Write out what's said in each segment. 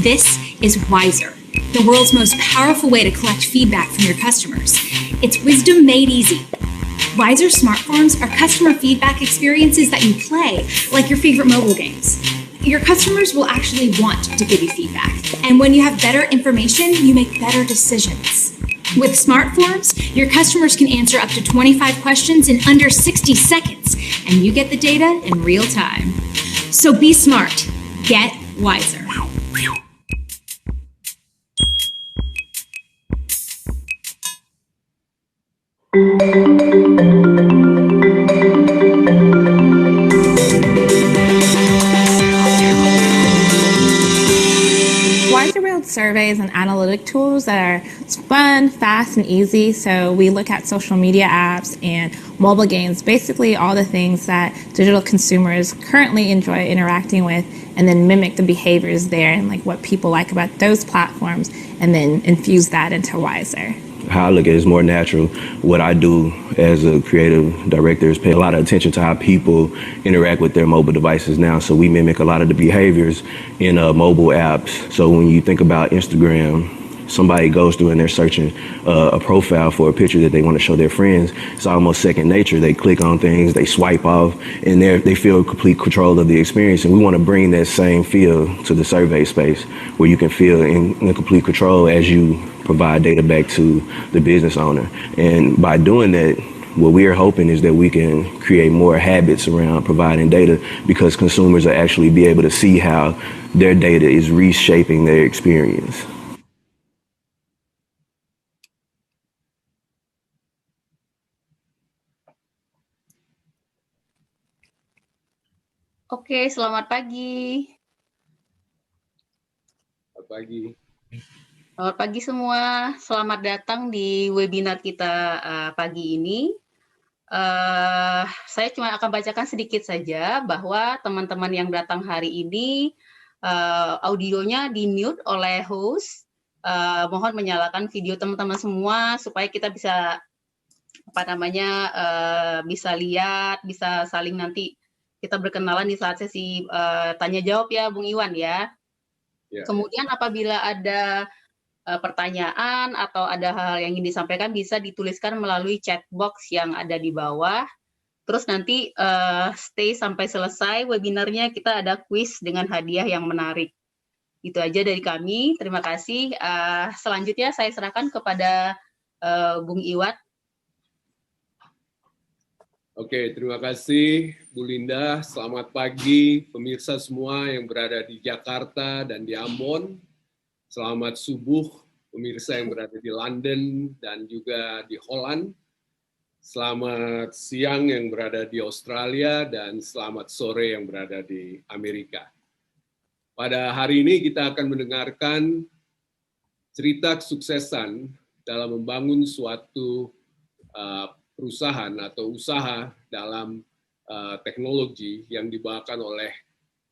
This is Wyzerr, the world's most powerful way to collect feedback from your customers. It's wisdom made easy. Wyzerr Smart Forms are customer feedback experiences that you play like your favorite mobile games. Your customers will actually want to give you feedback. And when you have better information, you make better decisions. With Smart Forms, your customers can answer up to 25 questions in under 60 seconds, and you get the data in real time. So be smart. Get Wyzerr. Wyzerr builds surveys and analytic tools that are fun, fast, and easy. So we look at social media apps and mobile games, basically all the things that digital consumers currently enjoy interacting with, and then mimic the behaviors there and like what people like about those platforms, and then infuse that into Wyzerr. How I look at it is more natural. What I do as a creative director is pay a lot of attention to how people interact with their mobile devices now. So we mimic a lot of the behaviors in mobile apps. So when you think about Instagram, somebody goes through and they're searching a profile for a picture that they want to show their friends. It's almost second nature. They click on things, they swipe off, and they feel complete control of the experience. And we want to bring that same feel to the survey space, where you can feel in complete control as you provide data back to the business owner. And by doing that, what we are hoping is that we can create more habits around providing data, because consumers will actually be able to see how their data is reshaping their experience. Oke, selamat pagi. Selamat pagi. Selamat pagi semua. Selamat datang di webinar kita pagi ini. Saya cuma akan bacakan sedikit saja bahwa teman-teman yang datang hari ini audionya di-mute oleh host. Mohon menyalakan video teman-teman semua supaya kita bisa bisa lihat, bisa saling nanti kita berkenalan di saat sesi tanya jawab ya, Bung Iwan ya. Yeah. Kemudian apabila ada pertanyaan atau ada hal yang ingin disampaikan, bisa dituliskan melalui chat box yang ada di bawah. Terus nanti stay sampai selesai webinarnya, kita ada quiz dengan hadiah yang menarik. Itu aja dari kami. Terima kasih. Selanjutnya saya serahkan kepada Bung Iwan. Oke, terima kasih Bu Linda. Selamat pagi pemirsa semua yang berada di Jakarta dan di Ambon. Selamat subuh pemirsa yang berada di London dan juga di Holland. Selamat siang yang berada di Australia dan selamat sore yang berada di Amerika. Pada hari ini kita akan mendengarkan cerita kesuksesan dalam membangun suatu perusahaan atau usaha dalam teknologi yang dibawakan oleh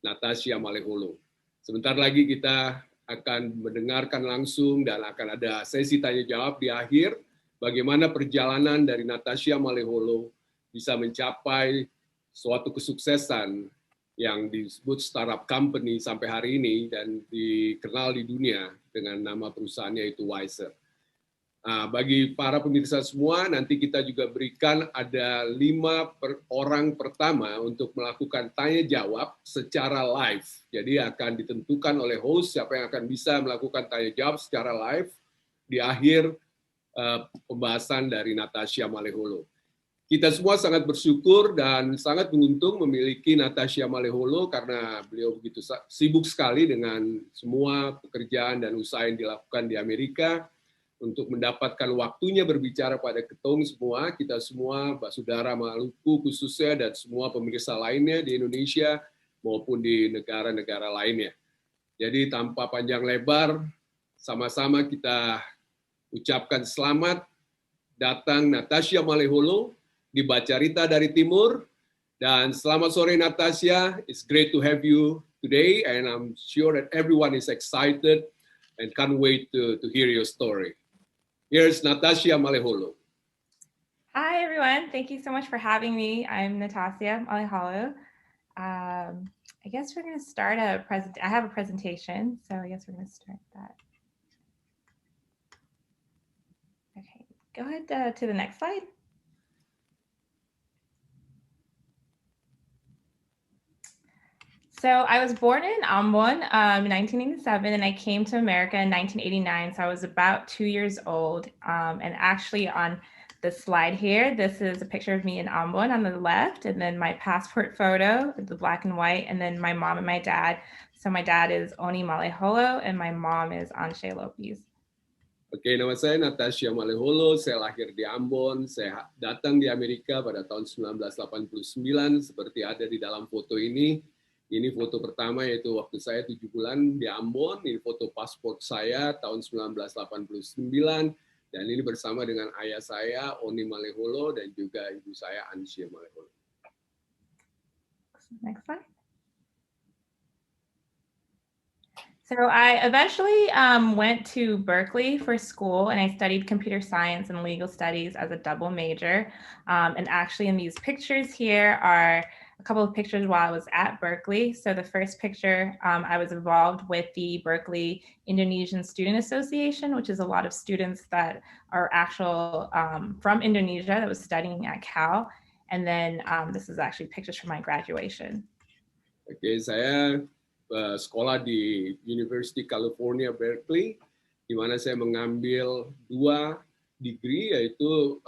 Natasia Maleholo. Sebentar lagi kita akan mendengarkan langsung dan akan ada sesi tanya jawab di akhir, bagaimana perjalanan dari Natasia Maleholo bisa mencapai suatu kesuksesan yang disebut startup company sampai hari ini dan dikenal di dunia dengan nama perusahaannya itu Wyzerr. Nah, bagi para pemirsa semua, nanti kita juga berikan ada 5 orang pertama untuk melakukan tanya jawab secara live. Jadi akan ditentukan oleh host siapa yang akan bisa melakukan tanya jawab secara live di akhir pembahasan dari Natasia Maleholo. Kita semua sangat bersyukur dan sangat beruntung memiliki Natasia Maleholo karena beliau begitu sibuk sekali dengan semua pekerjaan dan usaha yang dilakukan di Amerika. Untuk mendapatkan waktunya berbicara pada ketong semua, kita semua, saudara Maluku khususnya, dan semua pemirsa lainnya di Indonesia maupun di negara-negara lainnya. Jadi tanpa panjang lebar, sama-sama kita ucapkan selamat datang Natasia Maleholo di Bacarita dari Timur. Dan selamat sore Natasia, it's great to have you today, and I'm sure that everyone is excited and can't wait to hear your story. Here's Natasia Maleholo. Hi, everyone. Thank you so much for having me. I'm Natasia Maleholo. I guess we're going to start I have a presentation, so I guess we're going to start that. Okay, go ahead to the next slide. So I was born in Ambon in 1987, and I came to America in 1989. So I was about 2 years old. And actually on the slide here, this is a picture of me in Ambon on the left, and then my passport photo, the black and white, and then my mom and my dad. So my dad is Oni Maleholo, and my mom is Anshe Lopez. Oke, nama saya Natasia Maleholo, saya lahir di Ambon, saya datang di Amerika pada tahun 1989, seperti ada di dalam foto ini. Ini foto pertama yaitu waktu saya 7 bulan di Ambon, ini foto paspor saya tahun 1989, dan ini bersama dengan ayah saya, Oni Maleholo, dan juga ibu saya, Anshe Maleholo. Next slide. So I eventually went to Berkeley for school, and I studied computer science and legal studies as a double major. And actually in these pictures here are a couple of pictures while I was at Berkeley. So the first picture, I was involved with the Berkeley Indonesian Student Association, which is a lot of students that are from Indonesia that was studying at Cal. And then this is actually pictures from my graduation. Oke, saya sekolah di University of California Berkeley, di mana saya mengambil 2 degree, yaitu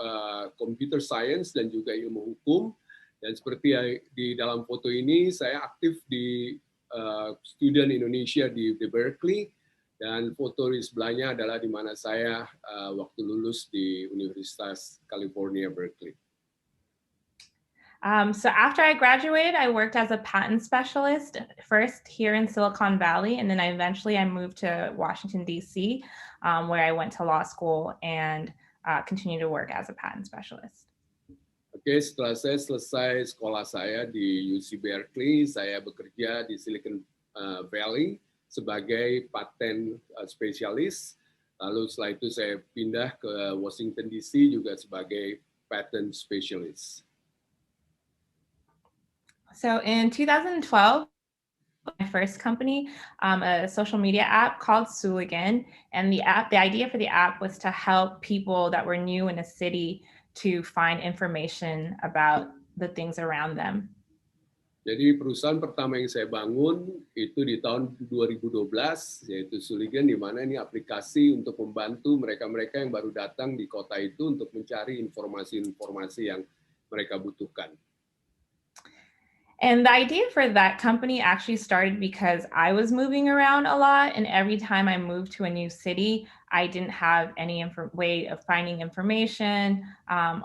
computer science dan juga ilmu hukum. Dan seperti di dalam foto ini, saya aktif di student Indonesia di Berkeley, dan foto di sebelahnya adalah di mana saya waktu lulus di Universitas California Berkeley. So after I graduated, I worked as a patent specialist, first here in Silicon Valley, and then I moved to Washington, D.C., where I went to law school and continued to work as a patent specialist. Oke, setelah saya selesai sekolah saya di UC Berkeley, saya bekerja di Silicon Valley sebagai patent spesialis. Lalu setelah itu saya pindah ke Washington DC juga sebagai patent specialist. So in 2012, my first company, a social media app called Suligan, and the idea for the app was to help people that were new in a city to find information about the things around them. Jadi perusahaan pertama yang saya bangun itu di tahun 2012, yaitu Suligan, di mana ini aplikasi untuk membantu mereka-mereka yang baru datang di kota itu untuk mencari informasi-informasi yang mereka butuhkan. And the idea for that company actually started because I was moving around a lot, and every time I moved to a new city, I didn't have any way of finding information. I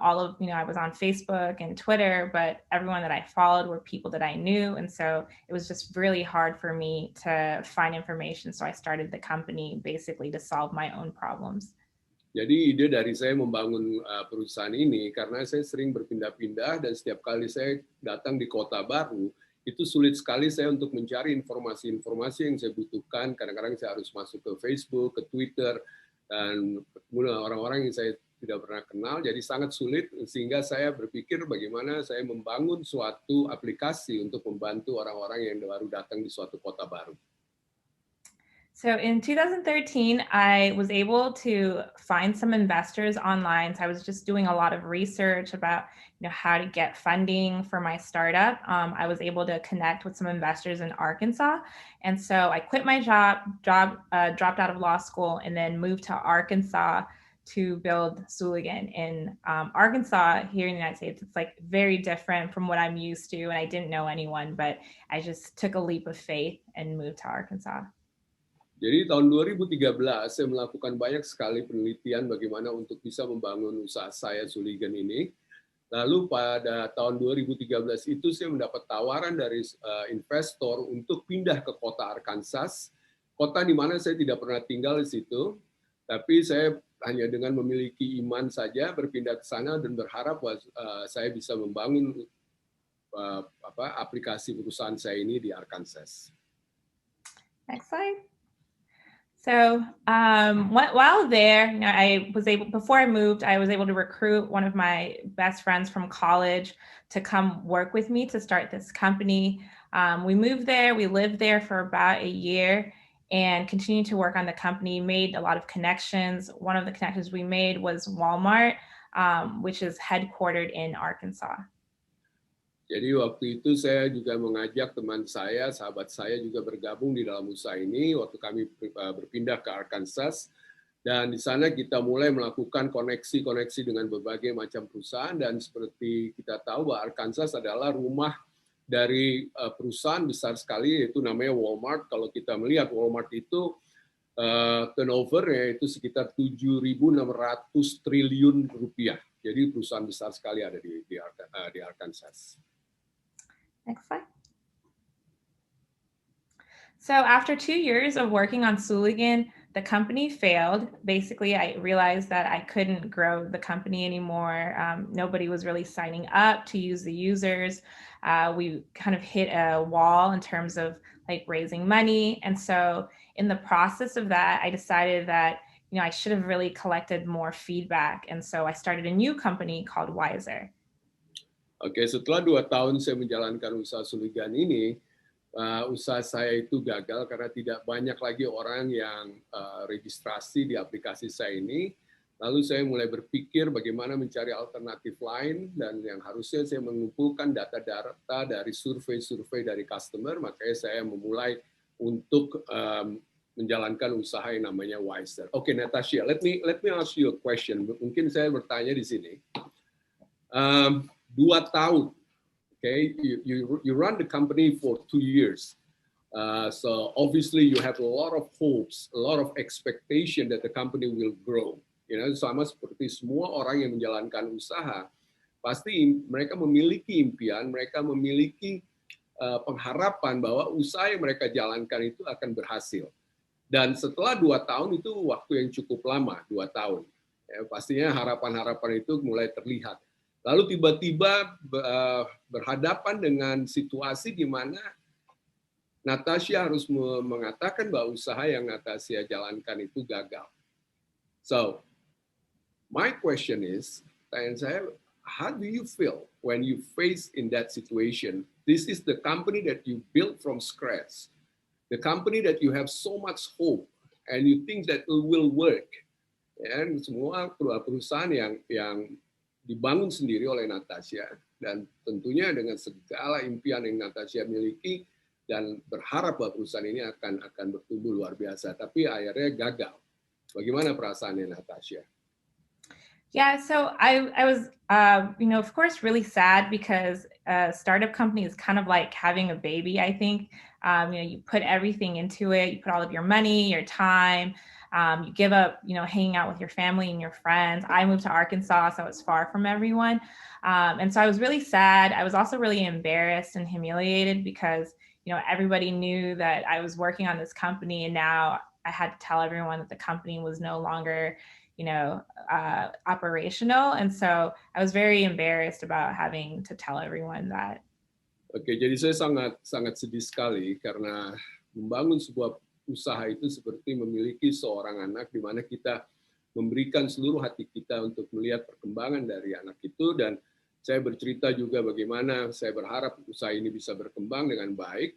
was on Facebook and Twitter, but everyone that I followed were people that I knew, and so it was just really hard for me to find information. So I started the company basically to solve my own problems. Jadi ide dari saya membangun perusahaan ini karena saya sering berpindah-pindah, dan setiap kali saya datang di kota baru, itu sulit sekali saya untuk mencari informasi-informasi yang saya butuhkan. Kadang-kadang saya harus masuk ke Facebook, ke Twitter, dan orang-orang yang saya tidak pernah kenal, jadi sangat sulit, sehingga saya berpikir bagaimana saya membangun suatu aplikasi untuk membantu orang-orang yang baru datang di suatu kota baru. So in 2013, I was able to find some investors online. So I was just doing a lot of research about how to get funding for my startup. I was able to connect with some investors in Arkansas. And so I quit my job, dropped out of law school, and then moved to Arkansas to build Suligan. In Arkansas, here in the United States, it's like very different from what I'm used to. And I didn't know anyone, but I just took a leap of faith and moved to Arkansas. Jadi tahun 2013 saya melakukan banyak sekali penelitian bagaimana untuk bisa membangun usaha saya Suligan ini. Lalu pada tahun 2013 itu saya mendapat tawaran dari investor untuk pindah ke kota Arkansas, kota di mana saya tidak pernah tinggal di situ, tapi saya hanya dengan memiliki iman saja berpindah ke sana dan berharap saya bisa membangun aplikasi perusahaan saya ini di Arkansas. Next slide. So while there, before I moved, I was able to recruit one of my best friends from college to come work with me to start this company. We moved there, we lived there for about a year and continued to work on the company, made a lot of connections. One of the connections we made was Walmart, which is headquartered in Arkansas. Jadi waktu itu saya juga mengajak teman saya, sahabat saya juga bergabung di dalam usaha ini waktu kami berpindah ke Arkansas. Dan di sana kita mulai melakukan koneksi-koneksi dengan berbagai macam perusahaan, dan seperti kita tahu bahwa Arkansas adalah rumah dari perusahaan besar sekali, yaitu namanya Walmart. Kalau kita melihat Walmart itu turnover-nya itu sekitar 7.600 triliun rupiah. Jadi perusahaan besar sekali ada di Arkansas. Next slide. So after 2 years of working on Sooligan, the company failed. Basically, I realized that I couldn't grow the company anymore. Nobody was really signing up to use the users. We kind of hit a wall in terms of like raising money. And so in the process of that, I decided that I should have really collected more feedback. And so I started a new company called Wyzerr. Oke, setelah 2 tahun saya menjalankan usaha Sooligan ini, usaha saya itu gagal karena tidak banyak lagi orang yang registrasi di aplikasi saya ini. Lalu saya mulai berpikir bagaimana mencari alternatif lain, dan yang harusnya saya mengumpulkan data-data dari survei-survei dari customer, makanya saya memulai untuk menjalankan usaha yang namanya Wyzerr. Oke, Natasia, let me ask you a question. Mungkin saya bertanya di sini. 2 tahun, okay? You run the company for 2 years. So obviously you have a lot of hopes, a lot of expectation that the company will grow. Sama seperti semua orang yang menjalankan usaha, pasti mereka memiliki impian, mereka memiliki pengharapan bahwa usaha yang mereka jalankan itu akan berhasil. Dan setelah 2 tahun itu waktu yang cukup lama, 2 tahun. Ya, pastinya harapan-harapan itu mulai terlihat. Lalu tiba-tiba berhadapan dengan situasi di mana Natasia harus mengatakan bahwa usaha yang Natasia jalankan itu gagal. So, my question is, tanya saya, how do you feel when you face in that situation? This is the company that you built from scratch, the company that you have so much hope, and you think that it will work. Dan semua perusahaan yang dibangun sendiri oleh Natasia, dan tentunya dengan segala impian yang Natasia miliki, dan berharap bahwa perusahaan ini akan bertumbuh luar biasa, tapi akhirnya gagal. Bagaimana perasaannya Natasia? Yeah, so I was, of course, really sad because a startup company is kind of like having a baby, I think. You put everything into it, you put all of your money, your time, you give up, hanging out with your family and your friends. I moved to Arkansas, so it's far from everyone. And so I was really sad. I was also really embarrassed and humiliated because, everybody knew that I was working on this company, and now I had to tell everyone that the company was no longer, operational. And so I was very embarrassed about having to tell everyone that. Oke, jadi saya sangat sedih sekali karena membangun sebuah usaha itu seperti memiliki seorang anak di mana kita memberikan seluruh hati kita untuk melihat perkembangan dari anak itu, dan saya bercerita juga bagaimana saya berharap usaha ini bisa berkembang dengan baik.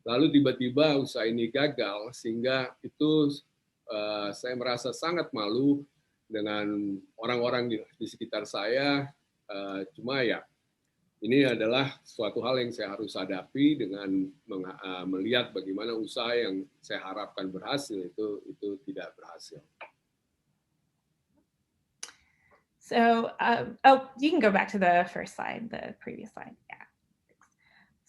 Lalu tiba-tiba usaha ini gagal, sehingga itu saya merasa sangat malu dengan orang-orang di sekitar saya. Cuma ya, ini adalah suatu hal yang saya harus hadapi dengan melihat bagaimana usaha yang saya harapkan berhasil itu tidak berhasil. So, you can go back to the first slide, the previous slide. Yeah.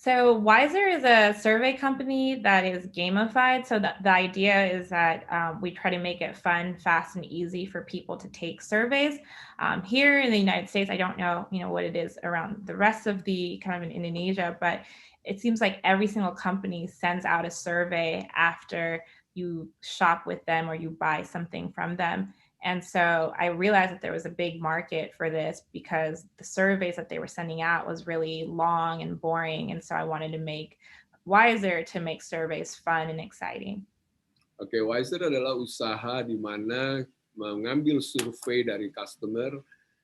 So Wyzerr is a survey company that is gamified. So the idea is that we try to make it fun, fast, and easy for people to take surveys. Here in the United States, I don't know, what it is around the rest of the kind of in Indonesia, but it seems like every single company sends out a survey after you shop with them or you buy something from them. And so I realized that there was a big market for this because the surveys that they were sending out was really long and boring. And so I wanted to make Wyzerr to make surveys fun and exciting. Oke, Wyzerr adalah usaha di mana mengambil survei dari customer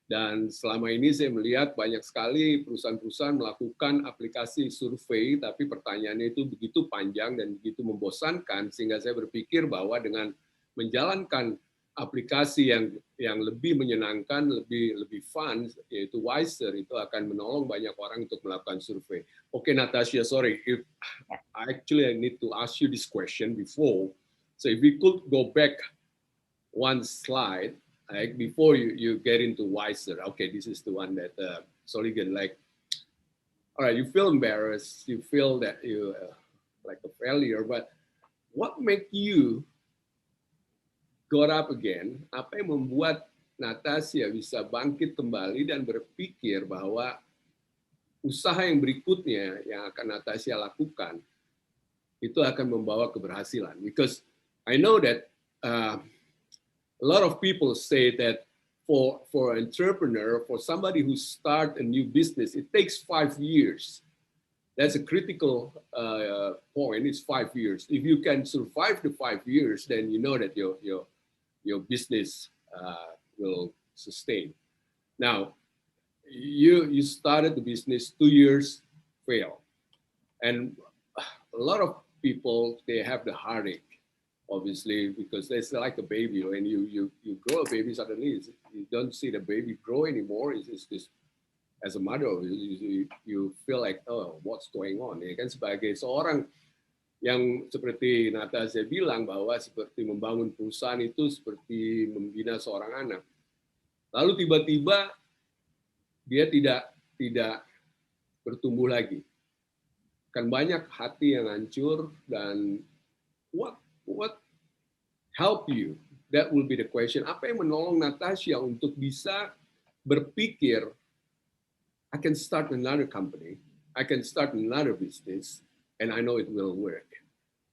Dan selama ini saya melihat banyak sekali perusahaan-perusahaan melakukan aplikasi survei, tapi pertanyaannya itu begitu panjang dan begitu membosankan, sehingga saya berpikir bahwa dengan menjalankan aplikasi yang lebih menyenangkan, lebih fun, yaitu Wyzerr, itu akan menolong banyak orang untuk melakukan survei. Oke, Natasia, sorry, if I need to ask you this question before. So if we could go back one slide, like before you get into Wyzerr. Okay, this is the one that Soligan, like, all right, you feel embarrassed, you feel that you like a failure, but what make you got up again? Apa yang membuat Natasia bisa bangkit kembali dan berpikir bahwa usaha yang berikutnya yang akan Natasia lakukan itu akan membawa keberhasilan? Because I know that a lot of people say that for an entrepreneur, for somebody who start a new business, it takes 5 years. That's a critical point. It's 5 years. If you can survive the 5 years, then you know that your business will sustain. Now, you started the business, 2 years, fail, and a lot of people, they have the heartache. Obviously, because it's like a baby, when you grow a baby, suddenly you don't see the baby grow anymore. It's just, as a mother, you feel like, oh, what's going on? Ya kan, sebagai seorang yang seperti Natasia bilang bahwa seperti membangun perusahaan itu seperti membina seorang anak. Lalu tiba-tiba dia tidak bertumbuh lagi. Kan banyak hati yang hancur, dan what help you? That will be the question. Apa yang menolong Natasia untuk bisa berpikir, I can start another company, I can start another business, and I know it will work.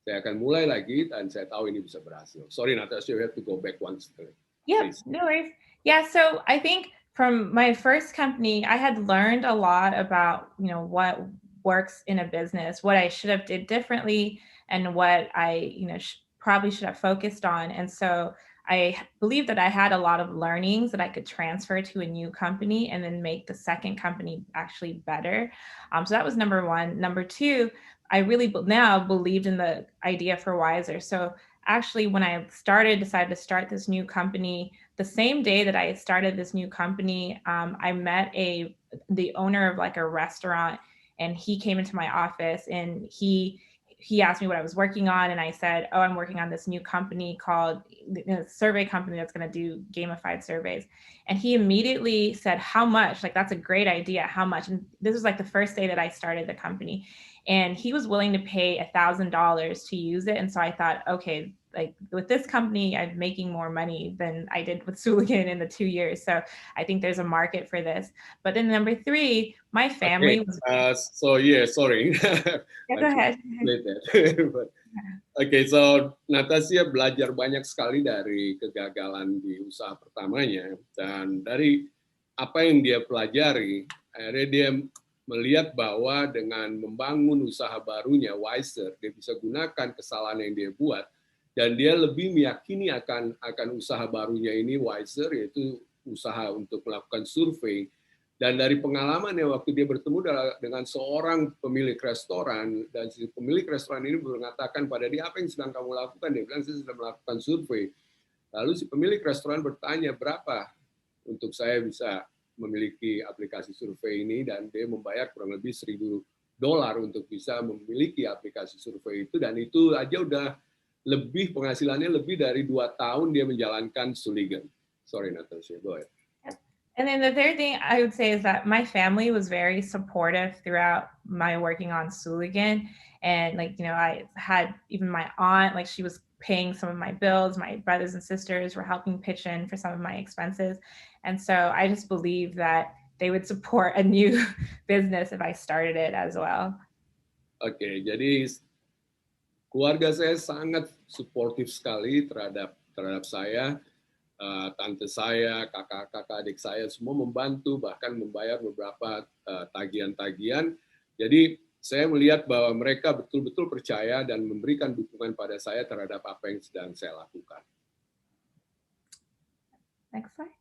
Saya akan mulai lagi, dan saya tahu ini bisa berhasil. Sorry, Natasia, you have to go back one step. Yeah, no worries. Yeah, so I think from my first company, I had learned a lot about, what works in a business, what I should have did differently, and what I, probably should have focused on. And so I believe that I had a lot of learnings that I could transfer to a new company and then make the second company actually better. So that was number one. Number two, I really now believed in the idea for Wyzerr. So actually, when I decided to start this new company, the same day that I started this new company, I met the owner of like a restaurant, and he came into my office, and he asked me what I was working on, and I said, oh, I'm working on this new company called a survey company that's going to do gamified surveys. And he immediately said, how much? Like, that's a great idea. How much? And this was like the first day that I started the company. And he was willing to pay $1,000 to use it. And so I thought, okay, like with this company, I'm making more money than I did with Suligan in the 2 years. So I think there's a market for this. But then number three, my family was... So yeah, sorry. Yeah, go ahead. Okay, so Natasia belajar banyak sekali dari kegagalan di usaha pertamanya, dan dari apa yang dia pelajari, akhirnya dia melihat bahwa dengan membangun usaha barunya, Wyzerr, dia bisa gunakan kesalahan yang dia buat, dan dia lebih meyakini akan usaha barunya ini, Wyzerr, yaitu usaha untuk melakukan survei. Dan dari pengalamannya waktu dia bertemu dengan seorang pemilik restoran, dan si pemilik restoran ini mengatakan pada dia, apa yang sedang kamu lakukan? Dia bilang, saya sedang melakukan survei. Lalu si pemilik restoran bertanya, berapa untuk saya bisa memiliki aplikasi survei ini, dan dia membayar kurang lebih $1.000 untuk bisa memiliki aplikasi survei itu, dan itu aja udah lebih, penghasilannya lebih dari 2 tahun dia menjalankan Suligan. Sorry, Natasia, go ahead. And then the third thing I would say is that my family was very supportive throughout my working on Suligan. And I had even my aunt, like she was paying some of my bills, my brothers and sisters were helping pitch in for some of my expenses. And so I just believe that they would support a new business if I started it as well. Oke, jadi keluarga saya sangat suportif sekali terhadap saya. Tante saya, kakak-kakak adik saya semua membantu, bahkan membayar beberapa tagihan-tagihan. Jadi saya melihat bahwa mereka betul-betul percaya dan memberikan dukungan pada saya terhadap apa yang sedang saya lakukan. Next slide.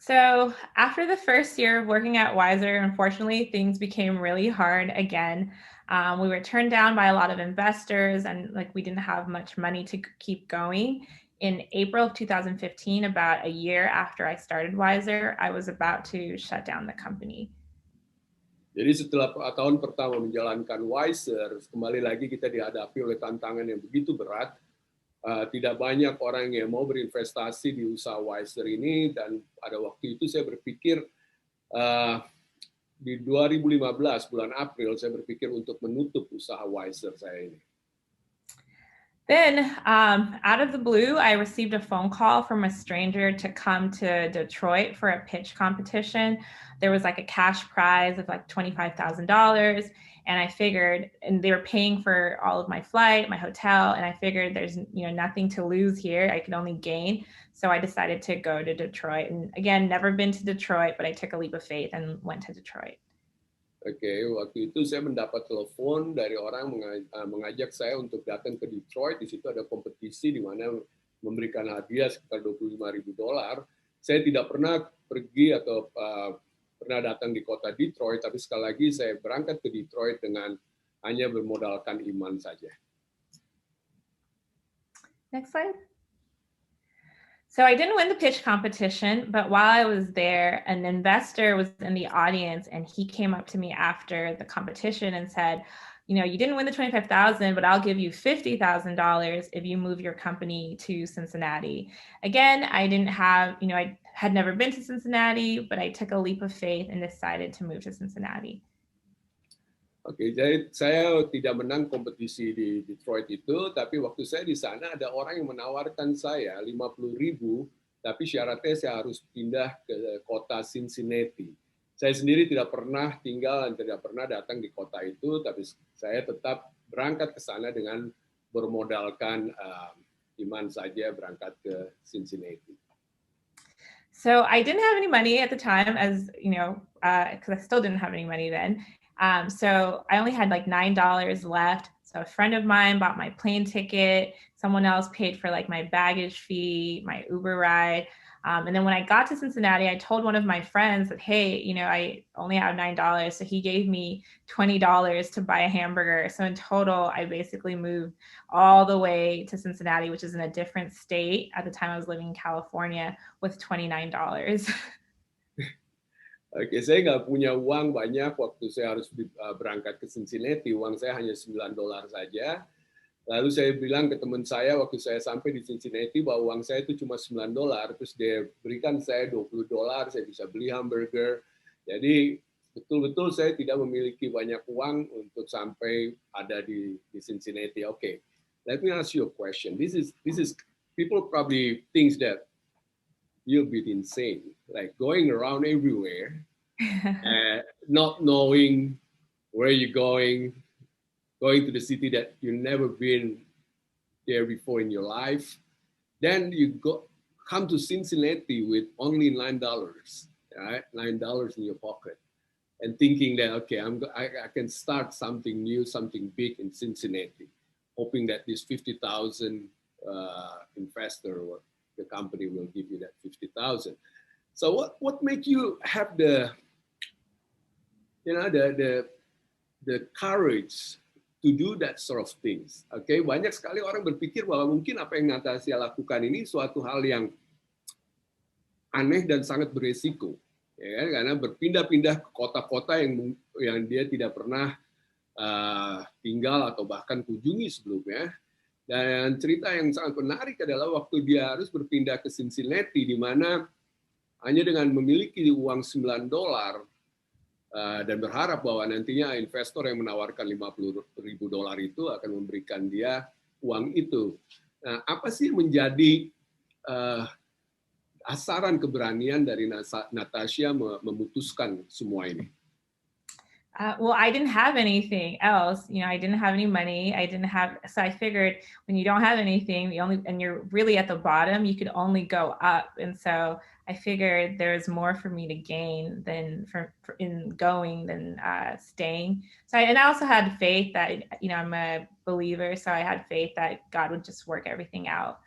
So after the first year of working at Wyzerr, unfortunately, things became really hard again. We were turned down by a lot of investors, and like we didn't have much money to keep going. In April of 2015, about a year after I started Wyzerr, I was about to shut down the company. Jadi setelah tahun pertama menjalankan Wyzerr, kembali lagi kita dihadapi oleh tantangan yang begitu berat. Tidak banyak orang yang mau berinvestasi di usaha Wyzerr ini, dan pada waktu itu saya berpikir di 2015 bulan April saya berpikir untuk menutup usaha Wyzerr saya ini. Then, out of the blue, I received a phone call from a stranger to come to Detroit for a pitch competition. There was like a cash prize of like $25,000. And I figured, and they were paying for all of my flight, my hotel, and I figured there's nothing to lose here. I could only gain. So I decided to go to Detroit. And again, never been to Detroit, but I took a leap of faith and went to Detroit. Oke, waktu itu saya mendapat telepon dari orang mengajak saya untuk datang ke Detroit. Di situ ada kompetisi di mana memberikan hadiah sekitar $25,000. Saya tidak pernah pergi atau pernah datang di kota Detroit, tapi sekali lagi saya berangkat ke Detroit dengan hanya bermodalkan iman saja. Next slide. So I didn't win the pitch competition, but while I was there, an investor was in the audience, and he came up to me after the competition and said, you didn't win the $25,000, but I'll give you $50,000 if you move your company to Cincinnati. Again, I didn't have, I had never been to Cincinnati, but I took a leap of faith and decided to move to Cincinnati. Oke, jadi saya tidak menang kompetisi di Detroit itu, tapi waktu saya di sana ada orang yang menawarkan saya $50,000, tapi syaratnya saya harus pindah ke kota Cincinnati. Saya sendiri tidak pernah tinggal dan tidak pernah datang di kota itu, tapi saya tetap berangkat ke sana dengan bermodalkan iman saja berangkat ke Cincinnati. So I didn't have any money at the time, as because I still didn't have any money then. So I only had like $9 left. So a friend of mine bought my plane ticket. Someone else paid for like my baggage fee, my Uber ride. And then when I got to Cincinnati, I told one of my friends that, hey, I only have $9. So he gave me $20 to buy a hamburger. So in total, I basically moved all the way to Cincinnati, which is in a different state. At the time I was living in California, with $29. Oke, saya nggak punya uang banyak waktu saya harus berangkat ke Cincinnati. Uang saya hanya $9 saja. Lalu saya bilang ke teman saya waktu saya sampai di Cincinnati bahwa uang saya itu cuma $9. Terus dia berikan saya $20, saya bisa beli hamburger. Jadi betul-betul saya tidak memiliki banyak uang untuk sampai ada di Cincinnati. Okay, let me ask you a question. This is people probably thinks that you're a bit insane, like going around everywhere, not knowing where you're going to the city that you've never been there before in your life. Then you come to Cincinnati with only $9, right? $9 in your pocket, and thinking that, okay, I can start something new, something big in Cincinnati, hoping that this 50,000 investor or the company will give you that 50,000. So what make you have the courage to do that sort of things? Okay, banyak sekali orang berpikir bahwa mungkin apa yang Natasia lakukan ini suatu hal yang aneh dan sangat beresiko, ya kan? Karena berpindah-pindah ke kota-kota yang dia tidak pernah tinggal atau bahkan kunjungi sebelumnya. Dan cerita yang sangat menarik adalah waktu dia harus berpindah ke Cincinnati, di mana hanya dengan memiliki uang $9 dan berharap bahwa nantinya investor yang menawarkan $50,000 itu akan memberikan dia uang itu. Nah, apa sih menjadi asaran keberanian dari Natasia memutuskan semua ini? Well, I didn't have anything else. I didn't have any money. So I figured when you don't have anything, and you're really at the bottom, you could only go up. And so I figured there's more for me to gain than in going than staying. So I also had faith that, I'm a believer. So I had faith that God would just work everything out.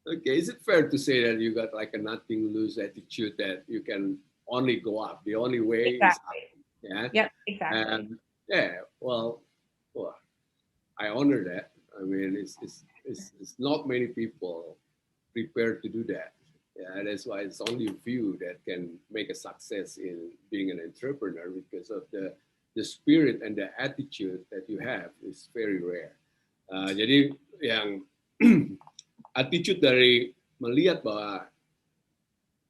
Okay, is it fair to say that you got like a nothing lose attitude that you can only go up? The only way is up. Exactly. Yeah. Yep, exactly. And yeah, well, I honor that. I mean, it's not many people prepared to do that. Yeah, that's why it's only a few that can make a success in being an entrepreneur because of the spirit and the attitude that you have is very rare. Jadi yang attitude dari melihat bahwa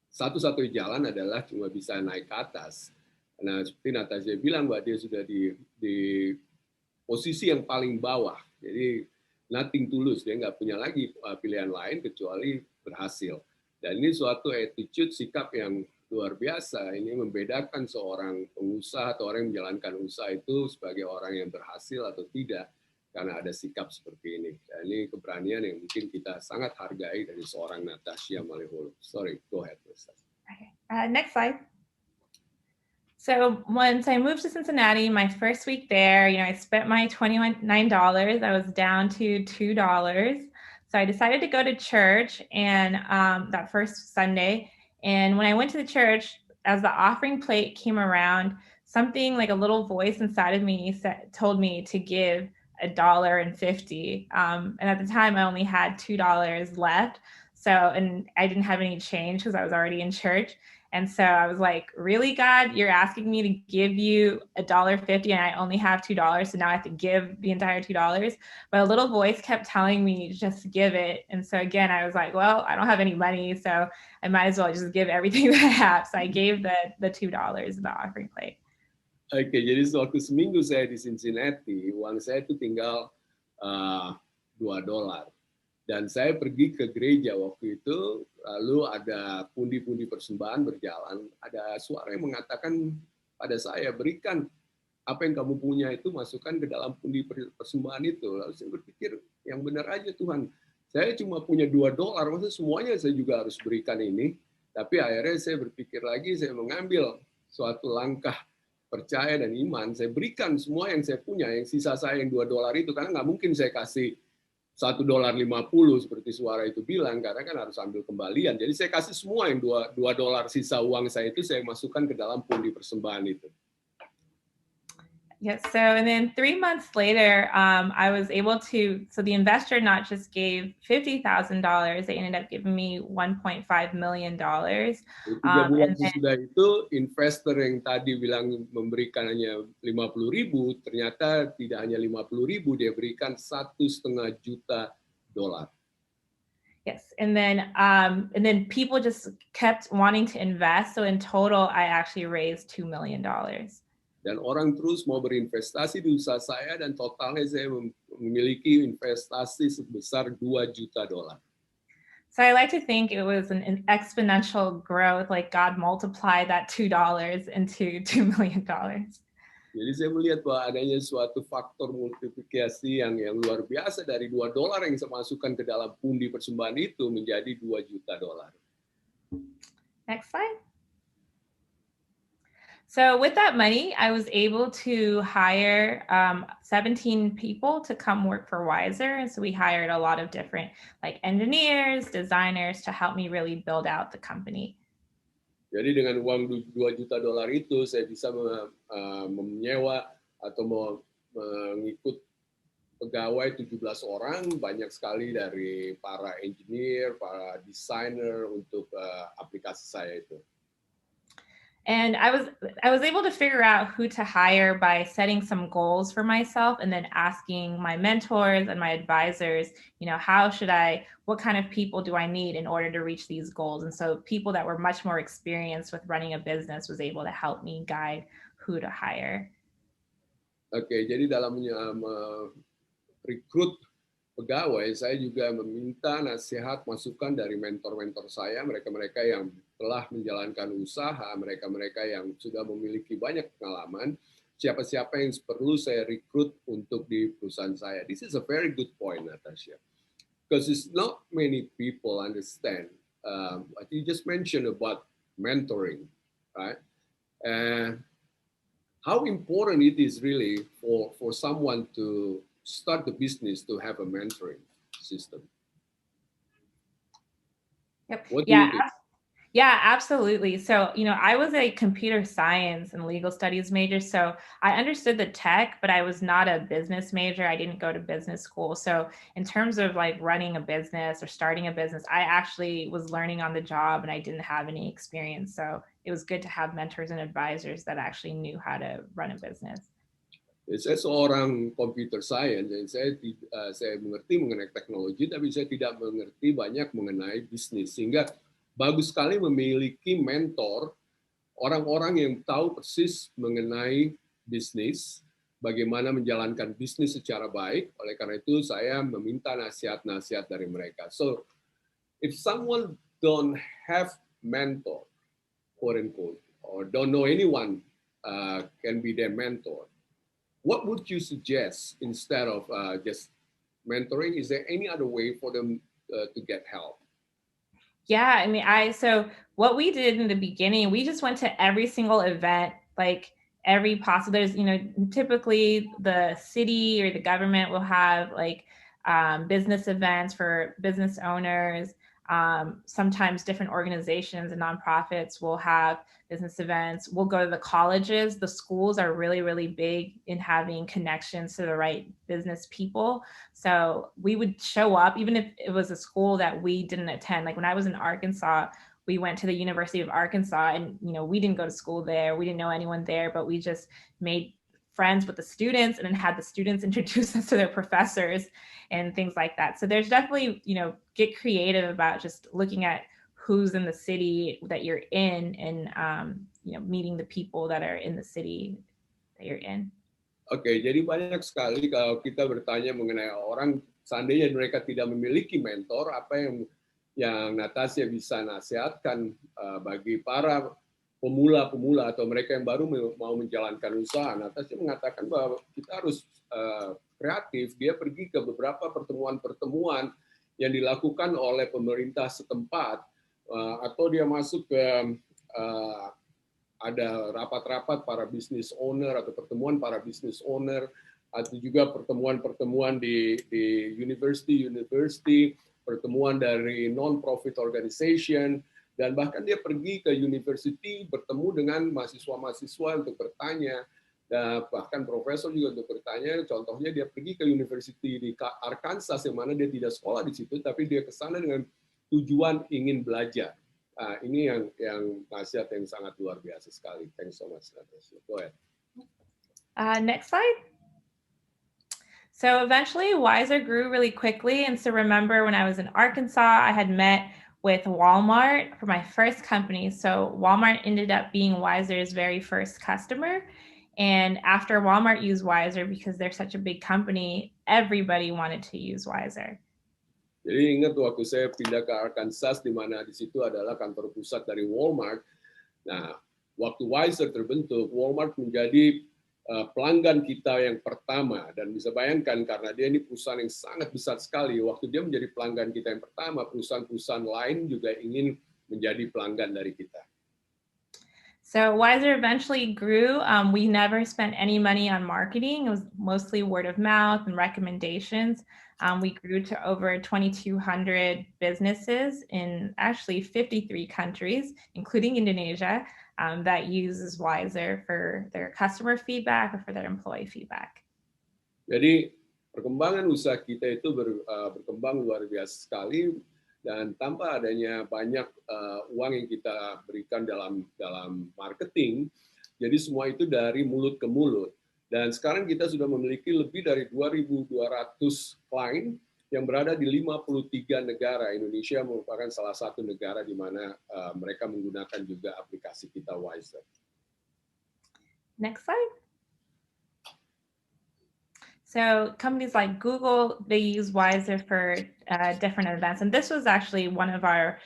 satu-satunya jalan adalah cuma bisa naik ke atas. Nah, seperti Natasia bilang bahwa dia sudah di posisi yang paling bawah. Jadi nothing tulus, dia nggak punya lagi pilihan lain kecuali berhasil. Dan ini suatu attitude, sikap yang luar biasa. Ini membedakan seorang pengusaha atau orang yang menjalankan usaha itu sebagai orang yang berhasil atau tidak, karena ada sikap seperti ini. Dan ini keberanian yang mungkin kita sangat hargai dari seorang Natasia Maliholo. Sorry, go ahead, Natasia. Okay. Next slide. So once I moved to Cincinnati, my first week there, I spent my $29. I was down to $2. So I decided to go to church and that first Sunday. And when I went to the church, as the offering plate came around, something like a little voice inside of me told me to give $1.50. And at the time I only had $2 left. So, and I didn't have any change because I was already in church. And so I was like, really, God, you're asking me to give you $1.50 and I only have $2. So now I have to give the entire $2. But a little voice kept telling me, just give it. And so again, I was like, well, I don't have any money, so I might as well just give everything that I have. So I gave the $2 in the offering plate. Oke, jadi waktu seminggu saya di Cincinnati, uang saya itu tinggal $2. Dan saya pergi ke gereja waktu itu, lalu ada pundi-pundi persembahan berjalan. Ada suara yang mengatakan pada saya, berikan apa yang kamu punya itu, masukkan ke dalam pundi persembahan itu. Lalu saya berpikir, yang benar aja Tuhan, saya cuma punya $2, maksudnya semuanya saya juga harus berikan ini. Tapi akhirnya saya berpikir lagi, saya mengambil suatu langkah percaya dan iman, saya berikan semua yang saya punya, yang sisa saya yang $2 itu, karena nggak mungkin saya kasih $1.50 seperti suara itu bilang, karena kan harus ambil kembalian. Jadi saya kasih semua yang $2 sisa uang saya itu, saya masukkan ke dalam pundi persembahan itu. Yes, so and then 3 months later, I was able to, so the investor not just gave $50,000, they ended up giving me $1.5 million. 3 bulan sesudah itu, investor yang tadi bilang memberikan hanya 50.000, ternyata tidak hanya 50.000, dia berikan $1,5 juta. Yes, and then people just kept wanting to invest. So in total, I actually raised $2 million. Dan orang terus mau berinvestasi di usaha saya, dan totalnya saya memiliki investasi sebesar $2 juta. So I like to think it was an exponential growth, like God multiplied that $2 into $2 million. Jadi saya melihat bahwa adanya suatu faktor multiplikasi yang luar biasa dari $2 yang saya masukkan ke dalam pundi persembahan itu menjadi $2 juta. Next slide. So with that money, I was able to hire 17 people to come work for Wyzerr. And so we hired a lot of different like engineers, designers to help me really build out the company. Jadi dengan uang $2 juta itu, saya bisa menyewa atau mengikut pegawai 17 orang, banyak sekali dari para engineer, para designer untuk aplikasi saya itu. And I was able to figure out who to hire by setting some goals for myself and then asking my mentors and my advisors, what kind of people do I need in order to reach these goals? And so people that were much more experienced with running a business was able to help me guide who to hire. Oke, jadi dalam rekrut pegawai, saya juga meminta nasihat, masukan dari mentor-mentor saya, mereka-mereka yang telah menjalankan usaha, mereka-mereka yang sudah memiliki banyak pengalaman, siapa-siapa yang perlu saya rekrut untuk di perusahaan saya. This is a very good point, Natasia, because it's not many people understand what you just mentioned about mentoring, right? And how important it is really for someone to start the business to have a mentoring system. Yep. What do you Yeah. think? Yeah, absolutely. So, I was a computer science and legal studies major. So I understood the tech, but I was not a business major. I didn't go to business school. So in terms of like running a business or starting a business, I actually was learning on the job and I didn't have any experience. So it was good to have mentors and advisors that actually knew how to run a business. Saya seorang computer science, dan saya mengerti mengenai teknologi, tapi saya tidak mengerti banyak mengenai bisnis. Sehingga bagus sekali memiliki mentor, orang-orang yang tahu persis mengenai bisnis, bagaimana menjalankan bisnis secara baik. Oleh karena itu, saya meminta nasihat-nasihat dari mereka. So, if someone don't have mentor, quote unquote, or don't know anyone can be their mentor, what would you suggest instead of just mentoring? Is there any other way for them to get help? Yeah, I mean, so what we did in the beginning, we just went to every single event, like every possible, there's, typically the city or the government will have like business events for business owners. Sometimes different organizations and nonprofits will have business events. We'll go to the colleges. The schools are really, really big in having connections to the right business people. So we would show up, even if it was a school that we didn't attend. Like when I was in Arkansas, we went to the University of Arkansas and, we didn't go to school there. We didn't know anyone there, but we just made friends with the students and then had the students introduce us to their professors and things like that. So there's definitely, get creative about just looking at who's in the city that you're in and, meeting the people that are in the city that you're in. Oke, jadi banyak sekali kalau kita bertanya mengenai orang, seandainya mereka tidak memiliki mentor, apa yang Natasia bisa nasihatkan bagi para pemula-pemula atau mereka yang baru mau menjalankan usaha. Natasia mengatakan bahwa kita harus kreatif. Dia pergi ke beberapa pertemuan-pertemuan yang dilakukan oleh pemerintah setempat, atau dia masuk ke ada rapat-rapat para business owner atau pertemuan para business owner, atau juga pertemuan-pertemuan di university, pertemuan dari non-profit organization, dan bahkan dia pergi ke university bertemu dengan mahasiswa-mahasiswa untuk bertanya, dan bahkan profesor juga untuk bertanya. Contohnya dia pergi ke university di Arkansas yang mana dia tidak sekolah di situ, tapi dia ke sana dengan tujuan ingin belajar. Ini yang nasihat yang sangat luar biasa sekali. Thanks so much, Natasia. Go ahead. Next slide. So eventually Wyzerr grew really quickly. And so remember when I was in Arkansas, I had met with Walmart for my first company. So Walmart ended up being Wyzerr's very first customer. And after Walmart used Wyzerr, because they're such a big company, everybody wanted to use Wyzerr. Jadi ingat waktu saya pindah ke Arkansas, di mana di situ adalah kantor pusat dari Walmart. Nah, waktu Wyzerr terbentuk, Walmart menjadi pelanggan kita yang pertama. Dan bisa bayangkan karena dia ini perusahaan yang sangat besar sekali. Waktu dia menjadi pelanggan kita yang pertama, perusahaan-perusahaan lain juga ingin menjadi pelanggan dari kita. So Wyzerr eventually grew. We never spent any money on marketing. It was mostly word of mouth and recommendations. We grew to over 2,200 businesses in actually 53 countries, including Indonesia, that uses Wyzerr for their customer feedback or for their employee feedback. Jadi perkembangan usaha kita itu berkembang luar biasa sekali, dan tanpa adanya banyak uang yang kita berikan dalam marketing, jadi semua itu dari mulut ke mulut. Dan sekarang kita sudah memiliki lebih dari 2.200 klien yang berada di 53 negara. Indonesia merupakan salah satu negara di mana mereka menggunakan juga aplikasi kita Wyzerr. Next slide. So companies like Google, they use Wyzerr for different events. And this was actually one of our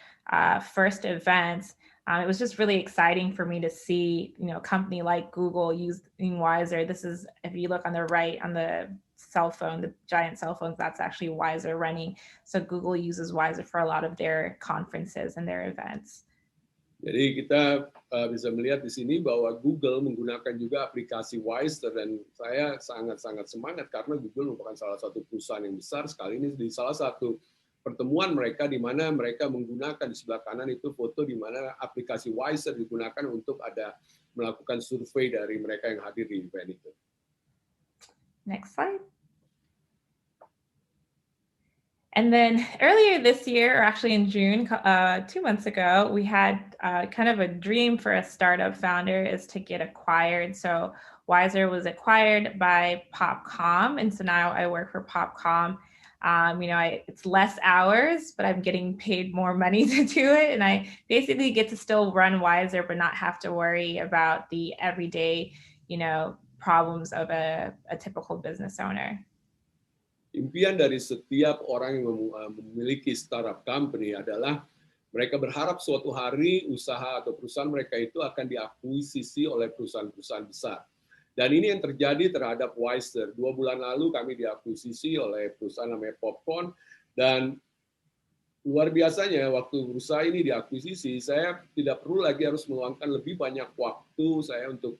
first events. It was just really exciting for me to see, a company like Google using Wyzerr. This is, if you look on the right, on the cell phone, the giant cell phones, that's actually Wyzerr running. So Google uses Wyzerr for a lot of their conferences and their events. Jadi kita bisa melihat di sini bahwa Google menggunakan juga aplikasi Wyzerr, dan saya sangat-sangat semangat karena Google merupakan salah satu perusahaan yang besar sekali ini di salah satu pertemuan mereka di mana mereka menggunakan di sebelah kanan itu foto di mana aplikasi Wyzerr digunakan untuk melakukan survei dari mereka yang hadir di event itu. Next slide. And then earlier this year, or actually in June, 2 months ago, we had kind of a dream for a startup founder is to get acquired. So Wyzerr was acquired by Popcom, and so now I work for Popcom. It's less hours, but I'm getting paid more money to do it, and I basically get to still run Wyzerr, but not have to worry about the everyday, problems of a typical business owner. Impian dari setiap orang yang memiliki startup company adalah mereka berharap suatu hari usaha atau perusahaan mereka itu akan diakuisisi oleh perusahaan-perusahaan besar. Dan ini yang terjadi terhadap Wyzerr. 2 bulan lalu kami diakuisisi oleh perusahaan namanya Popcorn, dan luar biasanya waktu perusahaan ini diakuisisi, saya tidak perlu lagi harus meluangkan lebih banyak waktu saya untuk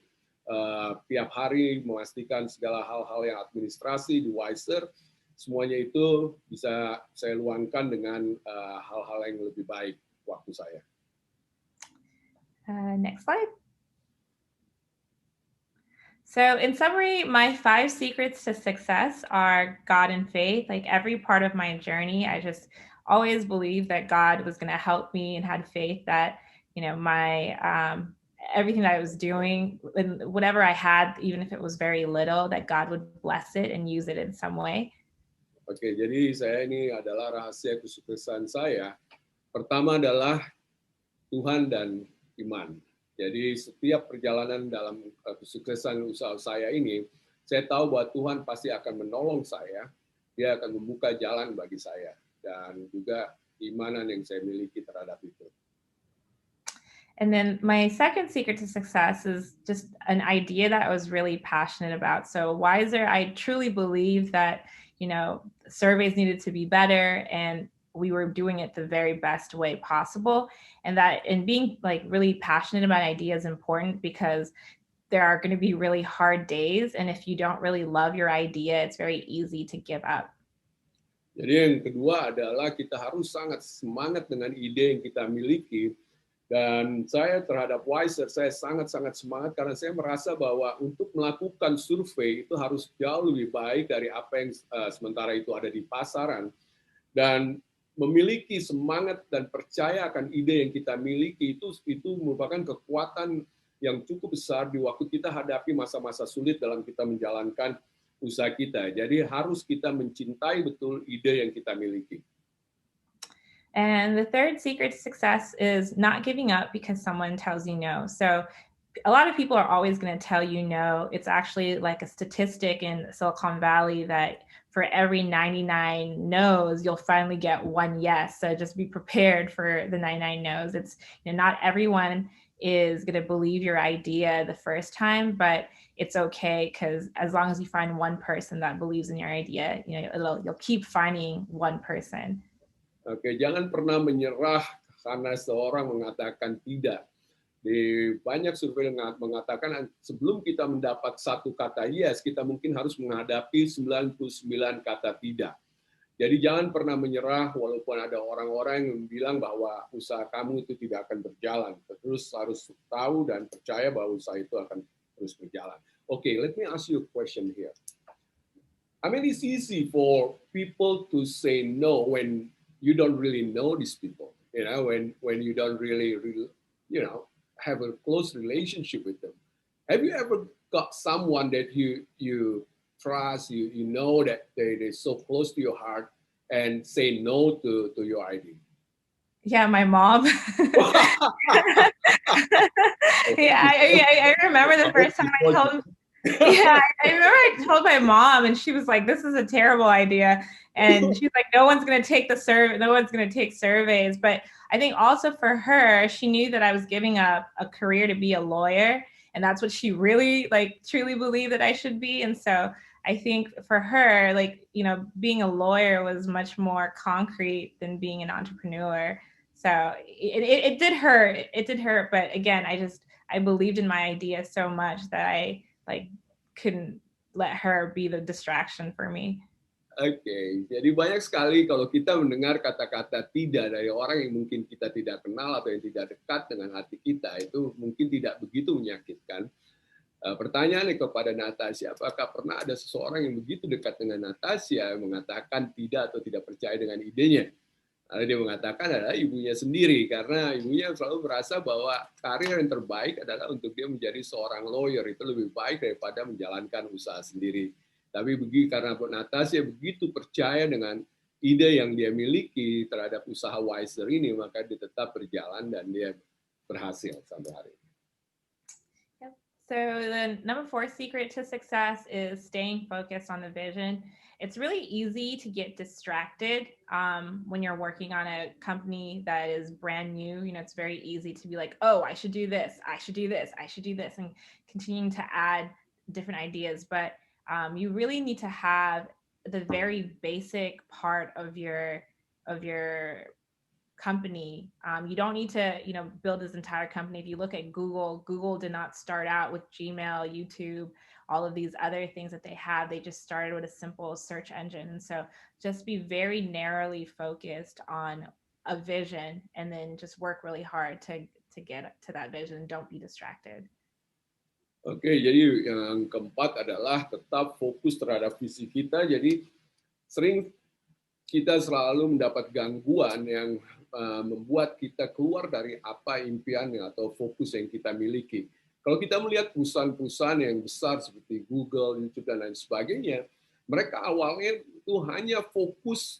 tiap hari memastikan segala hal-hal yang administrasi di Wyzerr. Semuanya itu bisa saya luangkan dengan hal-hal yang lebih baik waktu saya. Next slide. So in summary, my 5 secrets to success are God and faith. Like every part of my journey, I just always believed that God was going to help me and had faith that, my everything that I was doing, and whatever I had, even if it was very little, that God would bless it and use it in some way. Oke, jadi ini adalah rahasia kesuksesan saya. Pertama adalah Tuhan dan iman. Jadi setiap perjalanan dalam kesuksesan usaha saya ini, saya tahu bahwa Tuhan pasti akan menolong saya. Dia akan membuka jalan bagi saya. Dan juga keimanan yang saya miliki terhadap itu. And then my second secret to success is just an idea that I was really passionate about. So Wyzerr, I truly believe that, surveys needed to be better, and we were doing it the very best way possible. And that in being really passionate about ideas is important, because there are going to be really hard days. And if you don't really love your idea, it's very easy to give up. Jadi yang kedua adalah kita harus sangat semangat dengan ide yang kita miliki. Dan saya terhadap Wyzerr, saya sangat-sangat semangat karena saya merasa bahwa untuk melakukan survei itu harus jauh lebih baik dari apa yang sementara itu ada di pasaran. Dan memiliki semangat dan percaya akan ide yang kita miliki itu merupakan kekuatan yang cukup besar di waktu kita hadapi masa-masa sulit dalam kita menjalankan usaha kita. Jadi harus kita mencintai betul ide yang kita miliki. And the third secret to success is not giving up because someone tells you no. So a lot of people are always going to tell you no. It's actually like a statistic in Silicon Valley that for every 99 no's, you'll finally get 1 yes. So just be prepared for the 99 no's. It's not everyone is going to believe your idea the first time, but it's okay, because as long as you find one person that believes in your idea, you'll keep finding one person. Oke, jangan pernah menyerah karena seorang mengatakan tidak. Di banyak survei yang mengatakan sebelum kita mendapat 1 kata yes, kita mungkin harus menghadapi 99 kata tidak. Jadi jangan pernah menyerah walaupun ada orang-orang yang bilang bahwa usaha kamu itu tidak akan berjalan. Terus harus tahu dan percaya bahwa usaha itu akan terus berjalan. Okay, let me ask you a question here. I mean, it's easy for people to say no when you don't really know these people, when you don't really, have a close relationship with them. Have you ever got someone that you trust, you know that they're so close to your heart and say no to your idea? Yeah, my mom. Yeah, I remember the first time I told. Yeah, I remember I told my mom, and she was like, "This is a terrible idea." And she's like, no one's going to take surveys. But I think also for her, she knew that I was giving up a career to be a lawyer. And that's what she really truly believed that I should be. And so I think for her, being a lawyer was much more concrete than being an entrepreneur. So it did hurt. It did hurt. But again, I believed in my idea so much that I couldn't let her be the distraction for me. Oke, jadi banyak sekali kalau kita mendengar kata-kata tidak dari orang yang mungkin kita tidak kenal atau yang tidak dekat dengan hati kita, itu mungkin tidak begitu menyakitkan. Pertanyaannya kepada Natasia, apakah pernah ada seseorang yang begitu dekat dengan Natasia mengatakan tidak atau tidak percaya dengan idenya? Lalu dia mengatakan adalah ibunya sendiri, karena ibunya selalu merasa bahwa karir yang terbaik adalah untuk dia menjadi seorang lawyer, itu lebih baik daripada menjalankan usaha sendiri. Tapi karena Natasia begitu percaya dengan ide yang dia miliki terhadap usaha Wyzerr ini, maka dia tetap berjalan dan dia berhasil sampai hari ini. So the number 4 secret to success is staying focused on the vision. It's really easy to get distracted when you're working on a company that is brand new. You know, it's very easy to be like, oh, I should do this, I should do this, I should do this, and continuing to add different ideas. But you really need to have the very basic part of your company. You don't need to, build this entire company. If you look at Google did not start out with Gmail, YouTube, all of these other things that they have. They just started with a simple search engine. And so just be very narrowly focused on a vision and then just work really hard to get to that vision. Don't be distracted. Oke, jadi yang keempat adalah tetap fokus terhadap visi kita. Jadi sering kita selalu mendapat gangguan yang membuat kita keluar dari apa impian atau fokus yang kita miliki. Kalau kita melihat perusahaan-perusahaan yang besar seperti Google, YouTube, dan lain sebagainya, mereka awalnya itu hanya fokus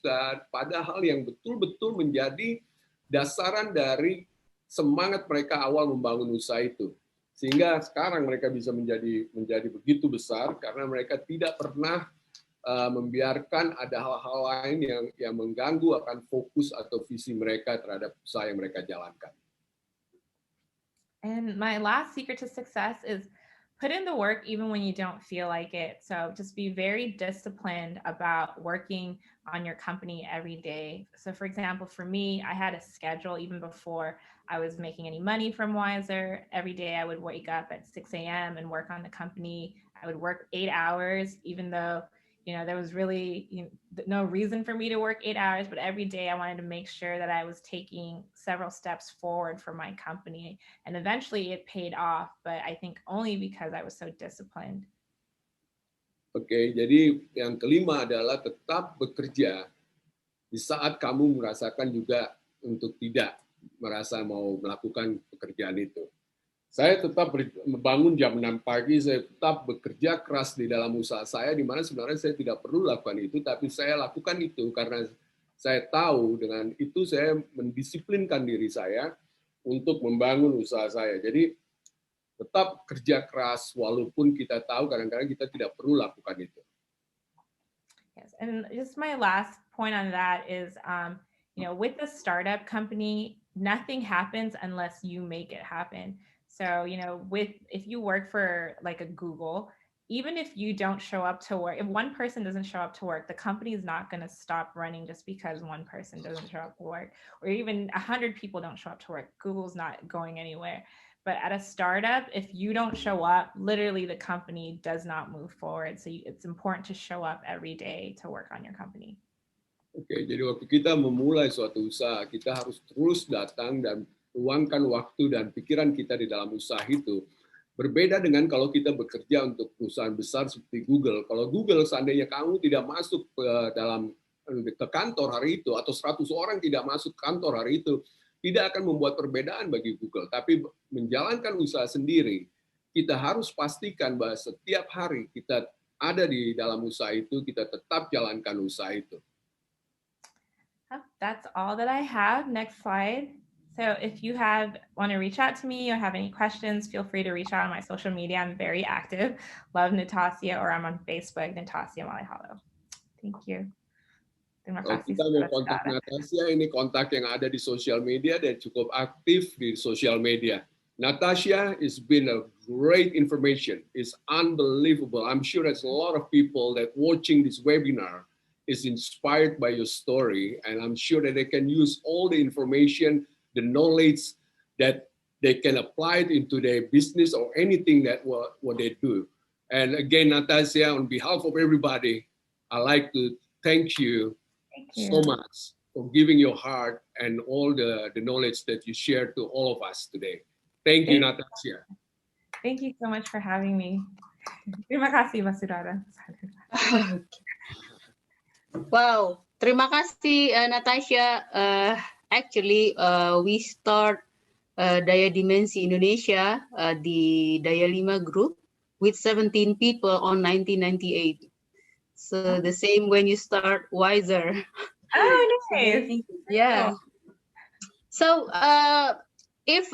pada hal yang betul-betul menjadi dasaran dari semangat mereka awal membangun usaha itu. Sehingga sekarang mereka bisa menjadi begitu besar karena mereka tidak pernah membiarkan ada hal-hal lain yang mengganggu akan fokus atau visi mereka terhadap usaha yang mereka jalankan. And my last secret to success is put in the work even when you don't feel like it. So just be very disciplined about working on your company every day. So for example, for me, I had a schedule even before I was making any money from Wyzerr. Every day I would wake up at 6 a.m. and work on the company. I would work 8 hours, even though there was really no reason for me to work 8 hours, but every day I wanted to make sure that I was taking several steps forward for my company. And eventually it paid off, but I think only because I was so disciplined. Oke, jadi yang kelima adalah tetap bekerja di saat kamu merasakan juga untuk tidak merasa mau melakukan pekerjaan itu. Saya tetap bangun jam 6 pagi, saya tetap bekerja keras di dalam usaha saya, di mana sebenarnya saya tidak perlu lakukan itu, tapi saya lakukan itu karena saya tahu dengan itu saya mendisiplinkan diri saya untuk membangun usaha saya. Jadi tetap kerja keras walaupun kita tahu kadang-kadang kita tidak perlu lakukan itu. Yes, and just my last point on that is, with a startup company, nothing happens unless you make it happen. So, if you work for like a Google, even if you don't show up to work, if one person doesn't show up to work, the company is not going to stop running just because one person doesn't show up to work, or even 100 people don't show up to work. Google's not going anywhere. But at a startup, if you don't show up, literally the company does not move forward. So it's important to show up every day to work on your company. Oke, jadi waktu kita memulai suatu usaha, kita harus terus datang dan luangkan waktu dan pikiran kita di dalam usaha itu. Berbeda dengan kalau kita bekerja untuk perusahaan besar seperti Google. Kalau Google seandainya kamu tidak masuk ke kantor hari itu, atau 100 orang tidak masuk kantor hari itu, tidak akan membuat perbedaan bagi Google. Tapi menjalankan usaha sendiri, kita harus pastikan bahwa setiap hari kita ada di dalam usaha itu, kita tetap jalankan usaha itu. That's all that I have. Next slide. So if you want to reach out to me or have any questions, feel free to reach out on my social media. I'm very active. Love Natasia, or I'm on Facebook, Natasia Malihalo. Thank you. Kalau kita mau kontak Natasia, ini kontak yang ada di sosial media dan cukup aktif di sosial media. Natasia has been a great information. It's unbelievable. I'm sure there's a lot of people that watching this webinar is inspired by your story, and I'm sure that they can use all the information, the knowledge that they can apply it into their business or anything that what they do. And again, Natasia, on behalf of everybody, I like to thank you Thank you. so much for giving your heart and all the knowledge that you shared to all of us today. Thank you, Natasia. Thank you so much for having me. Terima kasih, Mas Saudara. Wow, terima kasih Natasia. Actually, we start Daya Dimensi Indonesia di Daya 5 group with 17 people on 1998. So the same when you start Wyzerr. Oh, nice. Yeah. So if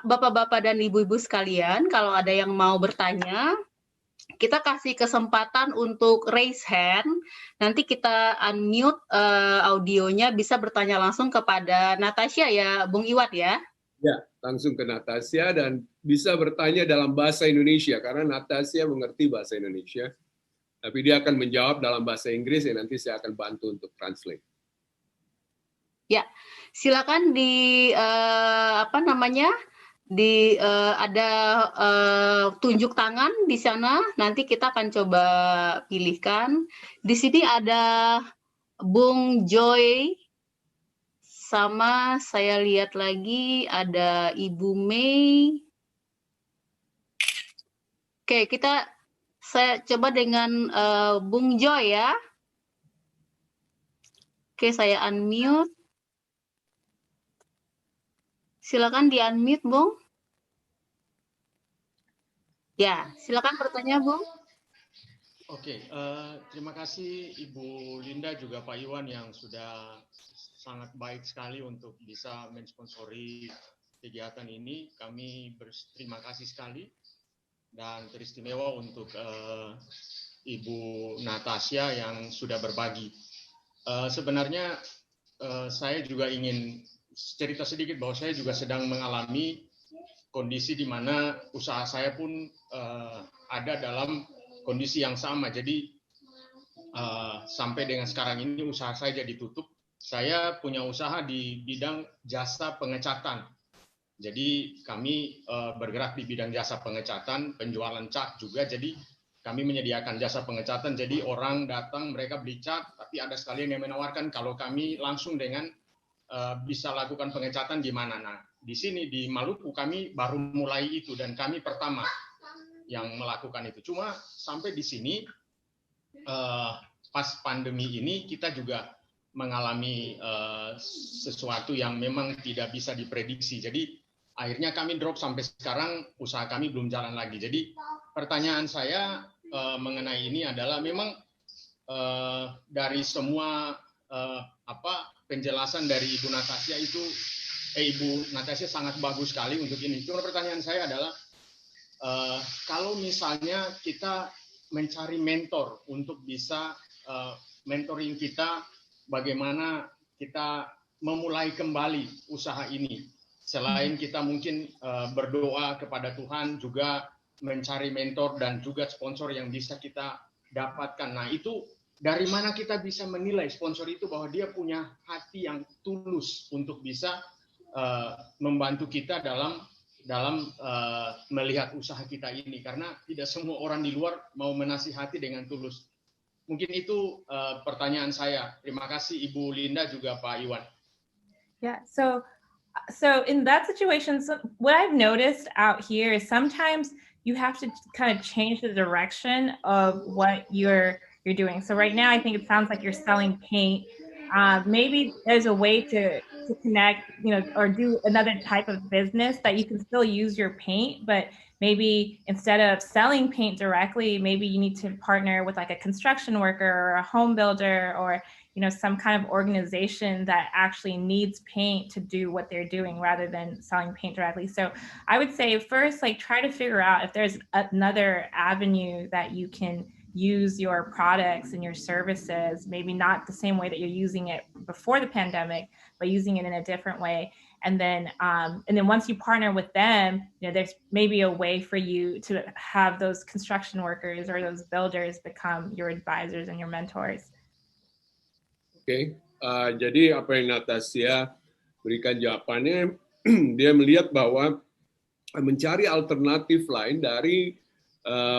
bapak-bapak dan ibu-ibu sekalian, kalau ada yang mau bertanya, kita kasih kesempatan untuk raise hand. Nanti kita unmute audionya, bisa bertanya langsung kepada Natasia ya, Bung Iwat ya. Ya, langsung ke Natasia dan bisa bertanya dalam bahasa Indonesia karena Natasia mengerti bahasa Indonesia. Tapi dia akan menjawab dalam bahasa Inggris yang nanti saya akan bantu untuk translate. Ya, silakan di ada tunjuk tangan di sana. Nanti kita akan coba pilihkan. Di sini ada Bung Joy, sama saya lihat lagi ada Ibu Mei. Oke, saya coba dengan Bung Joy ya. Oke, saya unmute. Silakan di-unmute, Bung. Ya, silakan bertanya, Bung. Oke, terima kasih Ibu Linda juga Pak Iwan yang sudah sangat baik sekali untuk bisa mensponsori kegiatan ini. Kami berterima kasih sekali dan teristimewa untuk Ibu Natasia yang sudah berbagi. Sebenarnya saya juga ingin cerita sedikit bahwa saya juga sedang mengalami kondisi di mana usaha saya pun ada dalam kondisi yang sama. Jadi sampai dengan sekarang ini usaha saya jadi tutup. Saya punya usaha di bidang jasa pengecatan. Jadi kami bergerak di bidang jasa pengecatan, penjualan cat juga. Jadi kami menyediakan jasa pengecatan. Jadi orang datang, mereka beli cat, tapi ada sekalian yang menawarkan kalau kami langsung dengan bisa lakukan pengecatan di mana. Nah, di sini di Maluku kami baru mulai itu dan kami pertama yang melakukan itu. Cuma sampai di sini pas pandemi ini kita juga mengalami sesuatu yang memang tidak bisa diprediksi. Jadi akhirnya kami drop sampai sekarang usaha kami belum jalan lagi. Jadi pertanyaan saya mengenai ini adalah memang dari semua penjelasan dari Ibu Natasia itu Ibu Natasia sangat bagus sekali untuk ini. Cuma pertanyaan saya adalah kalau misalnya kita mencari mentor untuk bisa mentoring kita bagaimana kita memulai kembali usaha ini. Selain kita mungkin berdoa kepada Tuhan, juga mencari mentor dan juga sponsor yang bisa kita dapatkan. Nah, itu dari mana kita bisa menilai sponsor itu bahwa dia punya hati yang tulus untuk bisa membantu kita dalam melihat usaha kita ini. Karena tidak semua orang di luar mau menasihati dengan tulus. Mungkin itu pertanyaan saya. Terima kasih Ibu Linda juga Pak Iwan. Yeah, so in that situation, what I've noticed out here is sometimes you have to kind of change the direction of what you're doing. So right now, I think it sounds like you're selling paint. Maybe there's a way to connect, or do another type of business that you can still use your paint, but maybe instead of selling paint directly, maybe you need to partner with like a construction worker or a home builder or some kind of organization that actually needs paint to do what they're doing rather than selling paint directly. So I would say first, try to figure out if there's another avenue that you can use your products and your services, maybe not the same way that you're using it before the pandemic, but using it in a different way. And then once you partner with them, there's maybe a way for you to have those construction workers or those builders become your advisors and your mentors. Oke, jadi apa yang Natasia berikan jawabannya, dia melihat bahwa mencari alternatif lain dari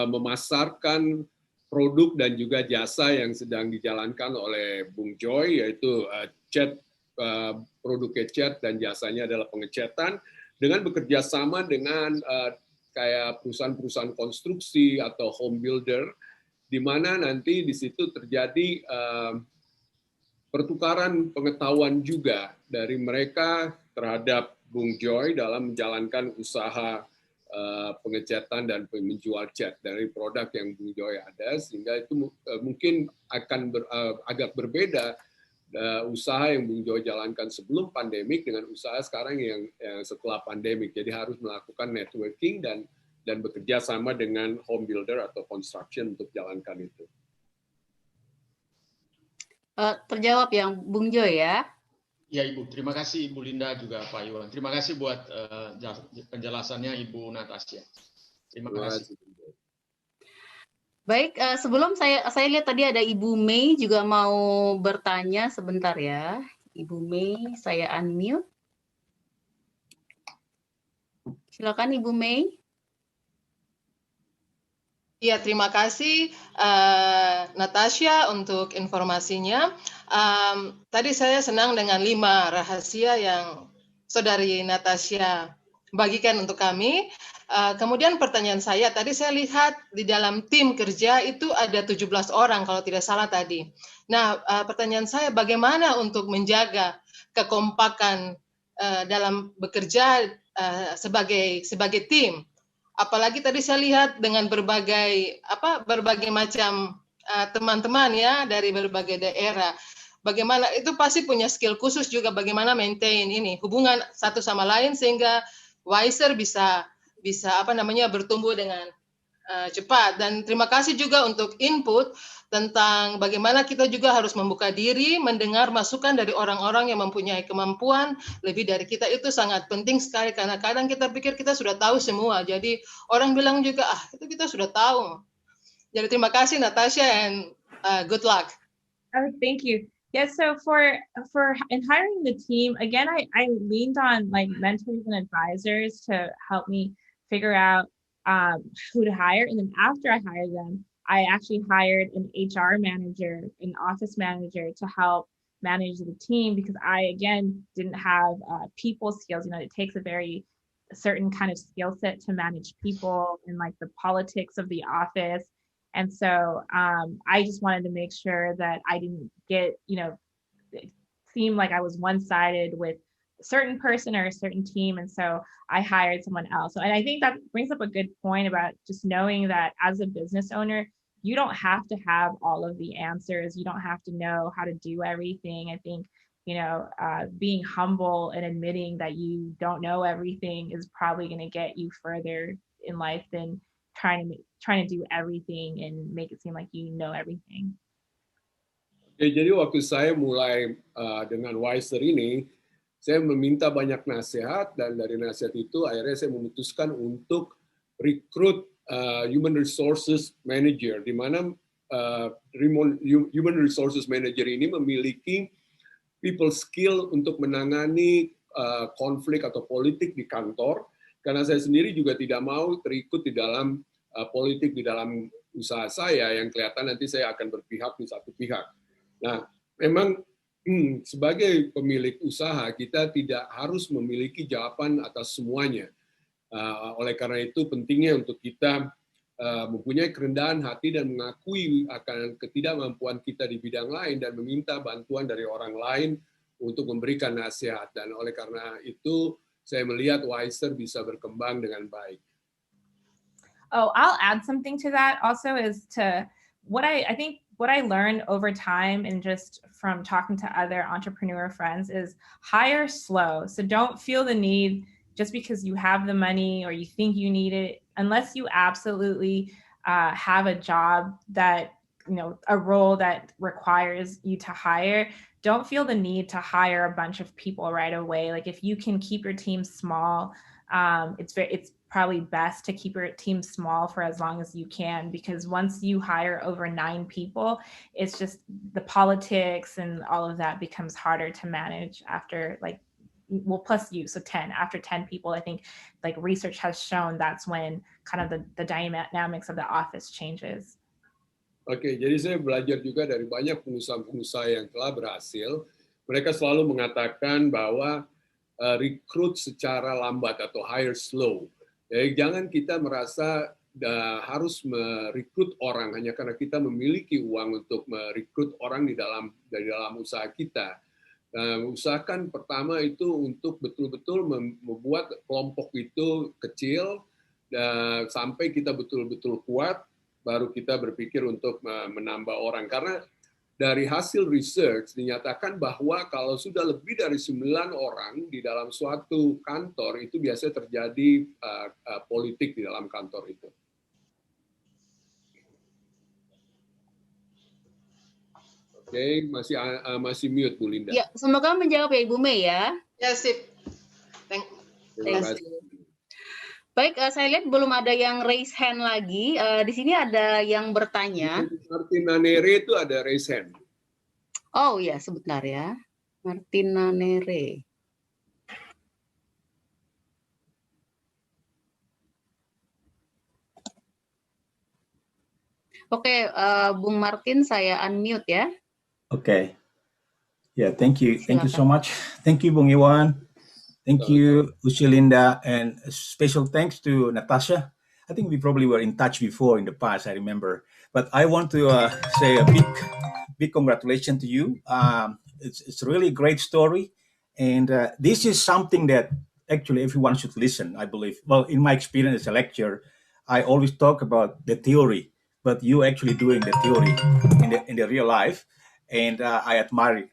memasarkan produk dan juga jasa yang sedang dijalankan oleh Bung Joy, yaitu chat, produknya chat dan jasanya adalah pengecatan, dengan bekerja sama dengan kayak perusahaan-perusahaan konstruksi atau home builder, di mana nanti di situ terjadi pertukaran pengetahuan juga dari mereka terhadap Bung Joy dalam menjalankan usaha pengecatan dan menjual cat dari produk yang Bung Joy ada, sehingga itu mungkin akan agak berbeda usaha yang Bung Joy jalankan sebelum pandemik dengan usaha sekarang yang setelah pandemik. Jadi harus melakukan networking dan bekerja sama dengan home builder atau construction untuk jalankan itu. Terjawab yang Bung Joy ya. Ya Ibu, terima kasih Ibu Linda juga Pak Iwan. Terima kasih buat penjelasannya Ibu Natasia. Terima kasih. Baik, sebelum saya lihat tadi ada Ibu Mei juga mau bertanya sebentar ya. Ibu Mei, saya unmute. Silakan Ibu Mei. Ya, terima kasih Natasia untuk informasinya. Tadi saya senang dengan 5 rahasia yang Saudari Natasia bagikan untuk kami. Kemudian pertanyaan saya, tadi saya lihat di dalam tim kerja itu ada 17 orang kalau tidak salah tadi. Nah, pertanyaan saya bagaimana untuk menjaga kekompakan dalam bekerja sebagai tim? Apalagi tadi saya lihat dengan berbagai macam teman-teman ya dari berbagai daerah. Bagaimana itu pasti punya skill khusus juga bagaimana maintain ini hubungan satu sama lain sehingga Wyzerr bisa bertumbuh dengan cepat. Dan terima kasih juga untuk input tentang bagaimana kita juga harus membuka diri, mendengar masukan dari orang-orang yang mempunyai kemampuan lebih dari kita. Itu sangat penting sekali karena kadang kita pikir kita sudah tahu semua. Jadi orang bilang juga, itu kita sudah tahu. Jadi terima kasih Natasia and good luck. Oh, thank you. Yes, so for in hiring the team, again, I leaned on like mentors and advisors to help me figure out who to hire. And then after I hired them, I actually hired an HR manager, an office manager to help manage the team because I, again, didn't have people skills. You know, it takes a very certain kind of skill set to manage people and like the politics of the office. And so I just wanted to make sure that I didn't get, it seemed like I was one-sided with a certain person or a certain team. And so I hired someone else. So, and I think that brings up a good point about just knowing that as a business owner, you don't have to have all of the answers. You don't have to know how to do everything. I think, being humble and admitting that you don't know everything is probably going to get you further in life than trying to do everything and make it seem like you know everything. Jadi waktu saya mulai dengan Wyzerr ini, saya meminta banyak nasihat dan dari nasihat itu akhirnya saya memutuskan untuk rekrut human resources manager, di mana human resources manager ini memiliki people skill untuk menangani konflik atau politik di kantor, karena saya sendiri juga tidak mau terikut di dalam politik di dalam usaha saya yang kelihatan nanti saya akan berpihak di satu pihak. Nah, memang sebagai pemilik usaha kita tidak harus memiliki jawaban atas semuanya. Oleh karena itu pentingnya untuk kita mempunyai kerendahan hati dan mengakui akan ketidakmampuan kita di bidang lain dan meminta bantuan dari orang lain untuk memberikan nasihat. Dan oleh karena itu saya melihat Wyzerr bisa berkembang dengan baik. Oh, I'll add something to that also is to what I think what I learned over time and just from talking to other entrepreneur friends is hire slow. So don't feel the need just because you have the money or you think you need it, unless you absolutely have a job that, a role that requires you to hire. Don't feel the need to hire a bunch of people right away. Like if you can keep your team small, it's probably best to keep your team small for as long as you can, because once you hire over 9 people, it's just the politics and all of that becomes harder to manage after plus you, so 10. After 10 people, I think research has shown that's when kind of the dynamics of the office changes. Oke, jadi saya belajar juga dari banyak pengusaha-pengusaha yang telah berhasil. Mereka selalu mengatakan bahwa rekrut secara lambat atau hire slow. Jadi jangan kita merasa harus merekrut orang hanya karena kita memiliki uang untuk merekrut orang dari dalam usaha kita. Usahakan pertama itu untuk betul-betul membuat kelompok itu kecil dan sampai kita betul-betul kuat, baru kita berpikir untuk menambah orang. Karena dari hasil research dinyatakan bahwa kalau sudah lebih dari 9 orang di dalam suatu kantor, itu biasanya terjadi politik di dalam kantor itu. Oke, masih mute Bu Linda. Ya, semoga menjawab ya Ibu Mei ya. Ya, sip. Terima kasih. Baik, saya lihat belum ada yang raise hand lagi. Di sini ada yang bertanya. Martina Nere itu ada raise hand. Oh ya, sebentar ya. Martina Nere. Oke, Bung Martin, saya unmute ya. Okay. Yeah, thank you. Thank you so much. Thank you, Bung Iwan. Thank you, Linda, and a special thanks to Natasia. I think we probably were in touch before in the past, I remember. But I want to say a big congratulations to you. It's a really great story. And this is something that actually everyone should listen, I believe. Well, in my experience as a lecturer, I always talk about the theory, but you actually doing the theory in the real life. And I admire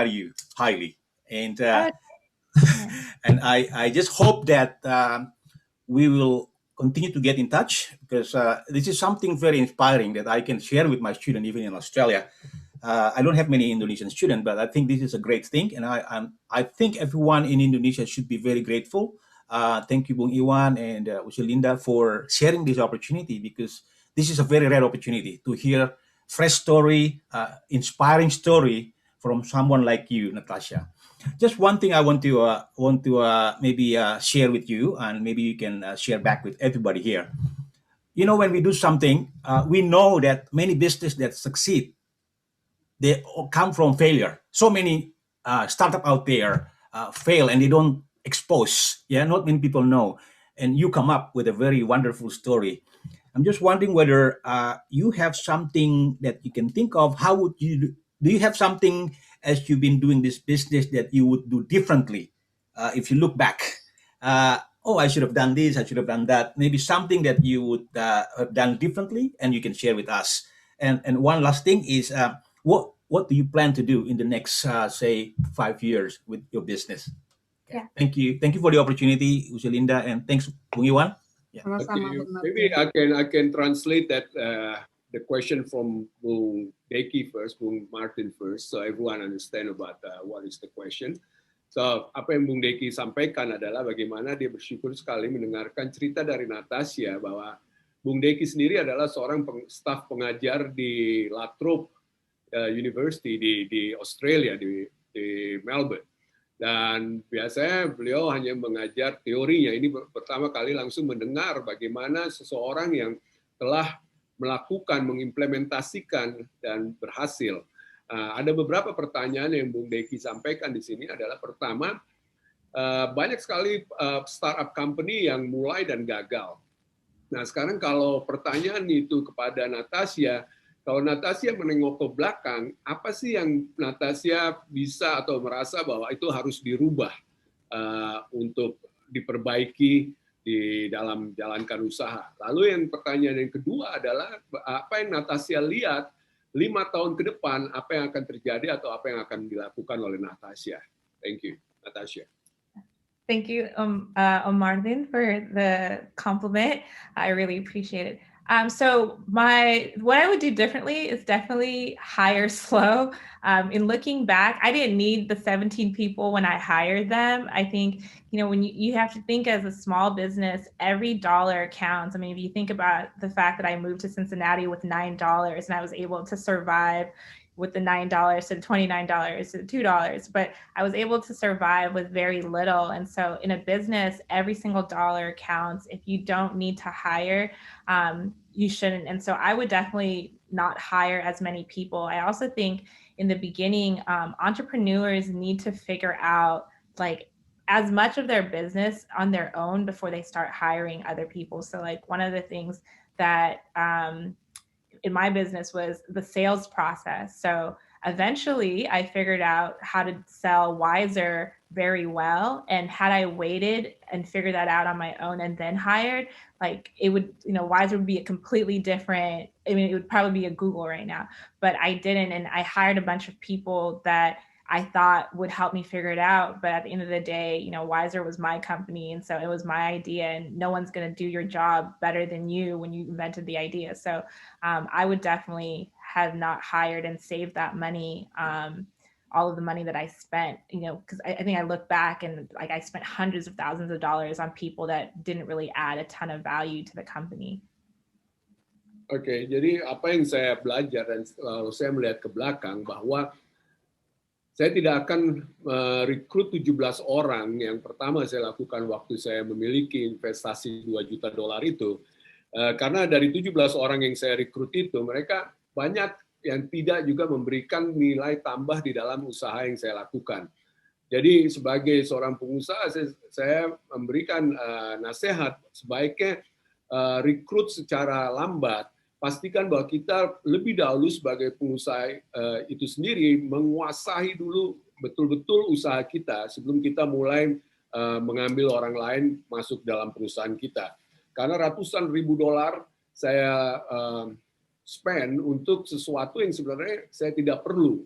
you highly. And and I just hope that we will continue to get in touch, because this is something very inspiring that I can share with my students, even in Australia. I don't have many Indonesian students, but I think this is a great thing. And I think everyone in Indonesia should be very grateful. Thank you, Bung Iwan and Linda, for sharing this opportunity, because this is a very rare opportunity to hear fresh story, inspiring story from someone like you, Natasia. Just one thing I want to maybe share with you, and maybe you can share back with everybody here. You know, when we do something, we know that many businesses that succeed, they come from failure. So many startup out there fail and they don't expose. Yeah, not many people know. And you come up with a very wonderful story. I'm just wondering whether you have something that you can think of. How would do you have something as you've been doing this business that you would do differently if you look back? Oh, I should have done this, I should have done that. Maybe something that you would have done differently, and you can share with us. And one last thing is, what do you plan to do in the next, say, 5 years with your business? Yeah. Thank you for the opportunity, Linda, and thanks, Bung Iwan. Yeah. Okay. Maybe I can translate that the question from Bung Deki first, Bung Martin first, so everyone understand about what is the question. So apa yang Bung Deki sampaikan adalah bagaimana dia bersyukur sekali mendengarkan cerita dari Natasia, bahwa Bung Deki sendiri adalah seorang staf pengajar di La Trobe University di Australia, di Melbourne. Dan biasanya beliau hanya mengajar teorinya. Ini pertama kali langsung mendengar bagaimana seseorang yang telah melakukan, mengimplementasikan, dan berhasil. Ada beberapa pertanyaan yang Bung Deki sampaikan di sini adalah, pertama, banyak sekali startup company yang mulai dan gagal. Nah, sekarang kalau pertanyaan itu kepada Natasia, kalau Natasia menengok ke belakang, apa sih yang Natasia bisa atau merasa bahwa itu harus dirubah untuk diperbaiki di dalam jalankan usaha? Lalu yang pertanyaan yang kedua adalah, apa yang Natasia lihat 5 tahun ke depan, apa yang akan terjadi atau apa yang akan dilakukan oleh Natasia? Thank you, Natasia. Thank you, Martin, for the compliment. I really appreciate it. So what I would do differently is definitely hire slow. In looking back, I didn't need the 17 people when I hired them. I think, when you have to think as a small business, every dollar counts. I mean, if you think about the fact that I moved to Cincinnati with $9 and I was able to survive with the $9 to the $29 to the $2, but I was able to survive with very little. And so in a business, every single dollar counts. If you don't need to hire, you shouldn't. And so I would definitely not hire as many people. I also think in the beginning, entrepreneurs need to figure out like as much of their business on their own before they start hiring other people. So like one of the things that in my business was the sales process. So eventually I figured out how to sell Wyzerr very well. And had I waited and figured that out on my own and then hired, like it would, Wyzerr would be a completely different, it would probably be a Google right now, but I didn't. And I hired a bunch of people that I thought would help me figure it out. But at the end of the day, Wyzerr was my company. And so it was my idea, and no one's going to do your job better than you when you invented the idea. So I would definitely have not hired and saved that money, all of the money that I spent, because I think I look back and like I spent hundreds of thousands of dollars on people that didn't really add a ton of value to the company. Oke, jadi apa yang saya belajar dan saya melihat ke belakang bahwa saya tidak akan merekrut 17 orang yang pertama saya lakukan waktu saya memiliki investasi $2 juta itu, karena dari 17 orang yang saya rekrut itu, mereka banyak yang tidak juga memberikan nilai tambah di dalam usaha yang saya lakukan. Jadi sebagai seorang pengusaha, saya memberikan nasihat sebaiknya rekrut secara lambat. Pastikan bahwa kita lebih dahulu sebagai pengusaha itu sendiri menguasai dulu betul-betul usaha kita sebelum kita mulai mengambil orang lain masuk dalam perusahaan kita. Karena ratusan ribu dolar saya spend untuk sesuatu yang sebenarnya saya tidak perlu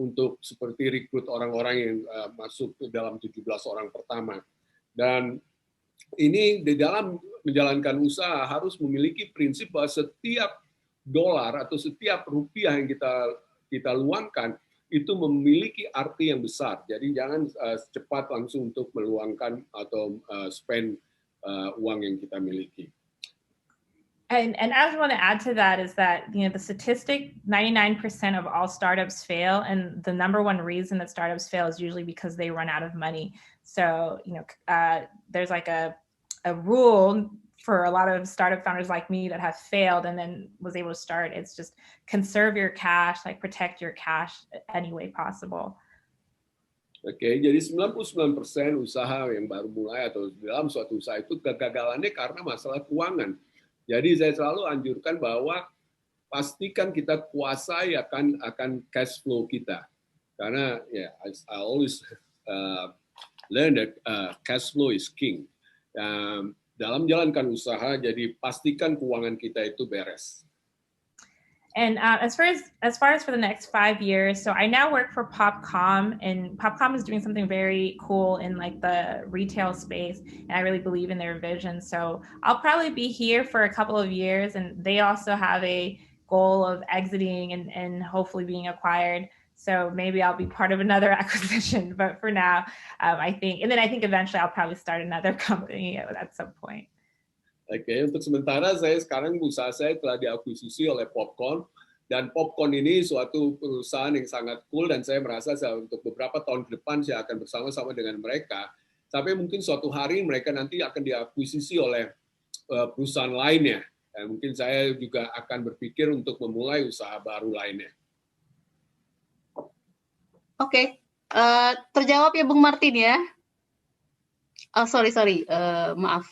untuk seperti rekrut orang-orang yang masuk ke dalam 17 orang pertama. Dan ini di dalam menjalankan usaha harus memiliki prinsip bahwa setiap dolar atau setiap rupiah yang kita luangkan itu memiliki arti yang besar. Jadi jangan cepat langsung untuk meluangkan atau spend uang yang kita miliki. And I just want to add to that is that, the statistic, 99% of all startups fail. And the number one reason that startups fail is usually because they run out of money. So, there's like a rule for a lot of startup founders like me that have failed and then was able to start. It's just conserve your cash, like protect your cash any way possible. Oke, jadi 99% usaha yang baru mulai atau dalam suatu usaha itu kegagalannya karena masalah keuangan. Jadi saya selalu anjurkan bahwa pastikan kita kuasai akan cash flow kita. Karena I always learn that cash flow is king. Dalam menjalankan usaha, jadi pastikan keuangan kita itu beres. And as far as for the next 5 years, so I now work for Popcom, and Popcom is doing something very cool in like the retail space, and I really believe in their vision. So I'll probably be here for a couple of years, and they also have a goal of exiting and hopefully being acquired. So maybe I'll be part of another acquisition, but for now, I think eventually I'll probably start another company at some point. Oke, untuk sementara sekarang usaha saya telah diakuisisi oleh Popcorn, dan Popcorn ini suatu perusahaan yang sangat cool, dan saya merasa untuk beberapa tahun ke depan saya akan bersama-sama dengan mereka. Sampai mungkin suatu hari mereka nanti akan diakuisisi oleh perusahaan lainnya. Dan mungkin saya juga akan berpikir untuk memulai usaha baru lainnya. Oke, terjawab ya Bung Martin ya. Oh, sorry, maaf.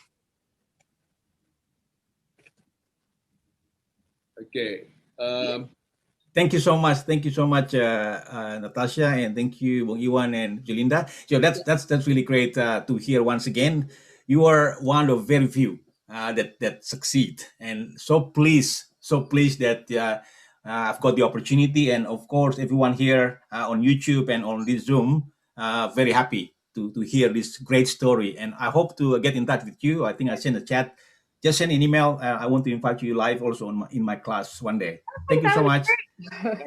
Okay. Thank you so much, Natasia, and thank you, Bung Iwan and Julinda. So that's really great to hear once again. You are one of very few that succeed, and so pleased that I've got the opportunity, and of course everyone here on YouTube and on this Zoom, very happy to hear this great story, and I hope to get in touch with you. I think I sent a chat. Just send an email. I want to invite you live also in my class one day. Thank you so much.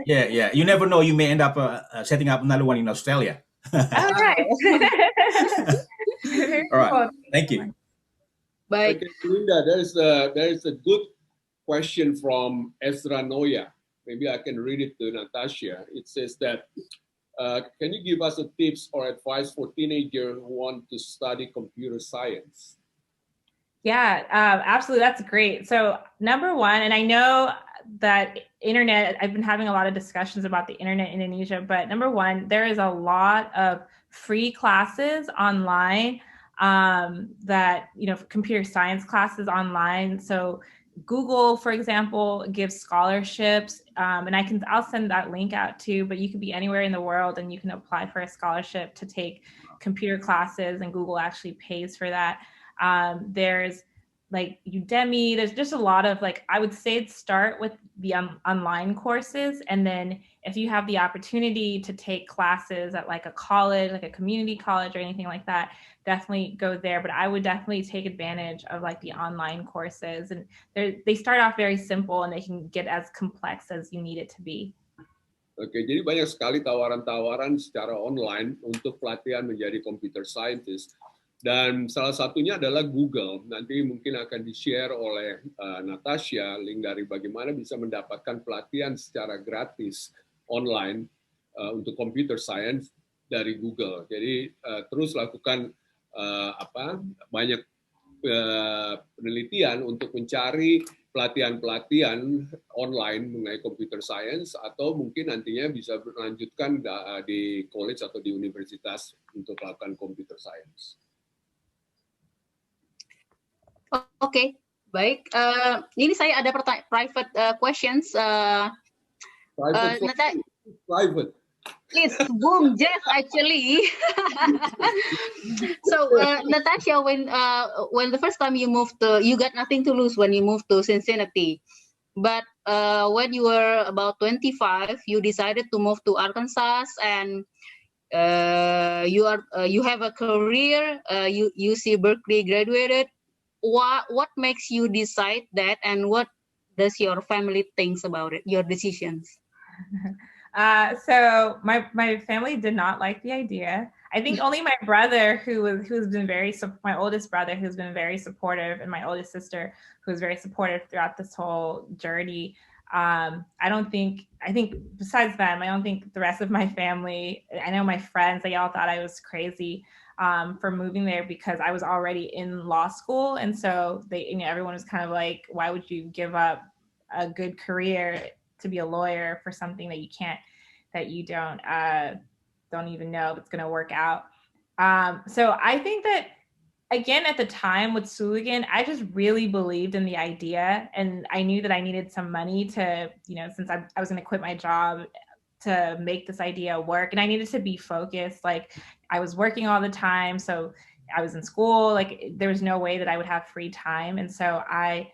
Yeah. You never know. You may end up setting up another one in Australia. All right. All right. Thank you. Baik. Okay, Linda, there is a good question from Ezra Noya. Maybe I can read it to Natasia. It says that, can you give us a tips or advice for teenagers who want to study computer science? Yeah, absolutely. That's great. So number one, and I know that internet, I've been having a lot of discussions about the internet in Indonesia, but number one, there is a lot of free classes online that, computer science classes online. So Google, for example, gives scholarships, and I'll send that link out too, but you could be anywhere in the world and you can apply for a scholarship to take computer classes, and Google actually pays for that. There's like Udemy, there's just a lot of I would say start with the online courses. And then if you have the opportunity to take classes at like a college, like a community college or anything like that, definitely go there. But I would definitely take advantage of like the online courses. And they start off very simple and they can get as complex as you need it to be. Oke, jadi banyak sekali tawaran-tawaran secara online untuk pelatihan menjadi computer scientist. Dan salah satunya adalah Google. Nanti mungkin akan di-share oleh Natasia link dari bagaimana bisa mendapatkan pelatihan secara gratis online untuk computer science dari Google. Jadi terus lakukan banyak penelitian untuk mencari pelatihan-pelatihan online mengenai computer science, atau mungkin nantinya bisa melanjutkan di college atau di universitas untuk melakukan computer science. Oke, baik. Ini saya ada private questions. Private. It's Boom Jeff actually. So Natasia, when the first time you moved you got nothing to lose when you moved to Cincinnati, but when you were about 25, you decided to move to Arkansas, and you have a career. UC Berkeley graduated. What makes you decide that, and what does your family thinks about it? Your decisions. So my family did not like the idea. I think only my brother, who's been my oldest brother, who's been very supportive, and my oldest sister, who's very supportive throughout this whole journey. I think besides them, I don't think the rest of my family, I know my friends, they all thought I was crazy for moving there because I was already in law school. And so everyone was kind of like, why would you give up a good career to be a lawyer for something that you don't even know if it's going to work out. So I think that, again, at the time with Suligan, I just really believed in the idea, and I knew that I needed some money to, since I was going to quit my job to make this idea work, and I needed to be focused. Like, I was working all the time, so I was in school, there was no way that I would have free time. And so I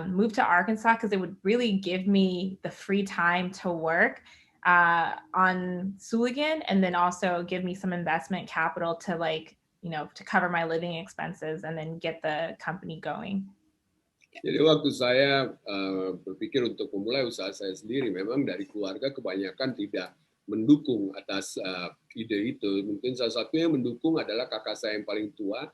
moved to Arkansas because it would really give me the free time to work on Suligan, and then also give me some investment capital to to cover my living expenses and then get the company going. Jadi waktu saya berpikir untuk memulai usaha saya sendiri, memang dari keluarga kebanyakan tidak mendukung atas ide itu. Mungkin salah satu yang mendukung adalah kakak saya yang paling tua.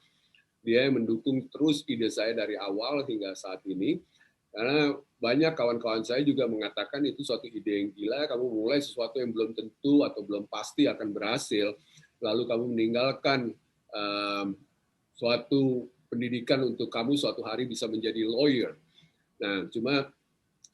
Dia yang mendukung terus ide saya dari awal hingga saat ini. Karena banyak kawan-kawan saya juga mengatakan itu suatu ide yang gila, kamu mulai sesuatu yang belum tentu atau belum pasti akan berhasil, lalu kamu meninggalkan suatu pendidikan untuk kamu suatu hari bisa menjadi lawyer. Nah, cuma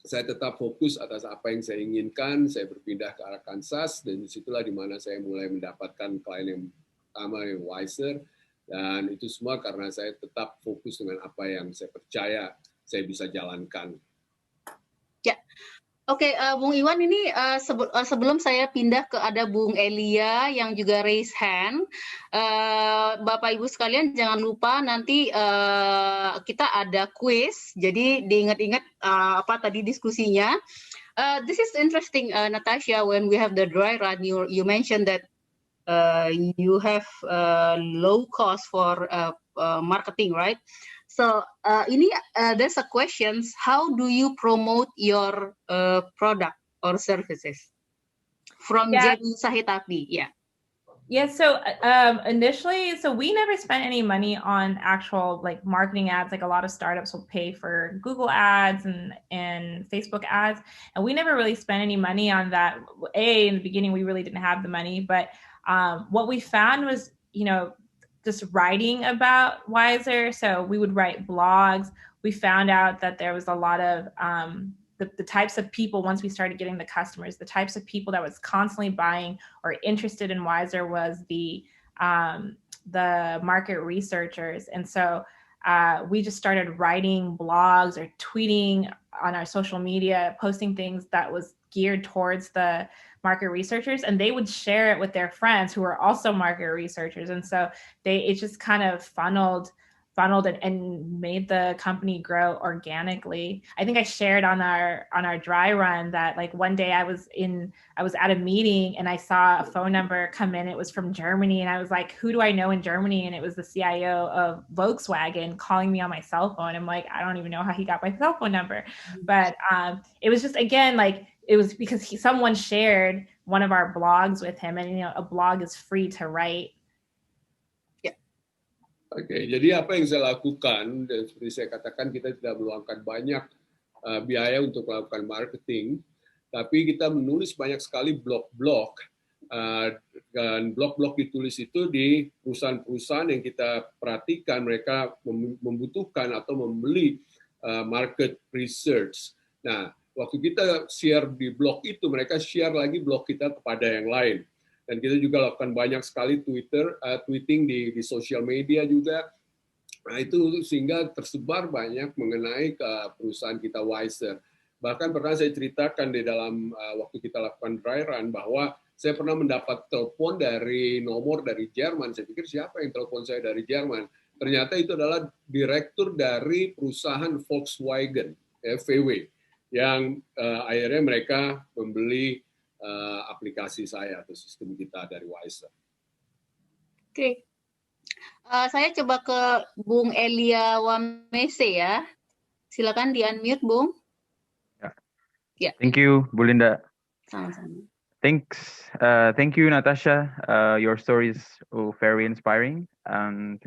saya tetap fokus atas apa yang saya inginkan, saya berpindah ke Arkansas, dan disitulah dimana saya mulai mendapatkan klien yang pertama, yang Wyzerr, dan itu semua karena saya tetap fokus dengan apa yang saya percaya saya bisa jalankan. Ya, oke, Bung Iwan, ini sebelum saya pindah ke ada Bung Elia yang juga raise hand, Bapak Ibu sekalian jangan lupa nanti kita ada quiz, jadi diingat-ingat apa tadi diskusinya. This is interesting, Natasia, when we have the dry run, you mentioned that you have low cost for marketing, right? So there's a question, how do you promote your product or services? From Jenny Sahitapi, yeah. Yeah, so initially, we never spent any money on actual marketing ads. Like, a lot of startups will pay for Google ads and Facebook ads, and we never really spent any money on that. In the beginning, we really didn't have the money, but what we found was, just writing about Wyzerr. So we would write blogs. We found out that there was a lot of the types of people, once we started getting the customers, the types of people that was constantly buying or interested in Wyzerr was the market researchers. And so we just started writing blogs or tweeting on our social media, posting things that was geared towards the market researchers, and they would share it with their friends who were also market researchers. And so it just kind of funneled and made the company grow organically. I think I shared on our dry run that like one day I was at a meeting and I saw a phone number come in. It was from Germany, and I was like, who do I know in Germany? And it was the CIO of Volkswagen calling me on my cell phone. I'm like, I don't even know how he got my cell phone number. But it was just, again, like, it was because someone shared one of our blogs with him, and a blog is free to write. Oke, jadi apa yang saya lakukan, dan seperti saya katakan, kita tidak meluangkan banyak biaya untuk melakukan marketing, tapi kita menulis banyak sekali blog-blog, dan blog-blog ditulis itu di perusahaan-perusahaan yang kita perhatikan mereka membutuhkan atau membeli market research. Nah, waktu kita share di blog itu, mereka share lagi blog kita kepada yang lain. Dan kita juga lakukan banyak sekali tweeting di sosial media juga. Nah, itu sehingga tersebar banyak mengenai perusahaan kita Wyzerr. Bahkan pernah saya ceritakan di dalam waktu kita lakukan dry run bahwa saya pernah mendapat telepon dari nomor dari Jerman. Saya pikir siapa yang telepon saya dari Jerman? Ternyata itu adalah direktur dari perusahaan Volkswagen, VW, yang akhirnya mereka membeli aplikasi saya atau sistem kita dari Wyzerr. Oke. Saya coba ke Bung Elia Wamese ya. Silakan di-unmute, Bung. Yeah. Thank you, Bu Linda. Sama-sama. Thanks. Thank you, Natasia. Your story is very inspiring. And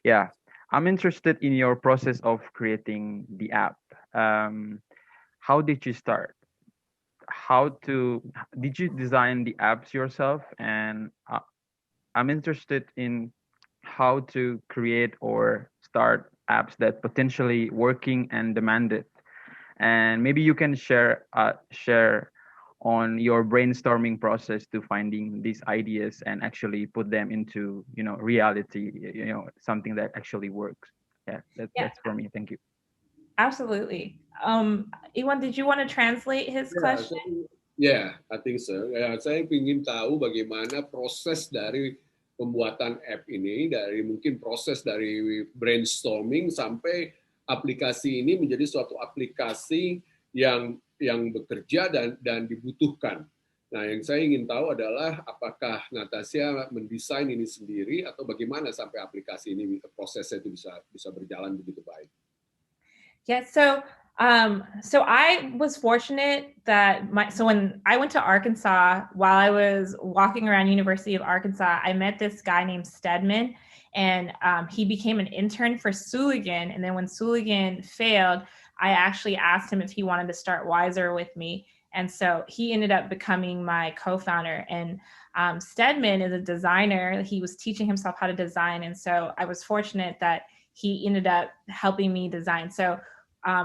yeah, I'm interested in your process of creating the app. How did you start? Did you design the apps yourself? And I'm interested in how to create or start apps that potentially working and demanded. And maybe you can share on your brainstorming process to finding these ideas and actually put them into reality, something that actually works. That's for me. Thank you. Absolutely. Iwan, did you want to translate his question? Yeah, I think so. Saya ingin tahu bagaimana proses dari pembuatan app ini, dari mungkin proses dari brainstorming sampai aplikasi ini menjadi suatu aplikasi yang bekerja dan dibutuhkan. Nah, yang saya ingin tahu adalah apakah Natasia mendesain ini sendiri atau bagaimana sampai aplikasi ini prosesnya itu bisa berjalan begitu baik. Yeah, so I was fortunate that when I went to Arkansas, while I was walking around University of Arkansas, I met this guy named Stedman, and he became an intern for Suligan. And then when Suligan failed, I actually asked him if he wanted to start Wyzerr with me. And so he ended up becoming my co-founder. And Stedman is a designer. He was teaching himself how to design. And so I was fortunate that he ended up helping me design. So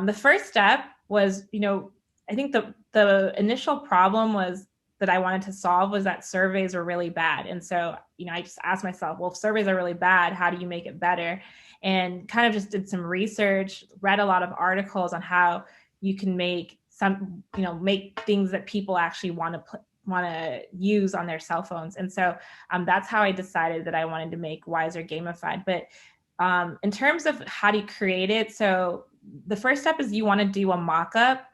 the first step was, I think the initial problem was that I wanted to solve was that surveys were really bad. And so, I just asked myself, well, if surveys are really bad, how do you make it better? And kind of just did some research, read a lot of articles on how you can make make things that people actually want to use on their cell phones. And so that's how I decided that I wanted to make Wyzerr gamified. But in terms of how do you create it, so the first step is you want to do a mock-up.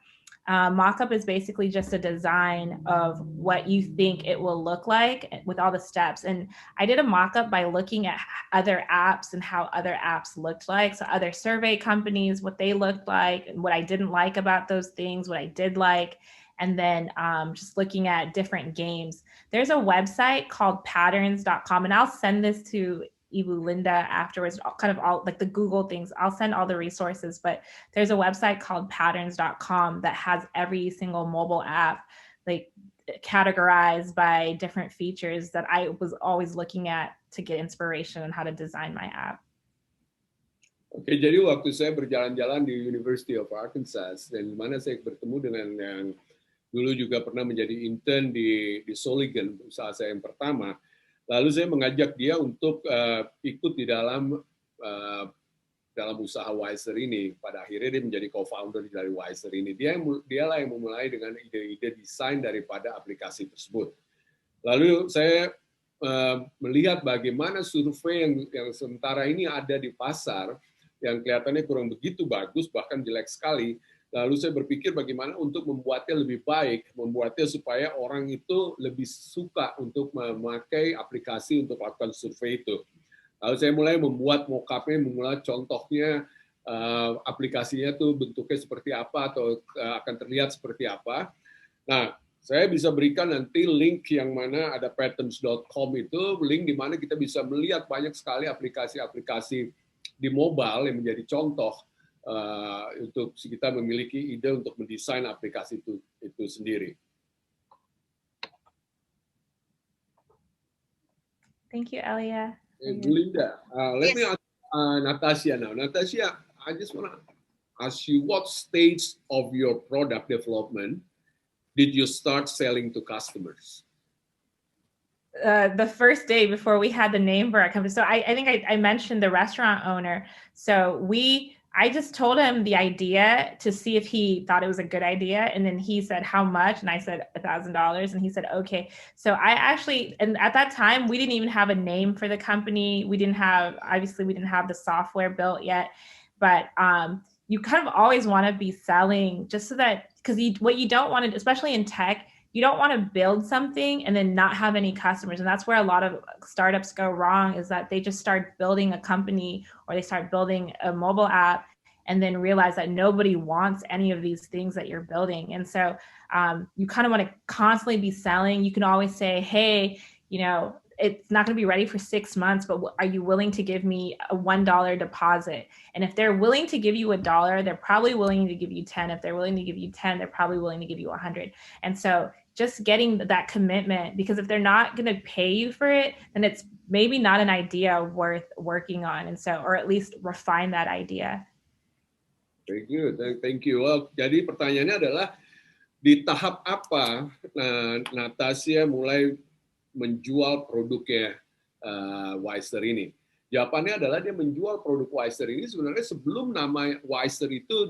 Mock-up is basically just a design of what you think it will look like with all the steps. And I did a mock-up by looking at other apps and how other apps looked like. So other survey companies, what they looked like, and what I didn't like about those things, what I did like, and then just looking at different games. There's a website called patterns.com, and I'll send this to Ibu Linda afterwards, kind of all like the Google things. I'll send all the resources, but there's a website called patterns.com that has every single mobile app like categorized by different features that I was always looking at to get inspiration on how to design my app. Oke, jadi waktu saya berjalan-jalan di University of Arkansas, dan mana saya bertemu dengan yang dulu juga pernah menjadi intern di Soligan, usaha saya yang pertama, lalu saya mengajak dia untuk ikut di dalam usaha Wyzerr ini. Pada akhirnya dia menjadi co-founder dari Wyzerr ini. Dialah yang memulai dengan ide-ide desain daripada aplikasi tersebut. Lalu saya melihat bagaimana survei yang sementara ini ada di pasar, yang kelihatannya kurang begitu bagus, bahkan jelek sekali. Lalu saya berpikir bagaimana untuk membuatnya lebih baik, membuatnya supaya orang itu lebih suka untuk memakai aplikasi untuk melakukan survei itu. Lalu saya mulai membuat mock-up-nya, memulai contohnya aplikasinya tuh bentuknya seperti apa atau akan terlihat seperti apa. Nah, saya bisa berikan nanti link yang mana ada patterns.com itu, link di mana kita bisa melihat banyak sekali aplikasi-aplikasi di mobile yang menjadi contoh untuk kita memiliki ide untuk mendesain aplikasi itu sendiri. Thank you, Elia. Bu Linda, let me ask Natasia now. Natasia, I just want to ask you, what stage of your product development did you start selling to customers? The first day before we had the name for our company. So I think I mentioned the restaurant owner. So I just told him the idea to see if he thought it was a good idea. And then he said, how much? And I said, $1,000. And he said, okay. So and at that time, we didn't even have a name for the company. Obviously we didn't have the software built yet, but you kind of always want to be selling just so that, because what you don't want to, especially in tech, you don't want to build something and then not have any customers. And that's where a lot of startups go wrong, is that they just start building a company or they start building a mobile app and then realize that nobody wants any of these things that you're building. And so you kind of want to constantly be selling. You can always say, hey, it's not going to be ready for 6 months, but are you willing to give me a $1 deposit? And if they're willing to give you $1, they're probably willing to give you 10. If they're willing to give you 10, they're probably willing to give you 100. And so just getting that commitment, because if they're not going to pay you for it, then it's maybe not an idea worth working on. And so, or at least refine that idea. Very good, thank you. Well, jadi pertanyaannya adalah, di tahap apa Natasia mulai menjual produknya Wyzerr ini? Jawabannya adalah dia menjual produk Wyzerr ini sebenarnya sebelum nama Wyzerr itu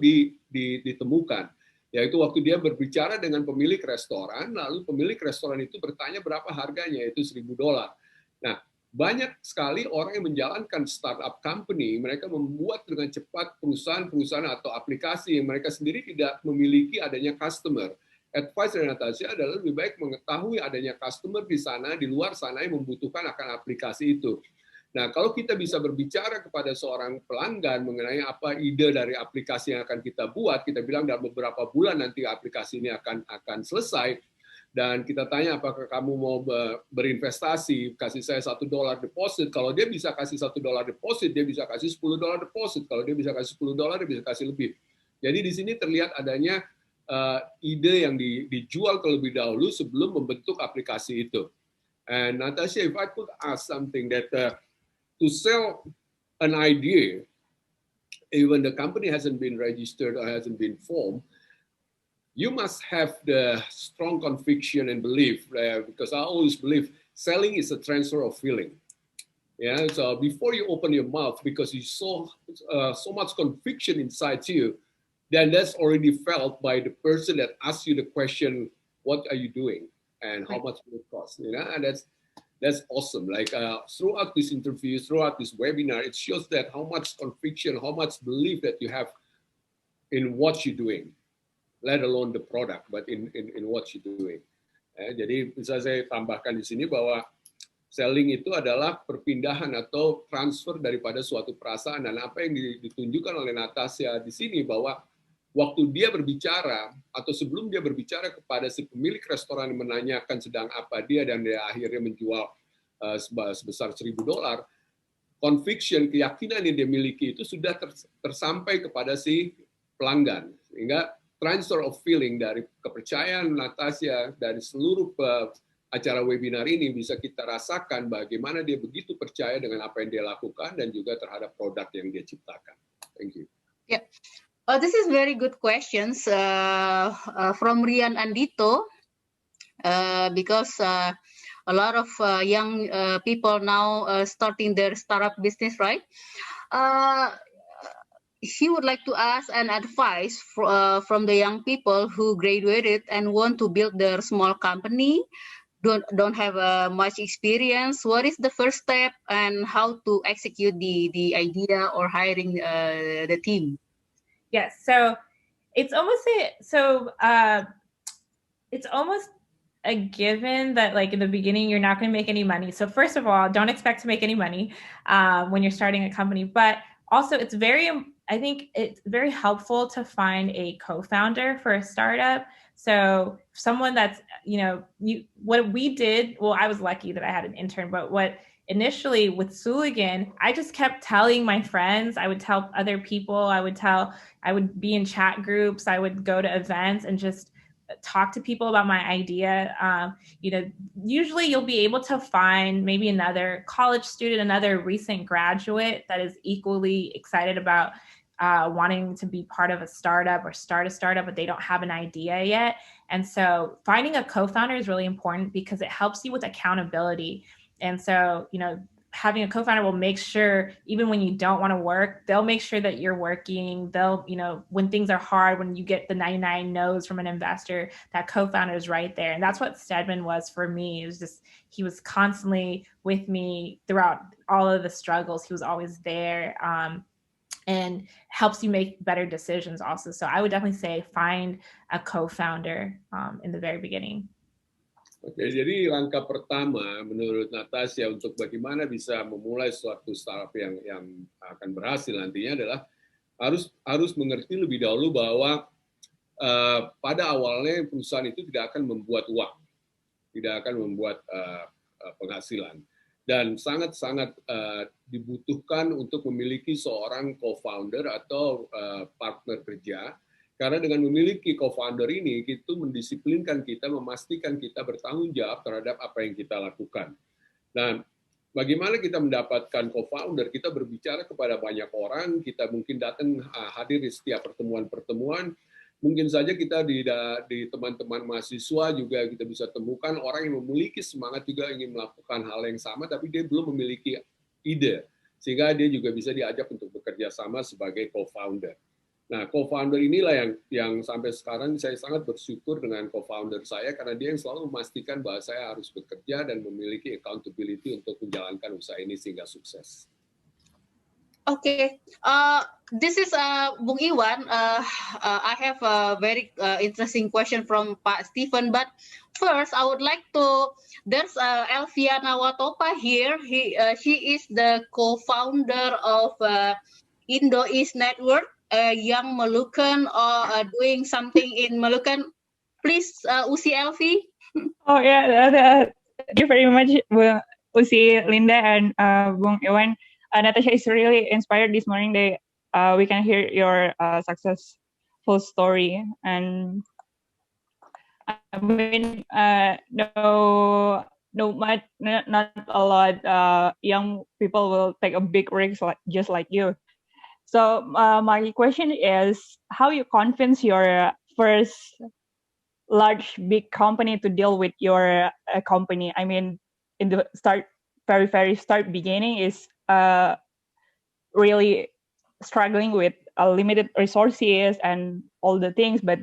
ditemukan. Yaitu waktu dia berbicara dengan pemilik restoran, lalu pemilik restoran itu bertanya berapa harganya, yaitu $1.000. Nah, banyak sekali orang yang menjalankan startup company, mereka membuat dengan cepat perusahaan-perusahaan atau aplikasi yang mereka sendiri tidak memiliki adanya customer. Advice dari Natasia adalah lebih baik mengetahui adanya customer di sana, di luar sana yang membutuhkan akan aplikasi itu. Nah, kalau kita bisa berbicara kepada seorang pelanggan mengenai apa ide dari aplikasi yang akan kita buat, kita bilang dalam beberapa bulan nanti aplikasi ini akan selesai, dan kita tanya apakah kamu mau berinvestasi, kasih saya $1 deposit. Kalau dia bisa kasih $1 deposit, dia bisa kasih $10 deposit. Kalau dia bisa kasih $10, dia bisa kasih lebih. Jadi di sini terlihat adanya ide yang dijual terlebih dahulu sebelum membentuk aplikasi itu. And Natasia, if I could ask something that to sell an idea, even the company hasn't been registered or hasn't been formed, you must have the strong conviction and belief, because I always believe selling is a transfer of feeling. Yeah, so before you open your mouth, because you saw so much conviction inside you, then that's already felt by the person that asks you the question, what are you doing and how much will it cost? And that's awesome. Like throughout this interview, throughout this webinar, it shows that how much conviction, how much belief that you have in what you're doing, let alone the product, but in what you're doing. Jadi bisa saya tambahkan di sini bahwa selling itu adalah perpindahan atau transfer daripada suatu perasaan, dan apa yang ditunjukkan oleh Natasia di sini bahwa waktu dia berbicara atau sebelum dia berbicara kepada si pemilik restoran yang menanyakan sedang apa dia dan dia akhirnya menjual sebesar $1.000, conviction, keyakinan yang dia miliki itu sudah tersampai kepada si pelanggan, sehingga transfer of feeling dari kepercayaan Natasia dari seluruh acara webinar ini bisa kita rasakan bagaimana dia begitu percaya dengan apa yang dia lakukan dan juga terhadap produk yang dia ciptakan. Thank you. Yeah. This is very good questions from Rian Andito, because a lot of young people now starting their startup business, right? He would like to ask an advice from the young people who graduated and want to build their small company, don't have much experience. What is the first step and how to execute the idea or hiring the team? Yes, so it's almost a given that like in the beginning you're not going to make any money. So first of all, don't expect to make any money when you're starting a company. But also, I think it's very helpful to find a co-founder for a startup. So someone that's, what we did, well, I was lucky that I had an intern, but what initially with Suligan, I just kept telling my friends, I would tell other people, I would be in chat groups, I would go to events and just talk to people about my idea. Usually you'll be able to find maybe another college student, another recent graduate that is equally excited about wanting to be part of a startup or start a startup, but they don't have an idea yet. And so finding a co-founder is really important because it helps you with accountability. And so, having a co-founder will make sure, even when you don't want to work, they'll make sure that you're working. They'll, when things are hard, when you get the 99 no's from an investor, that co-founder is right there. And that's what Stedman was for me. It was just, he was constantly with me throughout all of the struggles. He was always there, and helps you make better decisions also. So I would definitely say find a co-founder in the very beginning. Oke, jadi langkah pertama menurut Natasia untuk bagaimana bisa memulai suatu startup yang akan berhasil nantinya adalah harus mengerti lebih dahulu bahwa pada awalnya perusahaan itu tidak akan membuat uang, tidak akan membuat penghasilan, dan sangat-sangat dibutuhkan untuk memiliki seorang co-founder atau partner kerja. Karena dengan memiliki co-founder ini, itu mendisiplinkan kita, memastikan kita bertanggung jawab terhadap apa yang kita lakukan. Dan bagaimana kita mendapatkan co-founder? Kita berbicara kepada banyak orang, kita mungkin datang hadir di setiap pertemuan-pertemuan. Mungkin saja kita di teman-teman mahasiswa juga kita bisa temukan orang yang memiliki semangat juga ingin melakukan hal yang sama, tapi dia belum memiliki ide, sehingga dia juga bisa diajak untuk bekerja sama sebagai co-founder. Nah, co-founder inilah yang sampai sekarang saya sangat bersyukur dengan co-founder saya, karena dia yang selalu memastikan bahwa saya harus bekerja dan memiliki accountability untuk menjalankan usaha ini sehingga sukses. Okay, this is Bung Iwan. I have a very interesting question from Pak Stephen, but first I would like to, there's Elviana Watopa here. She is the co-founder of Indo East Network, young Malukan doing something in Malukan. Please, Usi Elvi. Oh yeah, thank you very much, Usi, Linda, and Bung Iwan. Natasia is really inspired this morning that we can hear your successful story. And I mean, not a lot young people will take a big risk just like you. So my question is, how you convince your first big company to deal with your company? I mean, in the very start beginning is really struggling with limited resources and all the things. But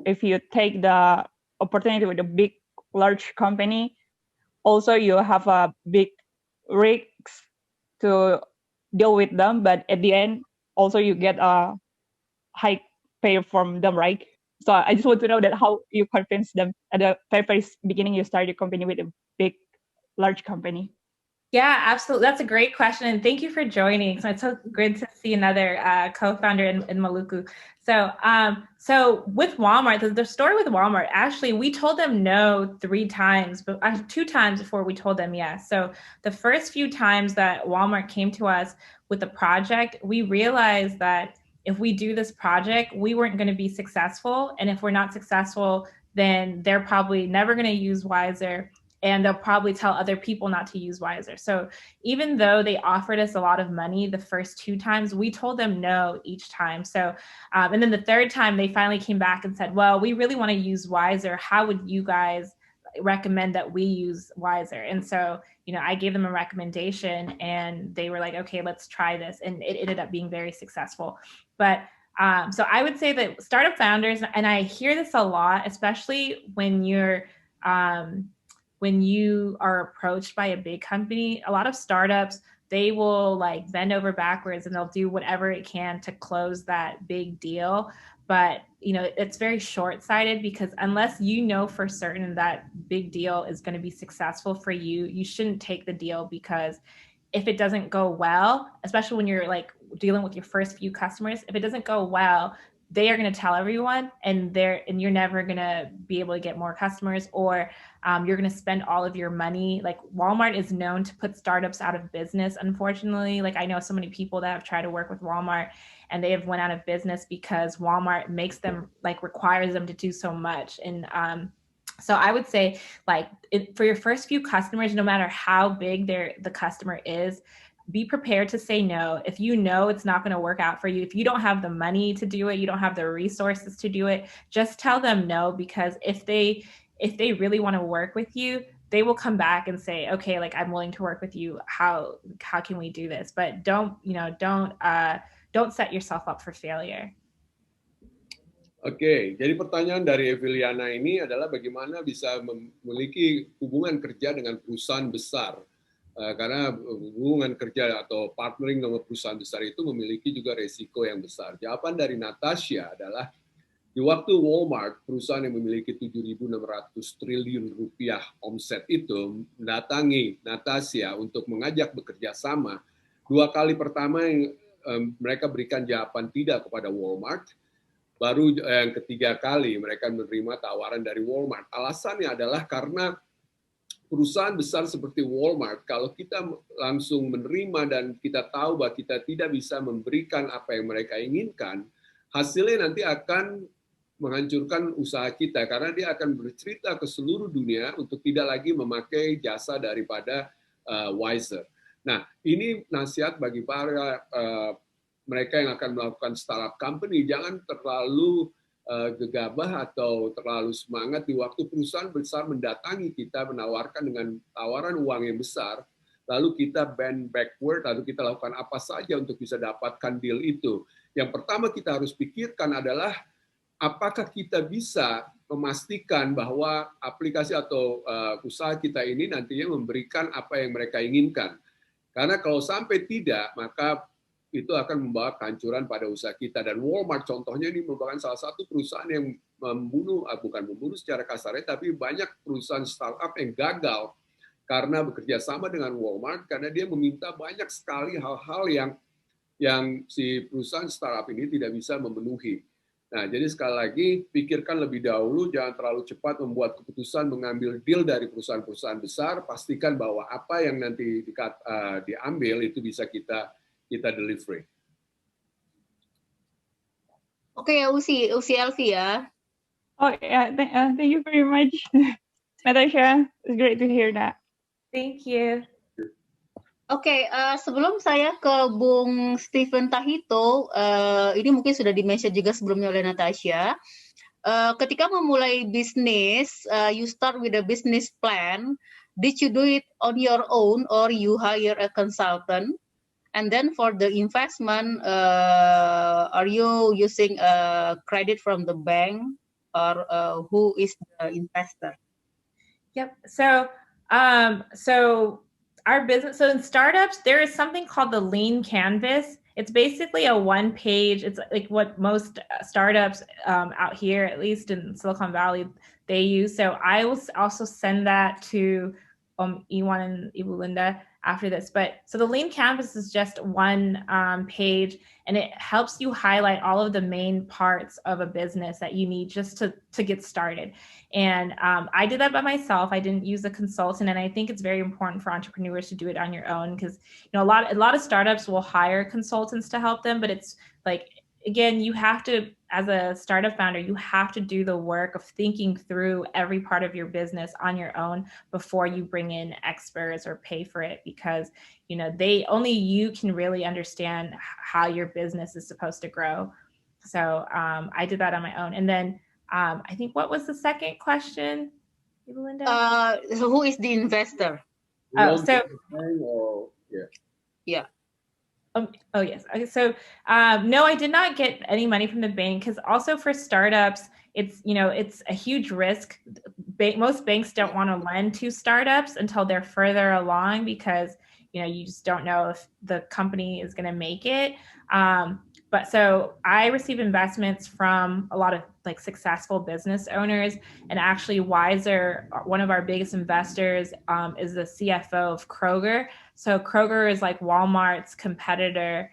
if you take the opportunity with a large company, also you have a big risks to deal with them. But at the end, also you get a high pay from them, right? So I just want to know that how you convince them at the very beginning you start your company with a large company. Yeah, absolutely. That's a great question. And thank you for joining. So it's so good to see another co-founder in Maluku. So with Walmart, the story with Walmart, actually, we told them no 3 times, but 2 times before we told them yes. So the first few times that Walmart came to us with the project, we realized that if we do this project, we weren't going to be successful. And if we're not successful, then they're probably never going to use Wyzerr. and they'll probably tell other people not to use Wyzerr. So even though they offered us a lot of money the first 2 times, we told them no each time. So, and then the 3rd time they finally came back and said, well, we really want to use Wyzerr. How would you guys recommend that we use Wyzerr? And so, you know, I gave them a recommendation and they were like, okay, let's try this. And it ended up being very successful. But so I would say that startup founders, and I hear this a lot, especially when you are approached by a big company, a lot of startups, they will like bend over backwards and they'll do whatever it can to close that big deal. But, you know, it's very short-sighted, because unless you know for certain that big deal is going to be successful for you, you shouldn't take the deal, because if it doesn't go well, especially when you're like dealing with your first few customers, if it doesn't go well, they are going to tell everyone, and you're never going to be able to get more customers, or you're going to spend all of your money. Like Walmart is known to put startups out of business, unfortunately. Like I know so many people that have tried to work with Walmart and they have went out of business because Walmart makes them, like, requires them to do so much. And so I would say, like, for your first few customers, no matter how big the customer is, be prepared to say no. If you know it's not going to work out for you, if you don't have the money to do it, you don't have the resources to do it, just tell them no, because if they really want to work with you, they will come back and say, okay, like, I'm willing to work with you. How can we do this? But don't set yourself up for failure. Oke, jadi pertanyaan dari Eviliana ini adalah bagaimana bisa memiliki hubungan kerja dengan perusahaan besar. Karena hubungan kerja atau partnering dengan perusahaan besar itu memiliki juga resiko yang besar. Jawaban dari Natasia adalah, di waktu Walmart, perusahaan yang memiliki 7.600 triliun rupiah omset itu, mendatangi Natasia untuk mengajak bekerja sama, 2 kali pertama yang mereka berikan jawaban tidak kepada Walmart. Baru yang ketiga kali mereka menerima tawaran dari Walmart. Alasannya adalah karena perusahaan besar seperti Walmart, kalau kita langsung menerima dan kita tahu bahwa kita tidak bisa memberikan apa yang mereka inginkan, hasilnya nanti akan menghancurkan usaha kita, karena dia akan bercerita ke seluruh dunia untuk tidak lagi memakai jasa daripada Wyzerr. Nah, ini nasihat bagi para mereka yang akan melakukan startup company, jangan terlalu gegabah atau terlalu semangat di waktu perusahaan besar mendatangi kita, menawarkan dengan tawaran uang yang besar, lalu kita bend backward, lalu kita lakukan apa saja untuk bisa dapatkan deal itu. Yang pertama kita harus pikirkan adalah, apakah kita bisa memastikan bahwa aplikasi atau usaha kita ini nantinya memberikan apa yang mereka inginkan. Karena kalau sampai tidak, maka itu akan membawa kehancuran pada usaha kita. Dan Walmart contohnya ini merupakan salah satu perusahaan yang bukan membunuh secara kasarnya, tapi banyak perusahaan startup yang gagal karena bekerja sama dengan Walmart, karena dia meminta banyak sekali hal-hal yang si perusahaan startup ini tidak bisa memenuhi. Nah, jadi sekali lagi, pikirkan lebih dahulu, jangan terlalu cepat membuat keputusan mengambil deal dari perusahaan-perusahaan besar, pastikan bahwa apa yang nanti diambil itu bisa kita delivery. Oke, Usi Elvi ya. Oh yeah, thank you very much, Natasia. It's great to hear that. Thank you. Oke, sebelum saya ke Bung Stephen Tahito, ini mungkin sudah di-mention juga sebelumnya oleh Natasia. Ketika memulai bisnis, you start with a business plan. Did you do it on your own or you hire a consultant? And then for the investment, are you using credit from the bank, or who is the investor? Yep. So our business, so in startups, there is something called the lean canvas. It's basically a 1-page, it's like what most startups out here, at least in Silicon Valley, they use. So I will also send that to Iwan and Ibu Linda after this. But so the lean canvas is just 1 page, and it helps you highlight all of the main parts of a business that you need just to get started. And I did that by myself. I didn't use a consultant, and I think it's very important for entrepreneurs to do it on your own, because a lot of startups will hire consultants to help them, but it's like, again, you have to as a startup founder, you have to do the work of thinking through every part of your business on your own before you bring in experts or pay for it, because only you can really understand how your business is supposed to grow. So I did that on my own. And then I think, what was the second question, Linda? So who is the investor? Oh, so yeah. Oh yes. Okay, so no, I did not get any money from the bank, because also for startups, it's it's a huge risk. Most banks don't want to lend to startups until they're further along, because you just don't know if the company is going to make it. But so I receive investments from a lot of successful business owners, and actually Wyzerr, one of our biggest investors, is the CFO of Kroger. So Kroger is like Walmart's competitor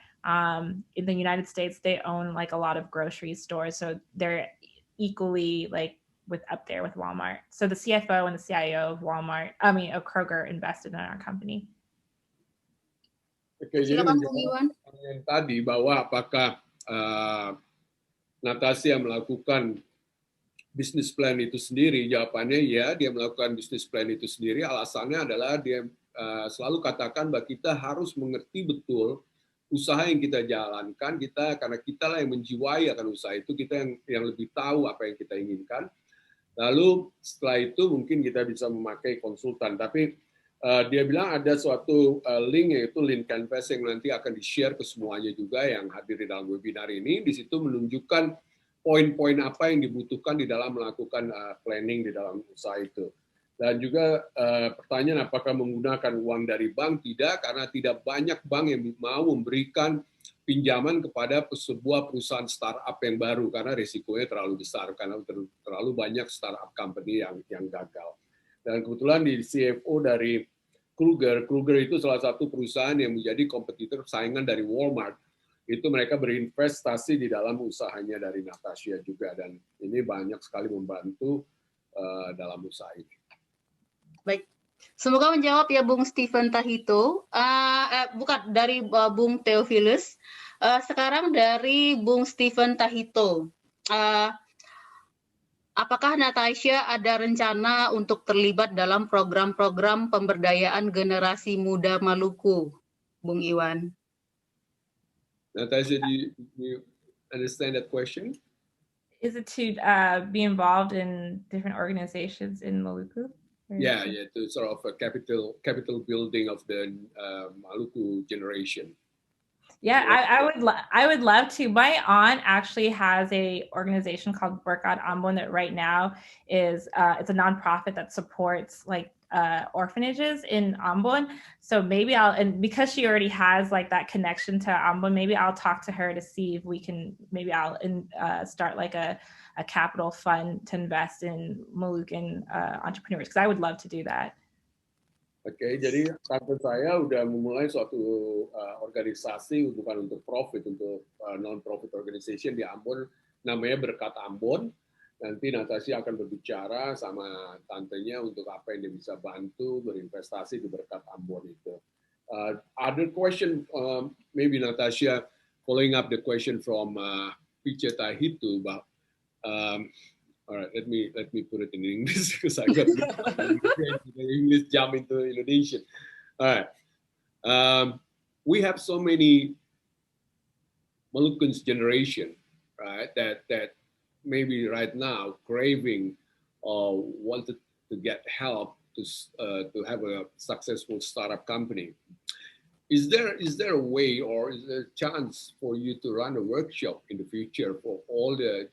in the United States. They own a lot of grocery stores, so they're equally up there with Walmart. So the CFO and the CIO of of Kroger invested in our company. Oke, jadi menjawab yang tadi bahwa apakah Natasia melakukan bisnis plan itu sendiri, jawabannya ya, dia melakukan bisnis plan itu sendiri. Alasannya adalah dia selalu katakan bahwa kita harus mengerti betul usaha yang kita jalankan, karena kitalah yang menjiwai akan usaha itu, kita yang lebih tahu apa yang kita inginkan. Lalu setelah itu mungkin kita bisa memakai konsultan, tapi dia bilang ada suatu link, yaitu link canvas yang nanti akan di-share ke semuanya juga yang hadir di dalam webinar ini. Di situ menunjukkan poin-poin apa yang dibutuhkan di dalam melakukan planning di dalam usaha itu. Dan juga pertanyaan apakah menggunakan uang dari bank? Tidak, karena tidak banyak bank yang mau memberikan pinjaman kepada sebuah perusahaan startup yang baru, karena risikonya terlalu besar, karena terlalu banyak startup company yang gagal. Dan kebetulan di CFO dari Kroger itu salah satu perusahaan yang menjadi kompetitor saingan dari Walmart. Itu mereka berinvestasi di dalam usahanya dari Natasia juga, dan ini banyak sekali membantu dalam usaha ini. Baik, semoga menjawab ya Bung Stephen Tahito. Bukan dari Bung Theophilus. Sekarang dari Bung Stephen Tahito. Apakah Natasia ada rencana untuk terlibat dalam program-program pemberdayaan generasi muda Maluku, Bung Iwan? Natasia, do you understand that question? Is it to be involved in different organizations in Maluku? Yeah, to sort of a capital building of the Maluku generation. Yeah, I would love to. My aunt actually has a organization called Berkat Ambon that right now is it's a nonprofit that supports orphanages in Ambon. So maybe and because she already has that connection to Ambon, maybe I'll talk to her to see if we can, I'll start a capital fund to invest in Malukan entrepreneurs, because I would love to do that. Oke, jadi tante saya udah memulai suatu organisasi, bukan untuk profit, untuk non-profit organization di Ambon, namanya Berkat Ambon. Nanti Natasia akan berbicara sama tantenya untuk apa yang dia bisa bantu berinvestasi di Berkat Ambon itu. Other question, maybe Natasia, following up the question from Piche Tahitu about all right, let me put it in English because I got English jump into Indonesian. All right, we have so many Malukans generation, right? That maybe right now craving or wanted to get help to have a successful startup company. Is there a way, or is there a chance for you to run a workshop in the future for all the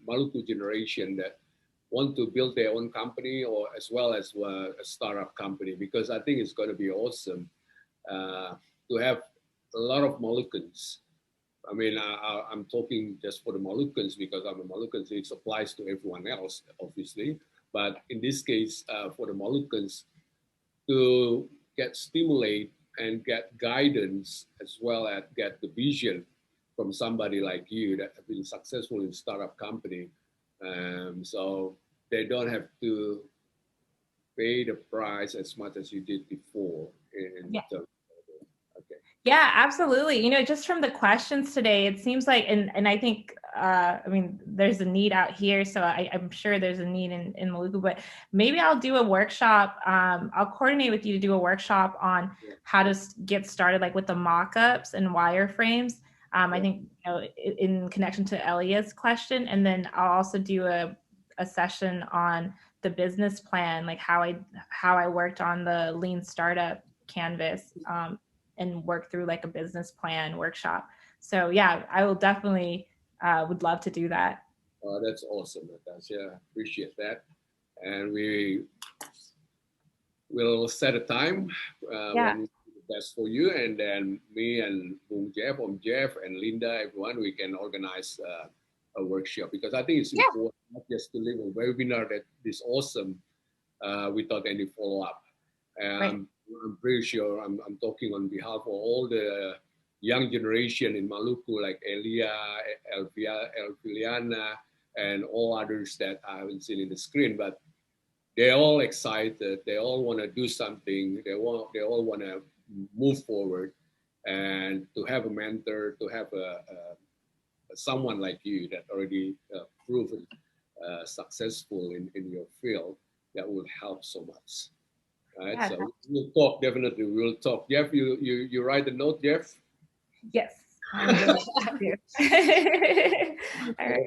Maluku generation that want to build their own company, or as well as a startup company? Because I think it's going to be awesome to have a lot of Malukans. I mean, I'm talking just for the Malukans because I'm a Malukan, so it applies to everyone else, obviously. But in this case, for the Malukans to get stimulated and get guidance, as well as get the vision from somebody like you that have been successful in startup company. So they don't have to pay the price as much as you did before. Yeah, absolutely. Just from the questions today, it seems like, and I think I mean, there's a need out here, so I'm sure there's a need in Maluku, but maybe I'll do a workshop. I'll coordinate with you to do a workshop on how to get started, like with the mock-ups and wireframes. I think, you know, in connection to Elia's question, and then I'll also do a session on the business plan, like how I worked on the lean startup canvas, and work through like a business plan workshop. So yeah, I will definitely would love to do that. That's awesome, Natasia. Appreciate that. And we will set a time when it's best for you, and then me and Jeff and Linda, everyone, we can organize a workshop, because I think it's important not just to leave a webinar that is awesome without any follow-up. I'm pretty sure I'm talking on behalf of all the young generation in Maluku, like Elia, Elviliana, and all others that I haven't seen in the screen, but they're all excited. They all want to do something. They all want to move forward, and to have a mentor, to have someone like you that already proven successful in your field, that will help so much. All right, so we'll talk, definitely we'll talk. Jeff, you write the note, Jeff? Yes. I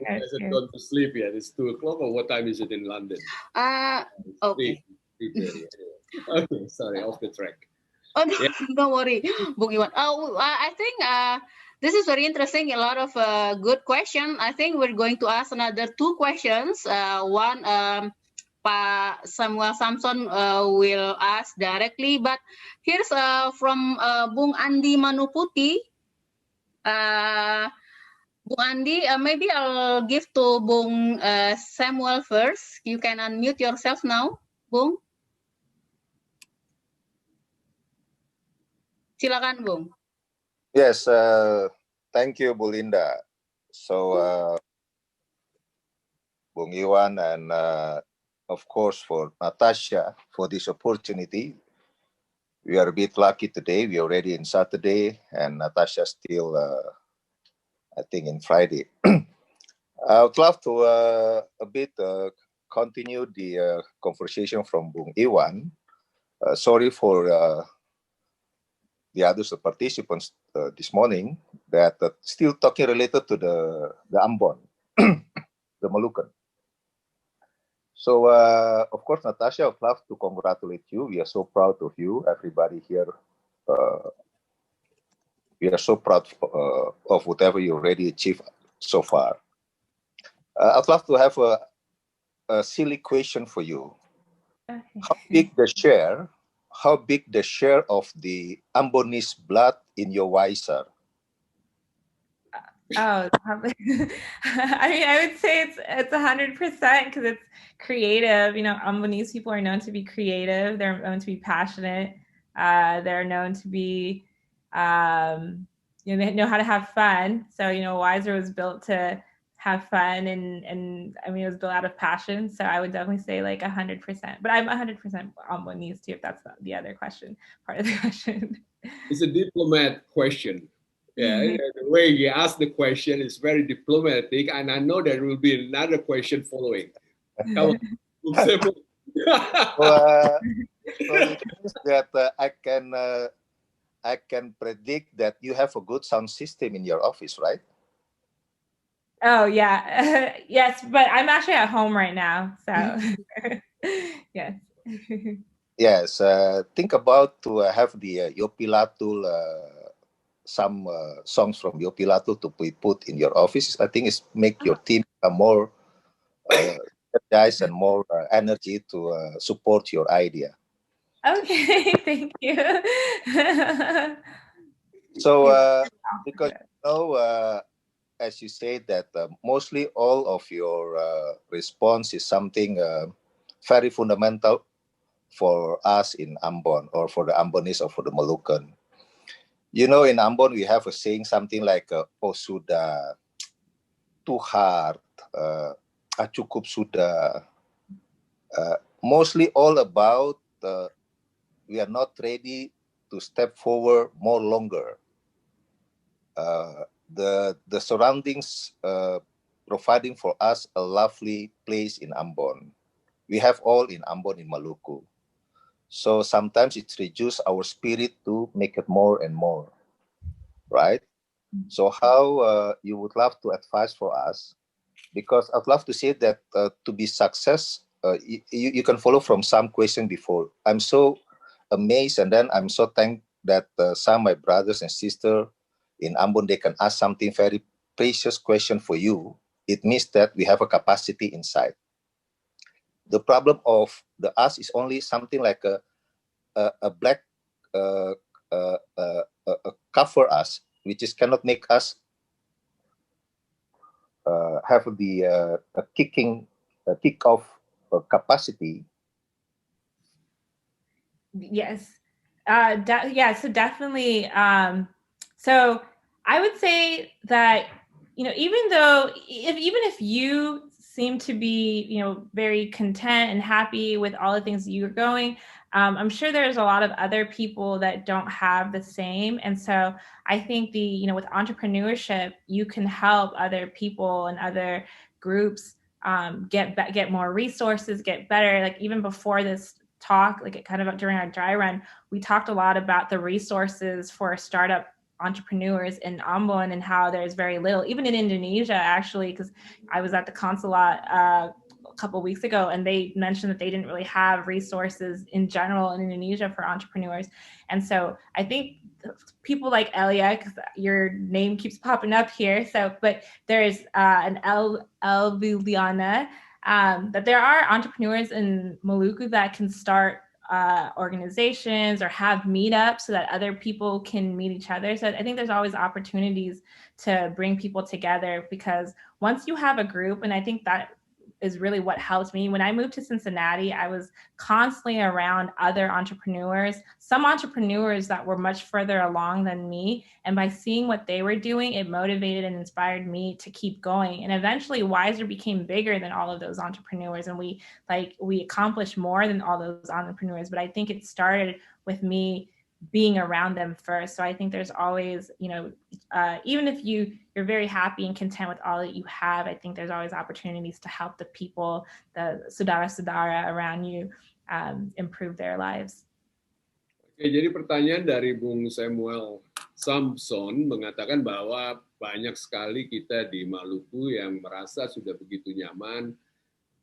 hasn't gone to sleep yet. It's 2 o'clock, or what time is it in London? Okay. 3:30. Okay, sorry, off the track. Oh, no, don't worry, Bung Iwan. I think this is very interesting. A lot of good questions. I think we're going to ask another 2 questions. One, Pak Samuel Samson will ask directly, but here's from Bung Andi Manuputi. Bung Andi, maybe I'll give to Bung Samuel first. You can unmute yourself now, Bung. Silakan, Bung. Yes, thank you, Bu Linda. So, Bung Iwan, and of course for Natasia for this opportunity. We are a bit lucky today. We are already in Saturday, and Natasia still, I think, in Friday. I would love to a bit continue the conversation from Bung Iwan. Sorry for the other participants this morning that still talking related to the Ambon, the Maluku. So, of course, Natasia, I would love to congratulate you. We are so proud of you. Everybody here, we are so proud of whatever you already achieved so far. I'd love to have a silly question for you. Okay. How big the share of the Ambonese blood in your Wyzerr? Oh, I mean, I would say it's 100% because it's creative. You know, Ambonese people are known to be creative. They're known to be passionate. They're known to be, you know, they know how to have fun. So, you know, Wyzerr was built to have fun, and I mean, it was built out of passion. So I would definitely say like 100%. But I'm 100% Ambonese too, if that's the other question, part of the question. It's a diplomat question. Yeah, the way you ask the question is very diplomatic, and I know there will be another question following. Come on. So it means that I can predict that you have a good sound system in your office, right? Oh yeah, yes, but I'm actually at home right now, so yes. Yes, think about to have the Yopilatul, some songs from Yopilatul to be put in your office. I think it's make your team more energized and more energy to support your idea. Okay, thank you. So, because you know, as you said that mostly all of your response is something very fundamental for us in Ambon, or for the Ambonese, or for the Malukan. You know, in Ambon, we have a saying something like, oh sudah, too hard, cukup sudah. Mostly all about we are not ready to step forward more longer. The surroundings providing for us a lovely place in Ambon. We have all in Ambon in Maluku. So sometimes it's reduced our spirit to make it more and more, right? So how you would love to advise for us? Because I'd love to say that to be success, you can follow from some question before. I'm so amazed, and then I'm so thankful that some of my brothers and sisters in Ambon, they can ask something very precious question for you. It means that we have a capacity inside. The problem of the us is only something like a black cover us, which is cannot make us have the kick off capacity. Yes. Yeah, so definitely. So I would say that, even if you seem to be, very content and happy with all the things you're going, I'm sure there's a lot of other people that don't have the same. And so I think with entrepreneurship, you can help other people and other groups get more resources, get better. Like even before this talk, like kind of during our dry run, we talked a lot about the resources for startup entrepreneurs in Ambon and how there's very little, even in Indonesia, actually, because I was at the consulate a couple of weeks ago, and they mentioned that they didn't really have resources in general in Indonesia for entrepreneurs. And so I think people like Elia, because your name keeps popping up here. So, but there's an El Viliana, that there are entrepreneurs in Maluku that can start organizations or have meetups so that other people can meet each other. So I think there's always opportunities to bring people together, because once you have a group, and I think that is really what helped me. When I moved to Cincinnati, I was constantly around other entrepreneurs, some entrepreneurs that were much further along than me. And by seeing what they were doing, it motivated and inspired me to keep going. And eventually Wyzerr became bigger than all of those entrepreneurs. And we accomplished more than all those entrepreneurs. But I think it started with me being around them first. So I think there's always, even if you're very happy and content with all that you have, I think there's always opportunities to help the people, the saudara-saudara around you, improve their lives. Oke, jadi pertanyaan dari Bung Samuel Samson mengatakan bahwa banyak sekali kita di Maluku yang merasa sudah begitu nyaman,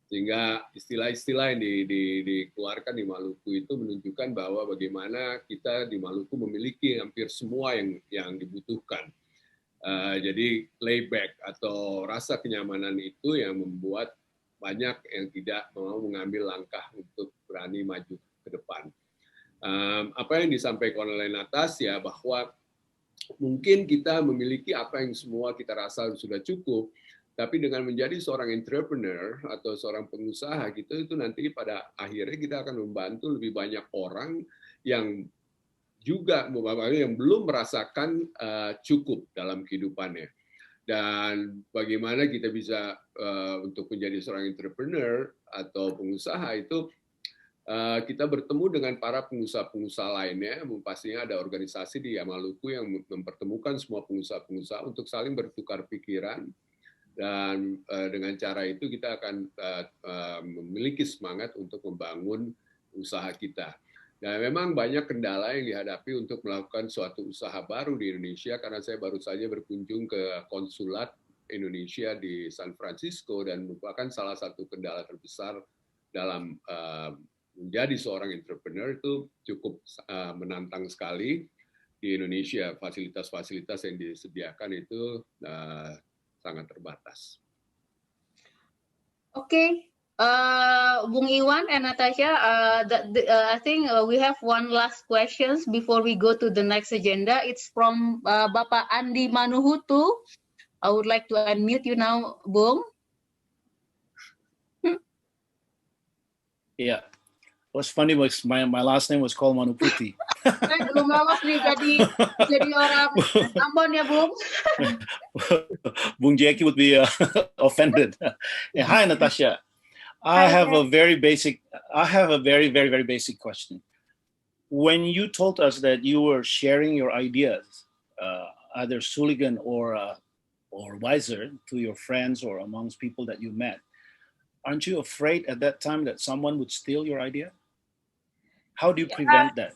sehingga istilah-istilah yang dikeluarkan di Maluku itu menunjukkan bahwa bagaimana kita di Maluku memiliki hampir semua yang dibutuhkan. Jadi layback atau rasa kenyamanan itu yang membuat banyak yang tidak mau mengambil langkah untuk berani maju ke depan. Apa yang disampaikan oleh Natasia bahwa mungkin kita memiliki apa yang semua kita rasa sudah cukup, tapi dengan menjadi seorang entrepreneur atau seorang pengusaha gitu, itu nanti pada akhirnya kita akan membantu lebih banyak orang yang juga yang belum merasakan cukup dalam kehidupannya. Dan bagaimana kita bisa untuk menjadi seorang entrepreneur atau pengusaha itu kita bertemu dengan para pengusaha-pengusaha lainnya. Pastinya ada organisasi di Maluku yang mempertemukan semua pengusaha-pengusaha untuk saling bertukar pikiran. Dan dengan cara itu kita akan memiliki semangat untuk membangun usaha kita. Dan memang banyak kendala yang dihadapi untuk melakukan suatu usaha baru di Indonesia, karena saya baru saja berkunjung ke konsulat Indonesia di San Francisco, dan merupakan salah satu kendala terbesar dalam menjadi seorang entrepreneur itu cukup menantang sekali. Di Indonesia fasilitas-fasilitas yang disediakan itu sangat terbatas. Okay, Bung Iwan and Natasia, I think we have one last questions before we go to the next agenda. It's from Bapak Andi Manuhutu. I would like to unmute you now, Bung. Yeah, what's funny was my last name was called Manuputi. Belum lolos nih jadi orang Ambon ya, Bung. Bung Jackie would be offended. Yeah, hi, Natasia. I have a very, very, very basic question. When you told us that you were sharing your ideas, either Suligan or or Wyzerr to your friends or amongst people that you met, aren't you afraid at that time that someone would steal your idea? How do you prevent that?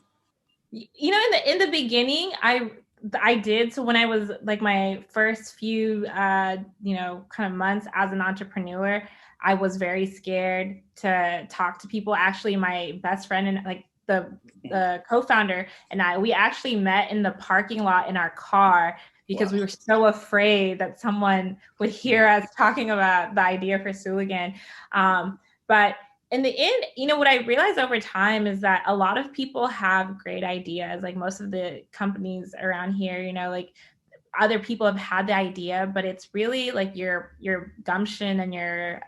You know, in the beginning, I did. So when I was like my first few, you know, kind of months as an entrepreneur, I was very scared to talk to people. Actually, my best friend and like the co-founder and we actually met in the parking lot in our car because we were so afraid that someone would hear us talking about the idea for Suligan. But in the end, you know, what I realized over time is that a lot of people have great ideas. Like most of the companies around here, you know, like other people have had the idea, but it's really like your gumption and your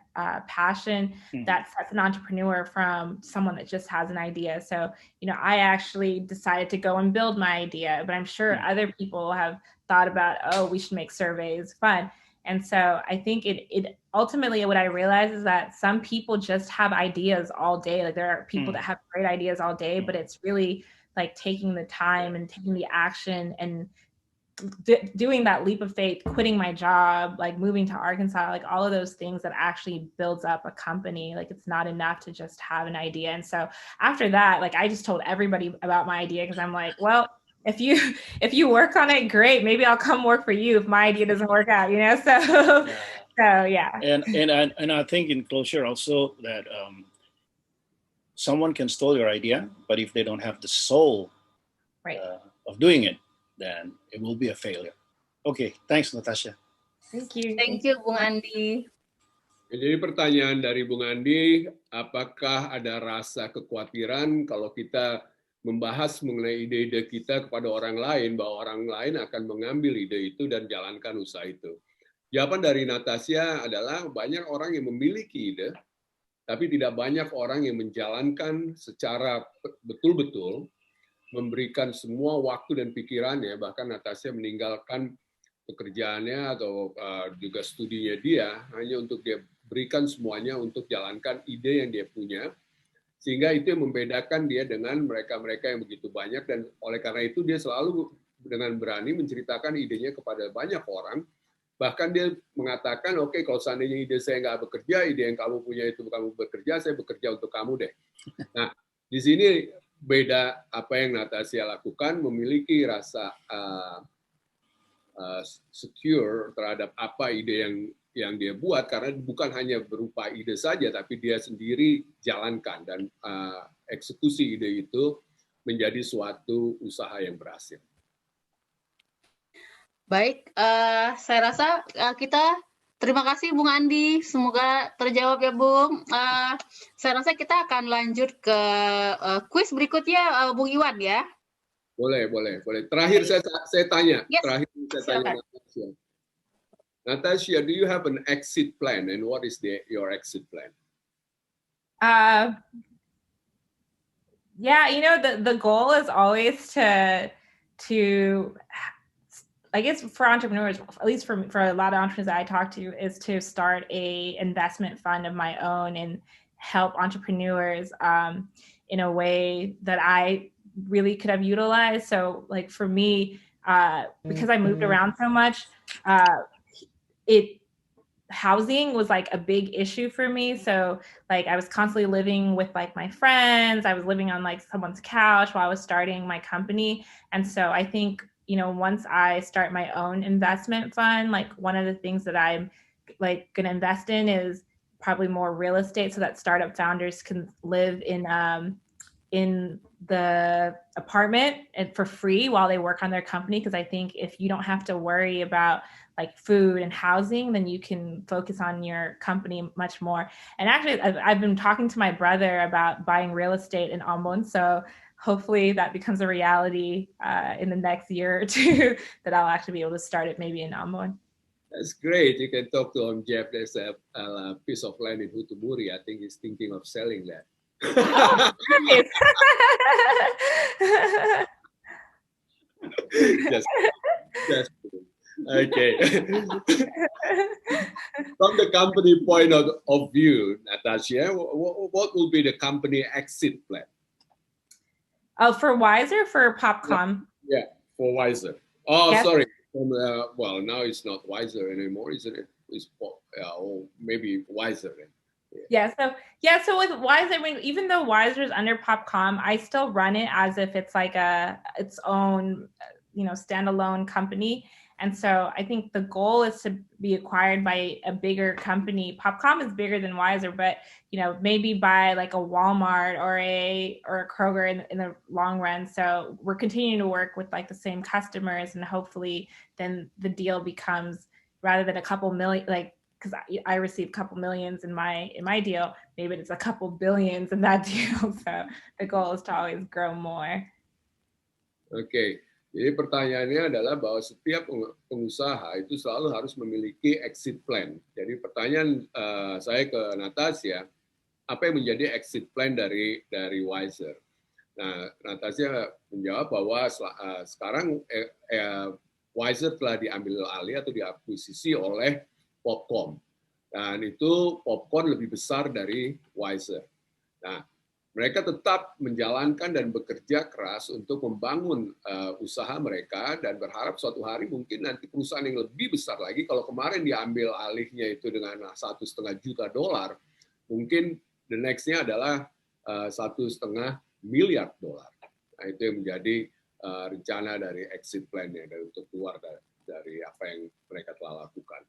passion that sets an entrepreneur from someone that just has an idea. So, you know, I actually decided to go and build my idea, but I'm sure other people have thought about, oh, we should make surveys fun. And so I think it ultimately what I realized is that some people just have ideas all day. Like there are people that have great ideas all day, but it's really like taking the time and taking the action and doing that leap of faith, quitting my job, like moving to Arkansas, like all of those things that actually builds up a company. Like it's not enough to just have an idea. And so after that, like I just told everybody about my idea because I'm like, well, if you work on it, great. Maybe I'll come work for you if my idea doesn't work out, you know? So yeah. And I think in closure also that someone can steal your idea, but if they don't have the soul of doing it, then it will be a failure. Okay, thanks Natasia. Thank you. Thank you, Bung Andi. Jadi pertanyaan dari Bung Andi, apakah ada rasa kekhawatiran kalau kita membahas mengenai ide-ide kita kepada orang lain, bahwa orang lain akan mengambil ide itu dan jalankan usaha itu? Jawaban dari Natasia adalah banyak orang yang memiliki ide, tapi tidak banyak orang yang menjalankan secara betul-betul, memberikan semua waktu dan pikirannya. Bahkan Natasia meninggalkan pekerjaannya atau juga studinya dia hanya untuk dia berikan semuanya untuk jalankan ide yang dia punya, sehingga itu yang membedakan dia dengan mereka-mereka yang begitu banyak. Dan oleh karena itu dia selalu dengan berani menceritakan idenya kepada banyak orang. Bahkan dia mengatakan, oke, kalau seandainya ide saya nggak bekerja, ide yang kamu punya itu kamu bekerja, saya bekerja untuk kamu deh. Nah, di sini beda apa yang Natasia lakukan, memiliki rasa secure terhadap apa ide yang dia buat, karena bukan hanya berupa ide saja, tapi dia sendiri jalankan dan eksekusi ide itu menjadi suatu usaha yang berhasil. Baik, saya rasa kita terima kasih Bung Andi, semoga terjawab ya Bung. Saya rasa kita akan lanjut ke kuis berikutnya, Bung Iwan ya. Boleh. Terakhir saya tanya. Yes. Terakhir saya tanya Natasia. Natasia, do you have an exit plan, and what is your exit plan? Yeah, you know, the goal is always to I guess for entrepreneurs, at least for a lot of entrepreneurs that I talk to, is to start a investment fund of my own and help entrepreneurs in a way that I really could have utilized. So like for me, because I moved around so much, housing was like a big issue for me. So like I was constantly living with like my friends. I was living on like someone's couch while I was starting my company. And so I think, you know, once I start my own investment fund, like one of the things that I'm like going to invest in is probably more real estate so that startup founders can live in the apartment and for free while they work on their company. Because I think if you don't have to worry about like food and housing, then you can focus on your company much more. And actually, I've been talking to my brother about buying real estate in Ambon. So hopefully that becomes a reality in the next year or two, that I'll actually be able to start it maybe in Ambon. That's great. You can talk to Jeff. There's a piece of land in Hutumuri. I think he's thinking of selling that. Just okay. From the company point of view, Natasia, what will be the company exit plan? Oh, for Wyzerr, for Popcom? Yeah, for Wyzerr. Oh, yes. Sorry. Well, now it's not Wyzerr anymore, isn't it? It's or maybe Wyzerr. So with Wyzerr, I mean, even though Wyzerr is under Popcom, I still run it as if it's like its own, standalone company. And so I think the goal is to be acquired by a bigger company. Popcom is bigger than Wyzerr, but maybe by like a Walmart or a Kroger in the long run. So we're continuing to work with like the same customers, and hopefully then the deal becomes, rather than a couple million, like, because I receive a couple millions in my deal, maybe it's a couple billions in that deal. So the goal is to always grow more. Oke. Jadi pertanyaannya adalah bahwa setiap pengusaha itu selalu harus memiliki exit plan. Jadi pertanyaan saya ke Natasia, apa yang menjadi exit plan dari Wyzerr? Nah, Natasia menjawab bahwa sekarang Wyzerr telah diambil alih atau diakuisisi oleh Popcom. Dan itu Popcom lebih besar dari Wyzerr. Nah, mereka tetap menjalankan dan bekerja keras untuk membangun usaha mereka dan berharap suatu hari mungkin nanti perusahaan yang lebih besar lagi. Kalau kemarin diambil alihnya itu dengan $1,5 juta, mungkin the next-nya adalah $1,5 miliar. Nah, itu yang menjadi rencana dari exit plan-nya, dari untuk keluar dari apa yang mereka telah lakukan.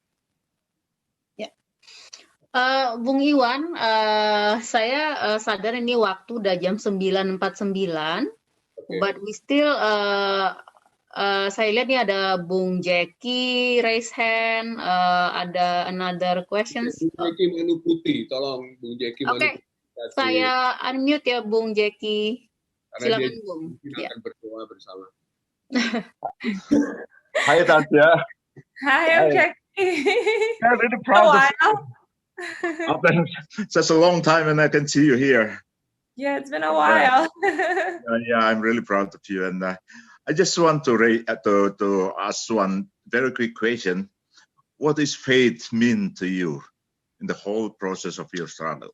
Bung Iwan, saya sadar ini waktu udah jam 9.49, but we still, saya lihat nih ada Bung Jackie raise hand, ada another questions. Bung Jackie Manuputi, tolong Bung Jackie Manuputi. Oke, saya unmute ya Bung Jackie. Silakan Bung. Kita akan berdoa bersama. Hai Natasia. Hi, Jackie. I'm really proud of you. After such a long time, and I can see you here. Yeah, it's been a while. Yeah, I'm really proud of you, and I just want to ask one very quick question: what does faith mean to you in the whole process of your struggle?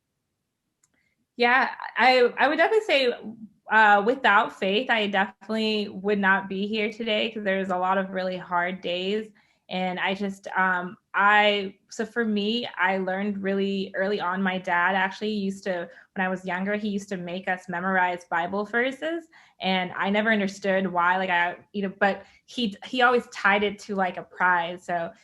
Yeah, I would definitely say without faith, I definitely would not be here today, because there's a lot of really hard days. And I just, so for me, I learned really early on. My dad actually used to, when I was younger, he used to make us memorize Bible verses. And I never understood why, but he always tied it to like a prize. So,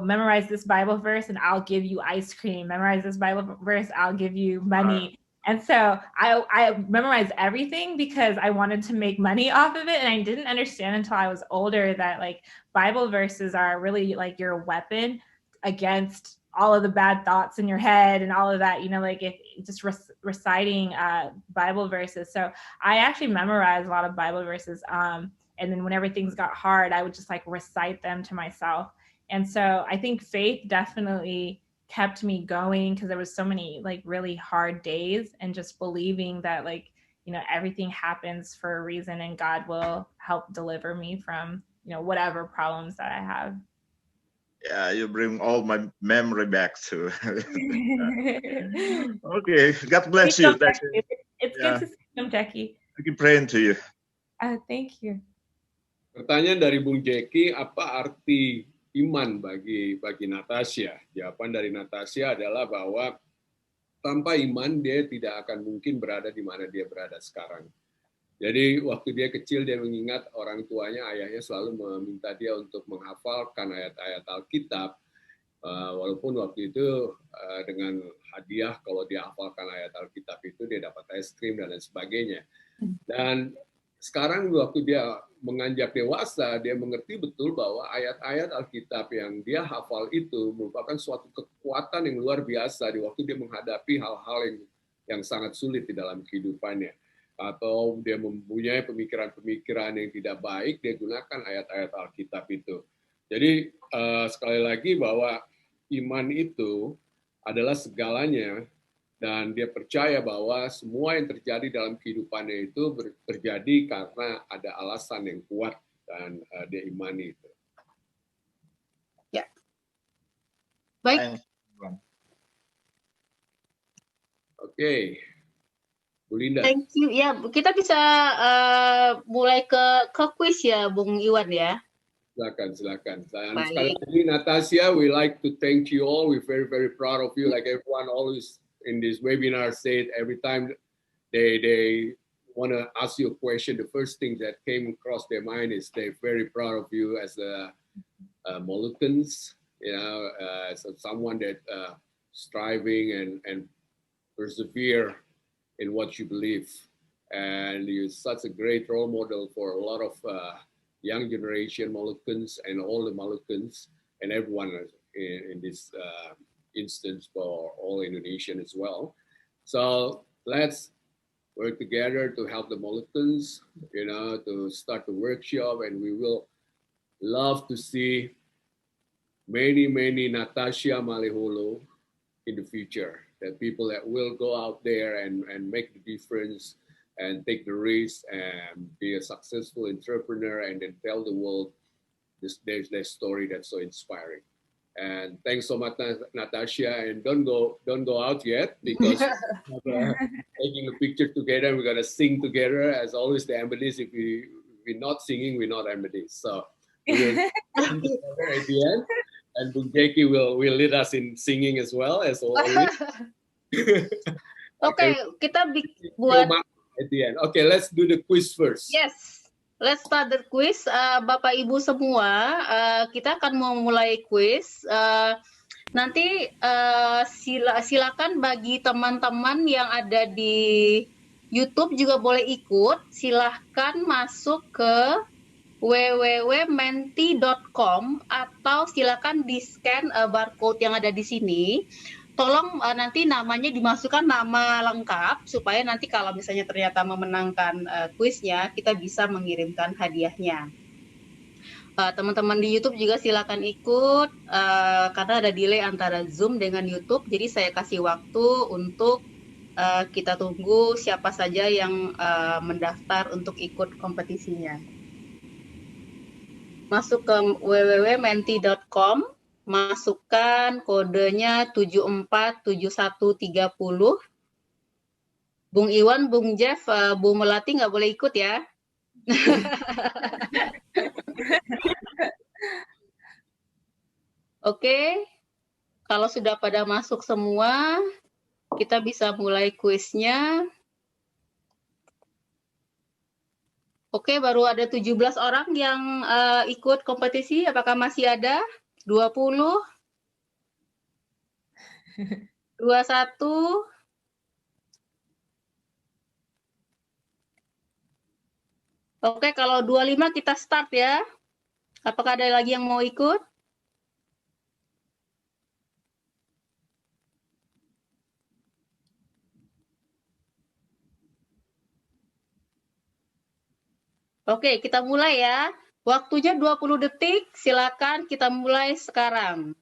memorize this Bible verse and I'll give you ice cream. Memorize this Bible verse, I'll give you money. And so I memorized everything because I wanted to make money off of it. And I didn't understand until I was older that like Bible verses are really like your weapon against all of the bad thoughts in your head and all of that, like if just reciting Bible verses. So I actually memorized a lot of Bible verses. And then whenever things got hard, I would just like recite them to myself. And so I think faith definitely kept me going, because there was so many like really hard days, and just believing that like, everything happens for a reason and God will help deliver me from, whatever problems that I have. Yeah, you bring all my memory back to. Okay, God bless you. It's good to see you, Jackie. I keep praying to you. Thank you. Pertanyaan dari Bung Jackie, apa arti iman bagi Natasia? Jawaban dari Natasia adalah bahwa tanpa iman dia tidak akan mungkin berada di mana dia berada sekarang. Jadi waktu dia kecil dia mengingat orang tuanya, ayahnya selalu meminta dia untuk menghafalkan ayat-ayat Alkitab, walaupun waktu itu dengan hadiah kalau dia hafalkan ayat Alkitab itu dia dapat es krim dan lain sebagainya. Dan sekarang waktu dia menganjak dewasa, dia mengerti betul bahwa ayat-ayat Alkitab yang dia hafal itu merupakan suatu kekuatan yang luar biasa di waktu dia menghadapi hal-hal yang sangat sulit di dalam kehidupannya. Atau dia mempunyai pemikiran-pemikiran yang tidak baik, dia gunakan ayat-ayat Alkitab itu. Jadi sekali lagi bahwa iman itu adalah segalanya, dan dia percaya bahwa semua yang terjadi dalam kehidupannya itu terjadi karena ada alasan yang kuat, dan dia imani itu. Ya. Baik. Oke. Bu Linda. Thank you. Ya, kita bisa mulai ke quiz ya, Bung Iwan ya. Silakan. Dan sekali Baik. lagi, Natasia, we like to thank you all. We're very, very proud of you. Like everyone always in this webinar said, every time they want to ask you a question, the first thing that came across their mind is they're very proud of you as a Moluccans, as someone that striving and persevere in what you believe. And you're such a great role model for a lot of young generation Moluccans and all the Moluccans and everyone in this instance for all Indonesian as well. So let's work together to help the Moluccans, to start the workshop, and we will love to see many Natasia Maliholo in the future. That people that will go out there and make the difference and take the risk and be a successful entrepreneur and then tell the world their story that's so inspiring. And thanks so much, Natasia. And don't go out yet because we're taking a picture together. We're gonna sing together as always. The Ambonese, if we're not singing, we're not Ambonese. So we will sing together at the end. And Bung Jeki will lead us in singing as well as always. Oke, kita buat at the end. Okay, let's do the quiz first. Yes, let's start the quiz. Bapak Ibu semua, kita akan memulai quiz. Nanti silakan bagi teman-teman yang ada di YouTube juga boleh ikut. Silahkan masuk ke www.menti.com atau silakan di-scan barcode yang ada di sini. Tolong nanti namanya dimasukkan nama lengkap supaya nanti kalau misalnya ternyata memenangkan kuisnya, kita bisa mengirimkan hadiahnya. Teman-teman di YouTube juga silakan ikut karena ada delay antara Zoom dengan YouTube. Jadi saya kasih waktu untuk kita tunggu siapa saja yang mendaftar untuk ikut kompetisinya. Masuk ke www.menti.com. Masukkan kodenya 747130. Bung Iwan, Bung Jeff, Bu Melati nggak boleh ikut ya. Oke, kalau sudah pada masuk semua, kita bisa mulai kuisnya. Oke, baru ada 17 orang yang ikut kompetisi. Apakah masih ada? 20, 21, oke, kalau 25 kita start ya. Apakah ada lagi yang mau ikut? Oke, kita mulai ya. Waktunya 20 detik, silakan kita mulai sekarang.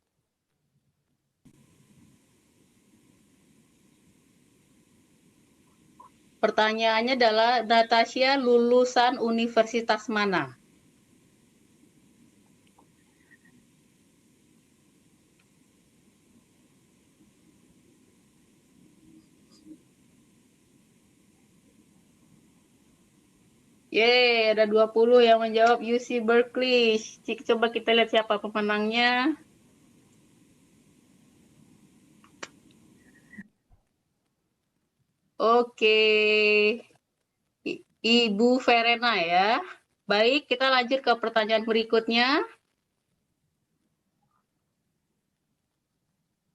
Pertanyaannya adalah, Natasia lulusan universitas mana? Yeay, ada 20 yang menjawab UC Berkeley. Coba kita lihat siapa pemenangnya. Oke, Ibu Verena ya. Baik, kita lanjut ke pertanyaan berikutnya.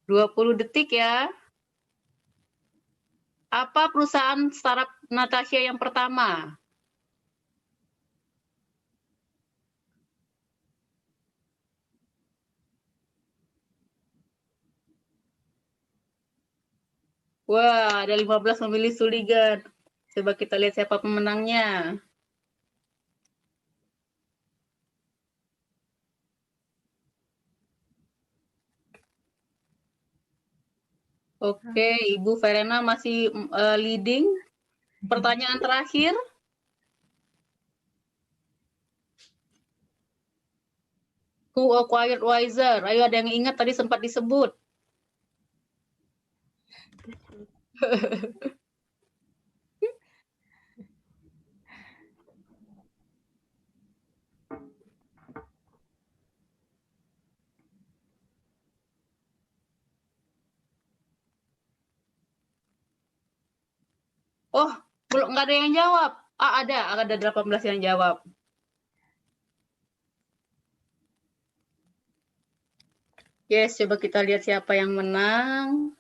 20 detik ya. Apa perusahaan startup Natasia yang pertama? Wah, ada 15 memilih Suligan. Coba kita lihat siapa pemenangnya. Oke, Ibu Verena masih leading. Pertanyaan terakhir. Who acquired Wyzerr? Ayo, ada yang ingat tadi sempat disebut. Oh, belum, nggak ada yang jawab. Ada 18 yang jawab. Yes, coba kita lihat siapa yang menang.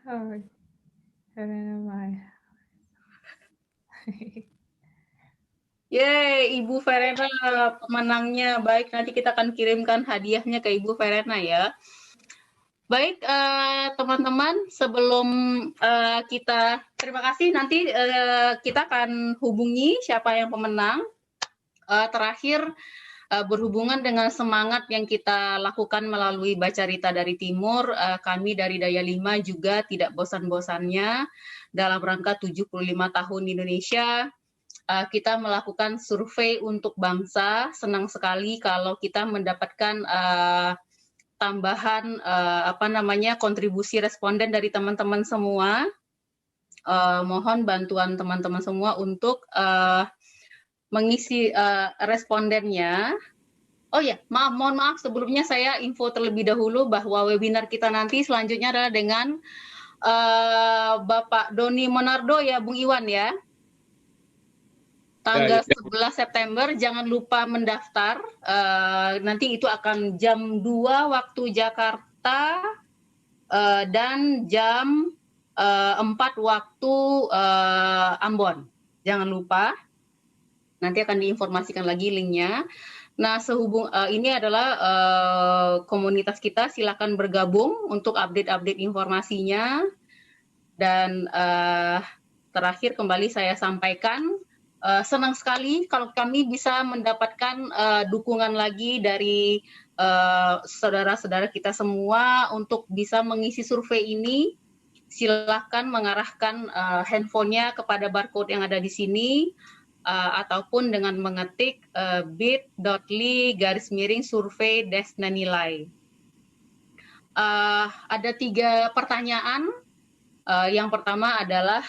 Oh, Yeay, Ibu Verena pemenangnya. Baik, nanti kita akan kirimkan hadiahnya ke Ibu Verena ya. Baik, teman-teman, sebelum kita terima kasih, nanti kita akan hubungi siapa yang pemenang. Terakhir, berhubungan dengan semangat yang kita lakukan melalui Bacarita dari Timur, kami dari Daya 5 juga tidak bosan-bosannya dalam rangka 75 tahun Indonesia. Kita melakukan survei untuk bangsa. Senang sekali kalau kita mendapatkan tambahan kontribusi responden dari teman-teman semua. Mohon bantuan teman-teman semua untuk mengisi respondennya. Oh ya, mohon maaf sebelumnya saya info terlebih dahulu bahwa webinar kita nanti selanjutnya adalah dengan Bapak Doni Monardo ya, Bung Iwan ya. Tanggal 11 September, jangan lupa mendaftar. Nanti itu akan jam 2 waktu Jakarta dan jam 4 waktu Ambon. Jangan lupa. Nanti akan diinformasikan lagi linknya. Nah, ini adalah komunitas kita. Silakan bergabung untuk update-update informasinya. Dan terakhir kembali saya sampaikan, senang sekali kalau kami bisa mendapatkan dukungan lagi dari saudara-saudara kita semua untuk bisa mengisi survei ini. Silahkan mengarahkan handphonenya kepada barcode yang ada di sini, ataupun dengan mengetik bit.ly/survei-nilai. Ada 3 pertanyaan. Yang pertama adalah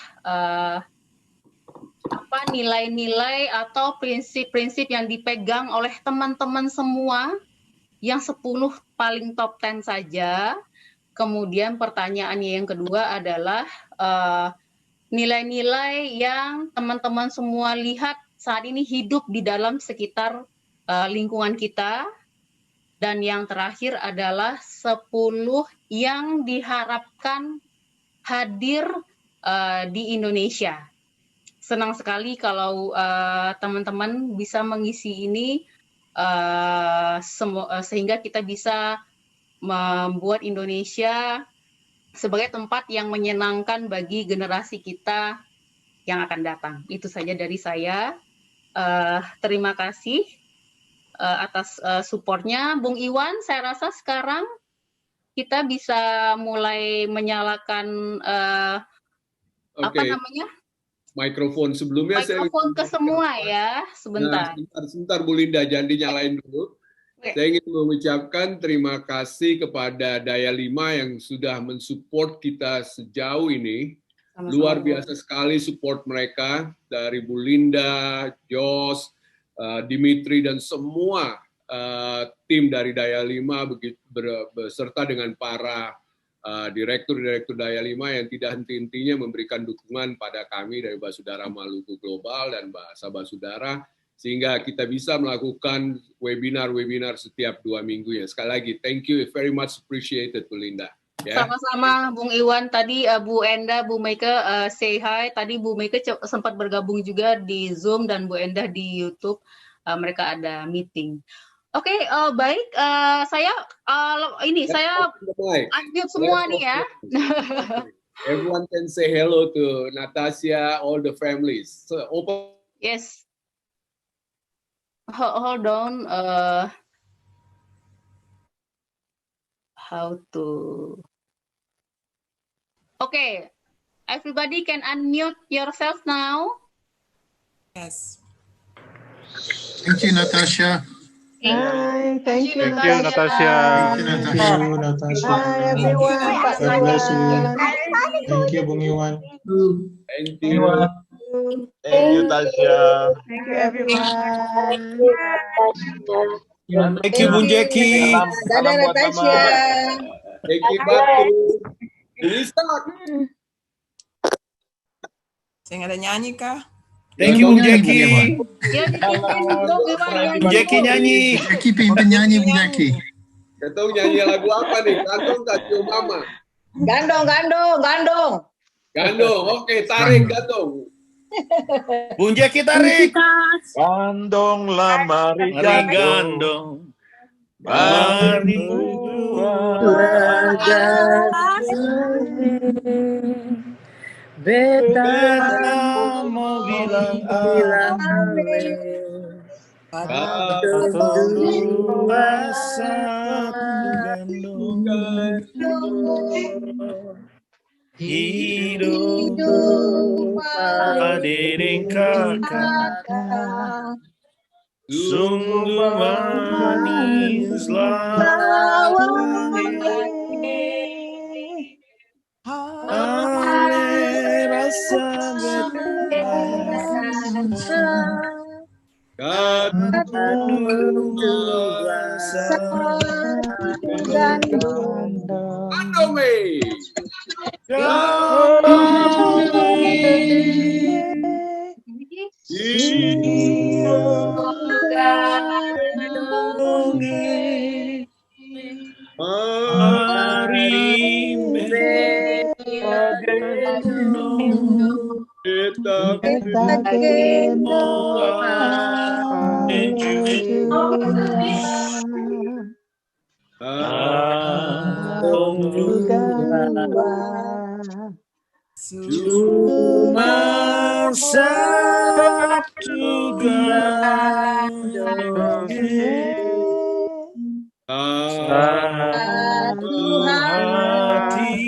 apa nilai-nilai atau prinsip-prinsip yang dipegang oleh teman-teman semua, yang 10 paling top 10 saja. Kemudian pertanyaannya yang kedua adalah nilai-nilai yang teman-teman semua lihat saat ini hidup di dalam sekitar lingkungan kita. Dan yang terakhir adalah 10 yang diharapkan hadir di Indonesia. Senang sekali kalau teman-teman bisa mengisi ini sehingga kita bisa membuat Indonesia sebagai tempat yang menyenangkan bagi generasi kita yang akan datang. Itu saja dari saya. Terima kasih atas supportnya. Bung Iwan, saya rasa sekarang kita bisa mulai menyalakan apa namanya? Mikrofon. Sebelumnya mikrofon ke semua ya, sebentar. Nah, sebentar Bu Linda, jangan dinyalain dulu. Saya ingin mengucapkan terima kasih kepada Daya 5 yang sudah mensupport kita sejauh ini. Sama-sama. Luar biasa sekali support mereka dari Bu Linda, Jos, Dimitri, dan semua tim dari Daya 5 beserta dengan para direktur-direktur Daya 5 yang tidak henti-hentinya memberikan dukungan pada kami dari Basudara Maluku Global dan Bahasa Basudara, sehingga kita bisa melakukan webinar-webinar setiap 2 minggu ya. Sekali lagi, thank you, very much appreciated, Bu Linda. Yeah. Sama-sama, Bung Iwan. Tadi Bu Enda, Bu Meike say hi. Tadi Bu Meike sempat bergabung juga di Zoom dan Bu Enda di YouTube. Mereka ada meeting. Oke, baik. Saya unmute semua nih ya. Everyone can say hello to Natasia, all the families. So, open. Yes. Hold on. How to? Okay, everybody can unmute yourself now. Yes. Thank you, Natasia. Hi, thank you, Natasia. Thank you, Natasia. Hi, everyone. God bless you. Thank you, Bung Iwan. Thank you. Thank you, Tasya. Thank you, everyone. Thank you, Bung Jackie. Dadah Natasia. Thank you, Batu. Bisa. Saya nggak ada nyanyi kah? Thank you, Bung Jackie. Ya, dipimpin dong, Iwan. Bung Jackie nyanyi. Jackie pimpin nyanyi, Bung Jackie. Ketau nyanyi lagu apa nih? Gandong tak cium mama? Gandong, gandong, gandong. Gandong, oke, tarik gandong. Bung Jackie tarik. Gandonglah mari gandong. Mari Beta mau bilang ale. Satu dua satu gandong. Hidup hadirin kakak, sungguh manislah ale rasa satu dua satu gandong. Cuma satu gandong, satu hati,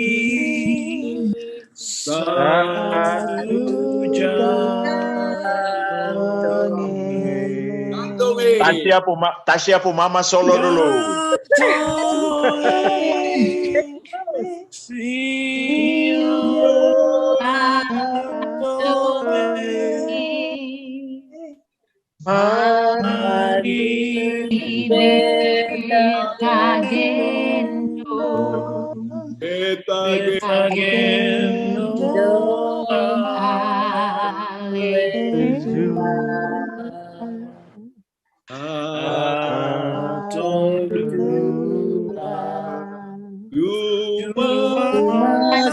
satu jantung. Tasya Pumama solo dulu. Mari beta gendong, beta gendong Atong dua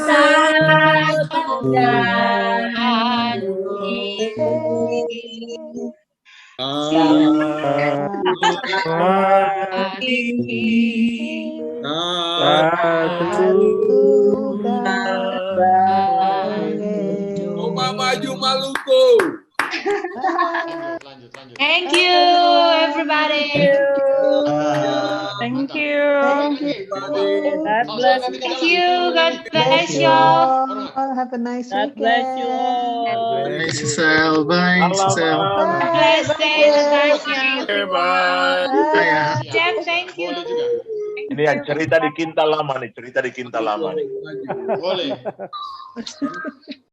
satu Coba maju Maluku. Thank you, everybody. Thank you. God bless you. Thank you. God bless y'all. Have a nice God bless you all. Bye, Cecil. Bye, Cecil. Have a blessed day, Natasia. Bye. Jeff, thank you. Ini yang cerita di Kinta lama nih, cerita di Kinta lama nih. Boleh.